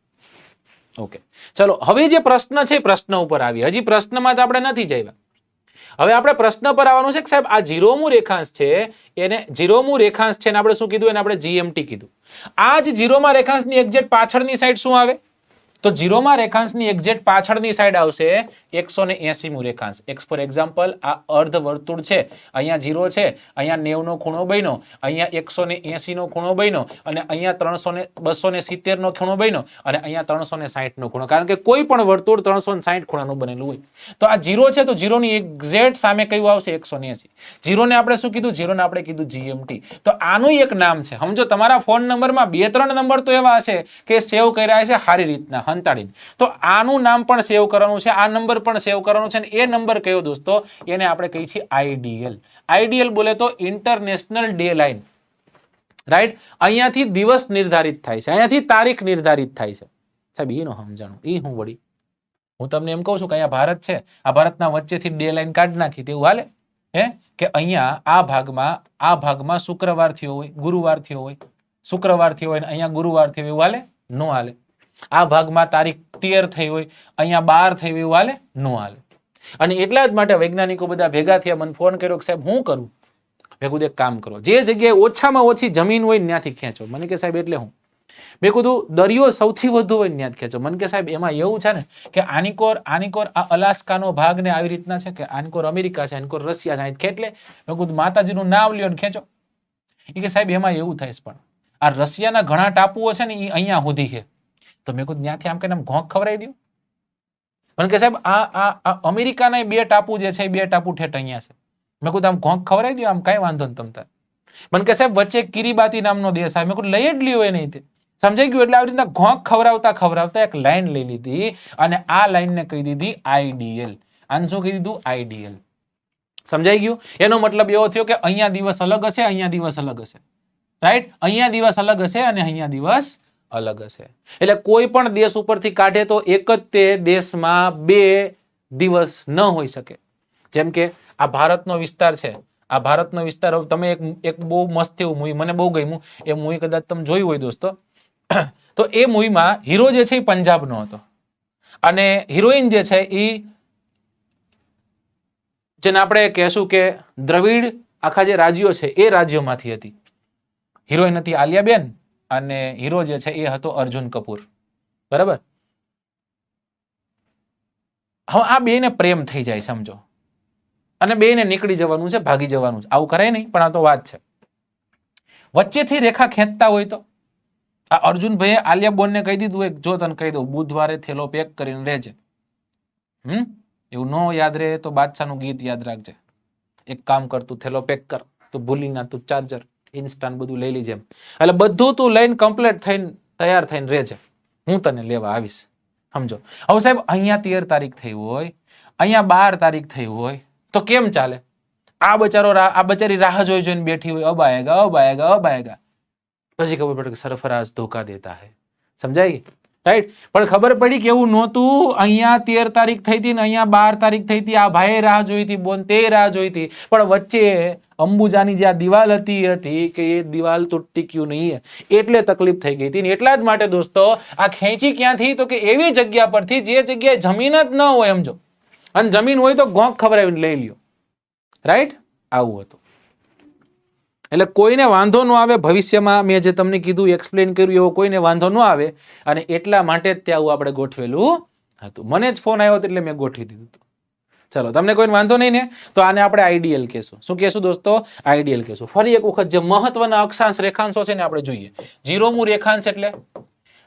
ઓકે, ચલો હવે જે પ્રશ્ન છે પ્રશ્ન ઉપર આવી. હજી પ્રશ્નમાં તો આપણે નથી જઈવા. હવે આપણે પ્રશ્ન પર આવવાનું છે કે સાહેબ આ 0મું રેખાંશ છે એને 0મું રેખાંશ છે ને આપણે શું કીધું? એને આપણે GMT કીધું. આ જ 0માં રેખાંશની એક્ઝેક્ટ પાછળની સાઈડ શું આવે? તો 0માં રેખાંશની એક્ઝેક્ટ પાછળની સાઈડ આવશે 180મું રેખાંશ. ફોર એક્ઝામ્પલ આ અર્ધ વર્તુળ છે, અહીંયા 0 છે, અહીંયા 90 નો ખૂણો બન્યો, અહીંયા 180 નો ખૂણો બન્યો અને અહીંયા 270 નો ખૂણો બન્યો અને અહીંયા 360 નો ખૂણો. કારણ કે કોઈ પણ વર્તુળ 360 ખૂણાનું બનેલું હોય. તો આ 0 છે તો 0 ની એક્ઝેક્ટ સામે કયું આવશે? 180. 0 ને આપણે શું કીધું? 0 ને આપણે કીધું GMT. તો આનું એક નામ છે. સમજો, તમારા ફોન નંબરમાં 2-3 નંબર તો એવા હશે કે સેવ કર્યા છે સારી રીતના હંતાડીને, તો આનું નામ પણ સેવ કરવાનું છે, આ નંબર પણ સેવ કરવાનો છે. એ નંબર કયો દોસ્તો? એને આપણે કહીએ છીએ IDL. IDL બોલે તો ઇન્ટરનેશનલ ડે લાઈન, રાઈટ? અહીંયાથી દિવસ નિર્ધારિત થાય છે, અહીંયાથી તારીખ નિર્ધારિત થાય છે. સાહેબ એનો સમજાણું એ હું વળી હું તમને એમ કહું છું કે અહીંયા ભારત છે, આ ભારતના વચ્ચેથી ડે લાઈન કાઢી નાખી તેવું હાલે? હે કે અહીંયા આ ભાગમાં શુક્રવાર થયો હોય, ગુરુવાર થયો હોય, શુક્રવાર થયો હોય ને અહીંયા ગુરુવાર થયો એવું હાલે? નો હાલે. આ ભાગમાં તારીખ 13 થઈ હોય, અહીંયા 12 થઈ હોય એવું હાલે? નો હાલે. અને એટલા જ માટે વૈજ્ઞાનિકો બધા ભેગા થયા, મને ફોન કર્યો કે સાહેબ હું કરું? ભેગું એક કામ કરો, જે જગ્યાએ ઓછામાં ઓછી જમીન હોય ત્યાંથી ખેંચો. મને કે સાહેબ એટલે હું? મેં કીધું દરિયો સૌથી વધુ હોય ત્યાંથી ખેંચો. મને કે સાહેબ એમાં એવું છે ને કે આનિકોર આ અલાસ્કાનો ભાગ ને આવી રીતના છે કે આનિકોર અમેરિકા છે, આનિકોર રશિયા છે, ખેંચ લે. મેં કીધું માતાજીનું નામ લ્યો ને ખેંચો. એ કે સાહેબ એમાં એવું થાય છે પણ આ રશિયાના ઘણા ટાપુઓ છે ને એ અહીંયા સુધી છે. તો મેં કીધું ત્યાંથી આમ કહીને આમ ઘોંક ખવડાવી દો. મને કે સાહેબ આ અમેરિકાના 2 ટાપુ જે છે એ 2 ટાપુ ઠેઠ અહીંયા છે. મેં કીધું આમ ઘોંક ખવડાવી દો, આમ કઈ વાંધો નહીં તમતાર. મને કે સાહેબ વચ્ચે કિરીબાતી નામનો દેશ આવે. મેં કીધું લઈ જ લ્યો એ નહીં તે. સમજાઈ ગયું? એટલે આવી રીતના ઘોંક ખવડાવતા એક લાઈન લઈ લીધી અને આ લાઈનને કહી દીધી IDL. આને શું કહી દીધું? IDL. સમજાઈ ગયું? એનો મતલબ એવો થયો કે અહીંયા દિવસ અલગ હશે, અહીંયા દિવસ અલગ હશે, રાઈટ? અહીંયા દિવસ અલગ હશે અને અહીંયા દિવસ અલગ હશે. એટલે કોઈ પણ દેશ ઉપરથી કાઢે તો એક જ તે દેશમાં 2 દિવસ ન હોઈ શકે. જેમ કે આ ભારતનો વિસ્તાર છે, આ ભારતનો વિસ્તાર. તમે એક બહુ મસ્ત એવું મૂવી મને બહુ ગમ્યું, એ મૂવી કદાચ તમે જોયું હોય દોસ્તો. તો એ મૂવીમાં હીરો જે છે એ પંજાબનો હતો અને હિરોઈન જે છે એ જેને આપણે કહેશું કે દ્રવિડ આખા જે રાજ્યો છે એ રાજ્યોમાંથી હતી. હિરોઈન હતી આલિયાબેન અને હીરો જે છે એ હતો અર્જુન કપૂર, બરાબર? હવે આ બેને પ્રેમ થઈ જાય, સમજો, અને બેને નીકળી જવાનું છે, ભાગી જવાનું છે. આવું કરાય નહીં, પણ આ તો વાત છે. વચ્ચેથી રેખા ખેંચતા હોય તો આ અર્જુનભાઈએ આલિયા બોનને કહી દીધું એક, જો તને કહી દઉં, બુધવારે થેલો પેક કરીને રહેજે. એવું ન યાદ રહે તો બાદશાહનું ગીત યાદ રાખજે. એક કામ કર, તું થેલો પેક કર, તું ભૂલી ના, તું ચાર્જર ઇન્સ્ટાન્ટ બધું લઈ લીજે. એટલે બધું તું લઈને કમ્પ્લીટ થઈને તૈયાર થઈને રહેજે, હું તને લેવા આવીશ. સમજો. હવે સાહેબ અહીંયા 13 તારીખ થઈ હોય, અહીંયા 12 તારીખ થઈ હોય તો કેમ ચાલે? આ બચારી રાહ જોઈને બેઠી હોય, અબ આયેગા અબ આયેગા અબ આયેગા. પછી ખબર પડે કે સરફરાજ ધોખા દેતા હે. સમજાય? રાઈટ. પણ ખબર પડી કે એવું નહોતું. અહીંયા 13 તારીખ થઈ હતી ને અહીંયા 12 તારીખ થઈ હતી. આ ભાઈ રાહ જોઈ હતી, બોન તે રાહ જોઈ હતી, પણ વચ્ચે અંબુજાની જે આ દિવાલ હતી કે એ દિવાલ તૂટતી ક્યું નહીં, એટલે તકલીફ થઈ ગઈ હતી. એટલા જ માટે દોસ્તો આ ખેંચી ક્યાંથી, તો કે એવી જગ્યા પરથી જે જગ્યાએ જમીન જ ન હોય. સમજો. અને જમીન હોય તો ગોંક ખવડાવીને લઈ લ્યો. રાઈટ. આવું હતું. એટલે કોઈને વાંધો ન આવે ભવિષ્યમાં. મેં જે તમને કીધું, એક્સપ્લેન કર્યું, એવો કોઈને વાંધો ન આવે, અને એટલા માટે જ ત્યાં આપણે ગોઠવેલું હતું. મને જ ફોન આવ્યો એટલે મેં ગોઠવી દીધું હતું. ચલો, તમને કોઈને વાંધો નહીં ને, તો આને આપણે આઈડિયલ કહેશું. શું કહેશું દોસ્તો? આઈડિયલ કહેશું. ફરી એક વખત જે મહત્વના અક્ષાંશ રેખાંશો છે ને આપણે જોઈએ. 0મું રેખાંશ એટલે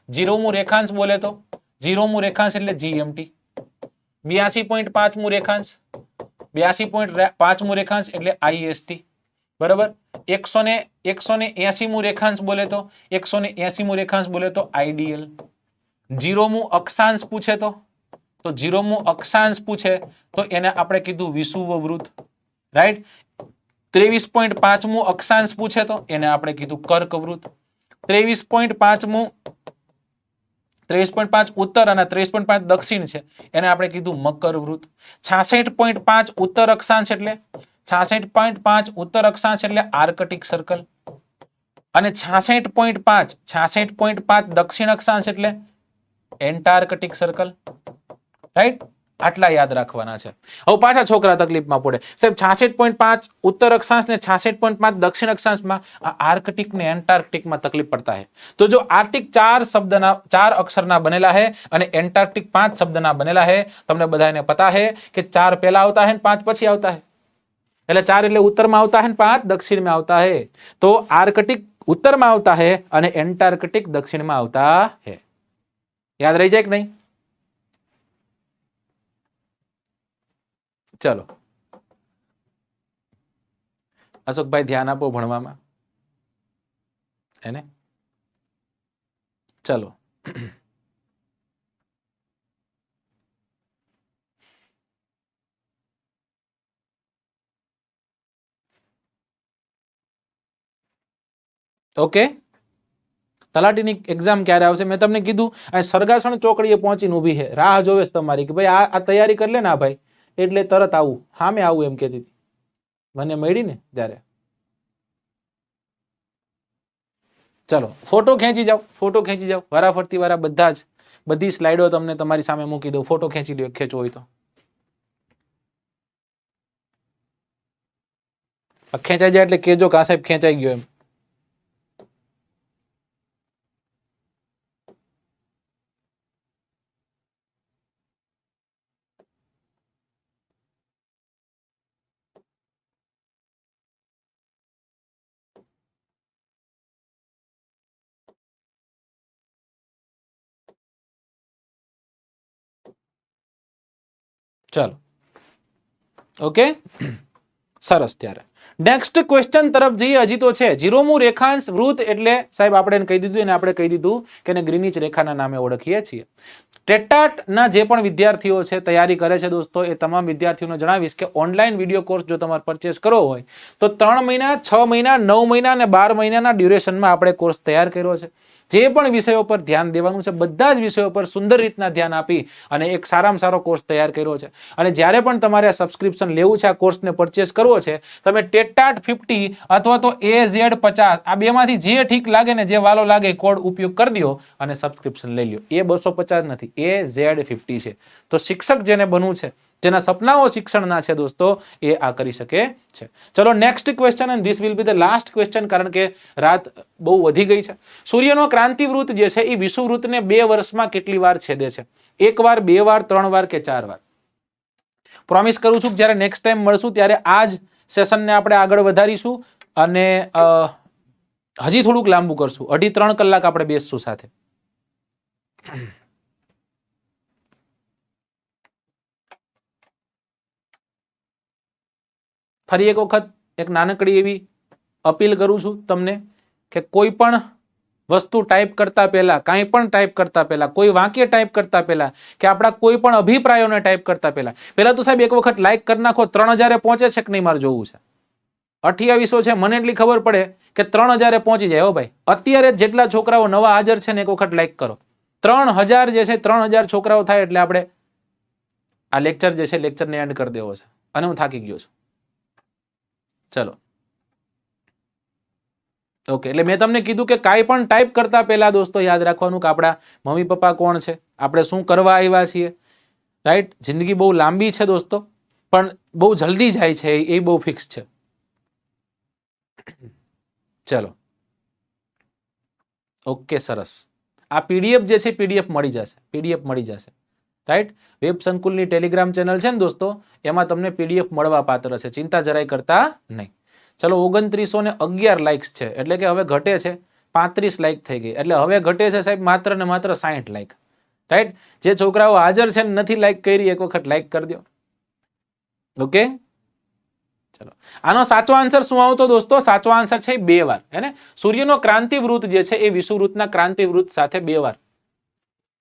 0મું રેખાંશ બોલે તો 0મું રેખાંશ એટલે GMT. 82.5મું રેખાંશ 82.5મું રેખાંશ એટલે IST. બરાબર. 180મું રેખાંશ બોલે તો 180મું રેખાંશ બોલે તો આઈડિયલ. 0મું અક્ષાંશ પૂછે તો 0મું અક્ષાંશ પૂછે તો એને આપણે કીધું વિષુવવૃત્ત. રાઈટ. 23.5મું અક્ષાંશ પૂછે તો એને આપણે કીધું કર્કવૃત્ત. 23.5 ઉત્તર અને 23.5 દક્ષિણ છે એને આપણે કીધું મકરવૃત્ત. 66.5 ઉત્તર અક્ષાંશ એટલે 66.5 ઉત્તર અક્ષાંશ એટલે આર્કટિક સર્કલ. અને 66.5 દક્ષિણ અક્ષાંશ એટલે એન્ટાર્કટિક સર્કલ. રાઈટ. આટલા યાદ રાખવાના છે. હવે પાછા છોકરા તકલીફમાં પડે, સાહેબ 66.5 ઉત્તર અક્ષાંશ ને 66.5 દક્ષિણ અક્ષાંશમાં આર્કટિક ને એન્ટાર્કટિકમાં તકલીફ પડતા है. તો જો આર્કટિક 4 અક્ષરના બનેલા है અને એન્ટાર્કટિક 5 શબ્દના બનેલા है. તમને બધાને પતા है કે 4 પહેલા આવતા है ને 5 પછી આવતા है. એટલે 4 એટલે ઉત્તરમાં આવતા है ને 5 દક્ષિણમાં આવતા है. તો આર્કટિક ઉત્તરમાં આવતા है અને એન્ટાર્કટિક દક્ષિણમાં આવતા है. યાદ રહી જાય કે નહીં? ચલો અશોકભાઈ ધ્યાન આપો ભણવામાં. એને ચલો ઓકે. તલાટીની એક્ઝામ ક્યારે આવશે? મેં તમને કીધું આ સરગાસણ ચોકડીએ પહોંચીને ઊભી છે, રાહ જોવે તમારી કે ભાઈ આ તૈયારી કરી લે ને આ ભાઈ, એટલે તરત આવું, સામે આવું એમ કહેતી હતી. મને મળી ને ત્યારે. ચલો ફોટો ખેંચી જાઓ, વારાફરતી વારા બધી સ્લાઇડો તમને તમારી સામે મૂકી દઉં. ફોટો ખેંચી લ્યો, ખેંચવો હોય તો. ખેંચાઈ જાય એટલે કેજો કે આ સાહેબ ખેંચાઈ ગયો એમ. ચલો ઓકે, સરસ. ત્યારે નેક્સ્ટ ક્વેશ્ચન તરફ જઈએ. હજી તો છે 0મું રેખાંશ વૃત્ત એટલે સાહેબ આપણે એને કહી દીધું, એને આપણે કહી દીધું કે એને ગ્રીનિચ રેખાના નામે ઓળખીએ છીએ. ટેટાટ ના જે પણ વિદ્યાર્થીઓ છે તૈયારી કરે છે દોસ્તો, એ તમામ વિદ્યાર્થીઓને જણાવીશ કે ઓનલાઈન વિડીયો કોર્સ જો તમારે પરચેસ કરવો હોય તો 3 મહિના, 6 મહિના, 9 મહિના અને 12 મહિનાના ડ્યુરેશનમાં આપણે કોર્સ તૈયાર કર્યો છે. જે પણ વિષયો પર ધ્યાન દેવાનું છે બધા જ વિષયો પર સુંદર રીતના ધ્યાન આપી અને એક સારામાં સારો કોર્સ તૈયાર કર્યો છે. અને જ્યારે પણ તમારે સબસ્ક્રિપ્શન લેવું છે, આ કોર્સને પરચેસ કરવો છે, તમે ટેટાટ 50 અથવા તો AZ50 આ બેમાંથી જે ઠીક લાગે ને, જે વાલો લાગે કોડ ઉપયોગ કરી દો અને સબસ્ક્રિપ્શન લઈ લ્યો. એ 250 નથી, AZ50 છે. તો શિક્ષક જેને બનવું છે, જેના સપનાઓ શિક્ષણના છે દોસ્તો, એ આ કરી શકે છે. ચલો next question, and this will be the last question, કારણ કે રાત બહુ વધી ગઈ છે. સૂર્યનો ક્રાંતિવૃત્ત જે છે એ વિષુવવૃત્તને 2 વર્ષમાં કેટલી વાર છેદે છે? 1 વાર, 2 વાર, 3 વાર કે 4 વાર? પ્રોમિસ કરું છું કે જ્યારે નેક્સ્ટ ટાઈમ મળશું ત્યારે આ જ સેશનને આપણે આગળ વધારીશું અને હજી થોડુંક લાંબુ કરશું, 2.5-3 કલાક આપણે બેસશું સાથે. ફરી એક વખત એક નાનકડી એવી અપીલ કરું છું તમને કે કોઈ પણ વસ્તુ ટાઈપ કરતા પહેલા, કાંઈ પણ ટાઈપ કરતા પહેલા, કોઈ વાક્ય ટાઈપ કરતા પહેલા કે આપણા કોઈ પણ અભિપ્રાયોને ટાઈપ કરતા પહેલા તો સાહેબ એક વખત લાઈક કરી નાખો. 3000 પહોંચે છે કે નહીં મારે જોવું છે. 2800 છે, મને એટલી ખબર પડે કે 3000 પહોંચી જાય. હો ભાઈ, અત્યારે જેટલા છોકરાઓ નવા હાજર છે ને એક વખત લાઈક કરો. 3000 જે છે, 3000 છોકરાઓ થાય એટલે આપણે આ લેક્ચર જે છે લેક્ચરને એન્ડ કરી દેવો છે. અને હું થાકી ગયો છું. ચલો ઓકે, એટલે મેં તમને કીધું કે કાંઈ પણ ટાઈપ કરતા પહેલા દોસ્તો યાદ રાખવાનું કે આપણા મમ્મી પપ્પા કોણ છે, આપણે શું કરવા આવ્યા છીએ. રાઈટ, જિંદગી બહુ લાંબી છે દોસ્તો, પણ બહુ જલ્દી જાય છે એ બહુ ફિક્સ છે. ચલો ઓકે, સરસ. આ પીડીએફ જે છે પીડીએફ મળી જશે. રાઈટ, વેબ સંકુલની ટેલિગ્રામ ચેનલ છે ને દોસ્તો, એમાં તમને પીડીએફ મળવા પાત્ર છે, ચિંતા જરાય કરતા નહીં. ચલો 2911 લાઇક્સ છે, એટલે કે હવે ઘટે છે, 35 લાઇક થઈ ગઈ, એટલે હવે ઘટે છે સાહેબ માત્ર ને માત્ર 60 લાઇક. રાઈટ, જે છોકરાઓ હાજર છે ને નથી લાઇક કરી, એક વખત લાઇક કરી દો. ઓકે, ચલો આનો સાચો આન્સર શું આવતો દોસ્તો? સાચો આન્સર છે 2 વાર. હે ને, સૂર્યનો ક્રાંતિવૃત્ત જે છે એ વિષુવવૃત્તના ક્રાંતિવૃત્ત સાથે 2 વાર.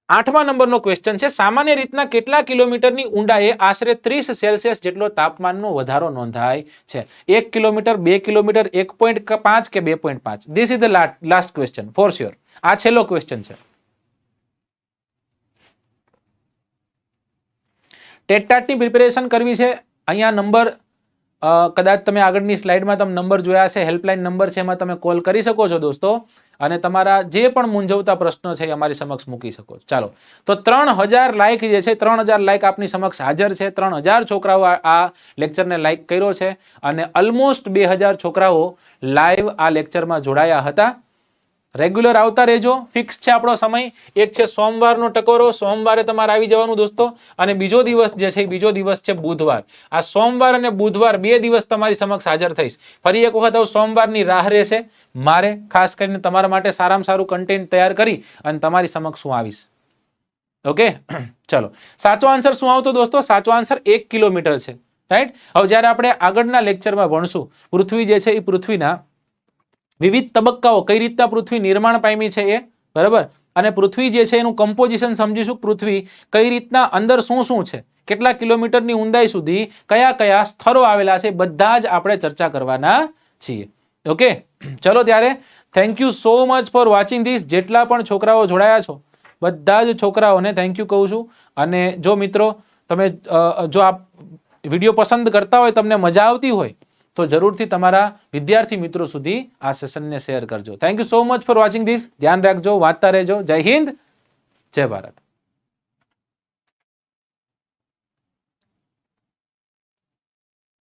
8મા નંબરનો ક્વેશ્ચન છે, સામાન્ય રીતના કેટલા કિલોમીટરની ઊંડાઈએ આશરે 30 સેલ્સિયસ જેટલો તાપમાનનો વધારો નોંધાય છે? 1 કિલોમીટર, 2 કિલોમીટર, 1.5 કે 2.5? This is the last question for sure. આ છેલ્લો ક્વેશ્ચન છે. ટેટટાટની પ્રિપેરેશન કરવી છે. અહીંયા નંબર કદાચ તમે આગળની સ્લાઇડમાં તમે નંબર જોયા છે, હેલ્પલાઇન નંબર છે, એમાં તમે કોલ કરી શકો છો દોસ્તો, અને તમારા જે પણ મૂંઝવતા પ્રશ્નો છે એ અમારી સમક્ષ મૂકી શકો છો. ચાલો, તો 3000 લાઇક જે છે, 3000 લાઇક આપની સમક્ષ હાજર છે. 3000 છોકરાઓ આ લેક્ચરને લાઇક કર્યો છે, અને ઓલમોસ્ટ 2000 છોકરાઓ લાઈવ આ લેક્ચરમાં જોડાયા હતા. રેગ્યુલર આવતા રહેજો. ફિક્સ છે આપણો સમય. એક છે સોમવારનો ટકોરો, સોમવારે તમારે આવી જવાનું દોસ્તો, અને બીજો દિવસ જે છે બીજો દિવસ છે બુધવાર. આ સોમવાર અને બુધવાર 2 દિવસ તમારી સમક્ષ હાજર થઈશ. ફરી એક વખત સોમવારની રાહ રહેશે મારે, ખાસ કરીને તમારા માટે સારામાં સારું કન્ટેન્ટ તૈયાર કરી અને તમારી સમક્ષ હું આવીશ. ઓકે, ચલો સાચો આન્સર શું આવતો દોસ્તો? સાચો આન્સર 1 કિલોમીટર છે. રાઈટ, હવે જ્યારે આપણે આગળના લેક્ચરમાં ભણશું પૃથ્વી જે છે એ પૃથ્વીના વિવિધ તબક્કાઓ, કઈ રીતના પૃથ્વી નિર્માણ પામી છે એ, બરાબર, અને પૃથ્વી જે છે એનું કમ્પોઝિશન સમજીશું. પૃથ્વી કઈ રીતના અંદર શું શું છે, કેટલા કિલોમીટરની ઊંડાઈ સુધી કયા કયા સ્થળો આવેલા છે, બધા જ આપણે ચર્ચા કરવાના છીએ. ઓકે, ચલો ત્યારે thank you so much for watching this. જેટલા પણ છોકરાઓ જોડાયા છો બધા જ છોકરાઓને થેન્ક યુ કહું છું. અને જો મિત્રો તમે જો આ વિડીયો પસંદ કરતા હોય, તમને મજા આવતી હોય, તો જરૂરથી તમારા વિદ્યાર્થી મિત્રો સુધી આ સેશનને શેર કરજો. Thank you so much for watching this. ધ્યાન રાખજો, વાંચતા રહેજો. જય હિન્દ, જય ભારત.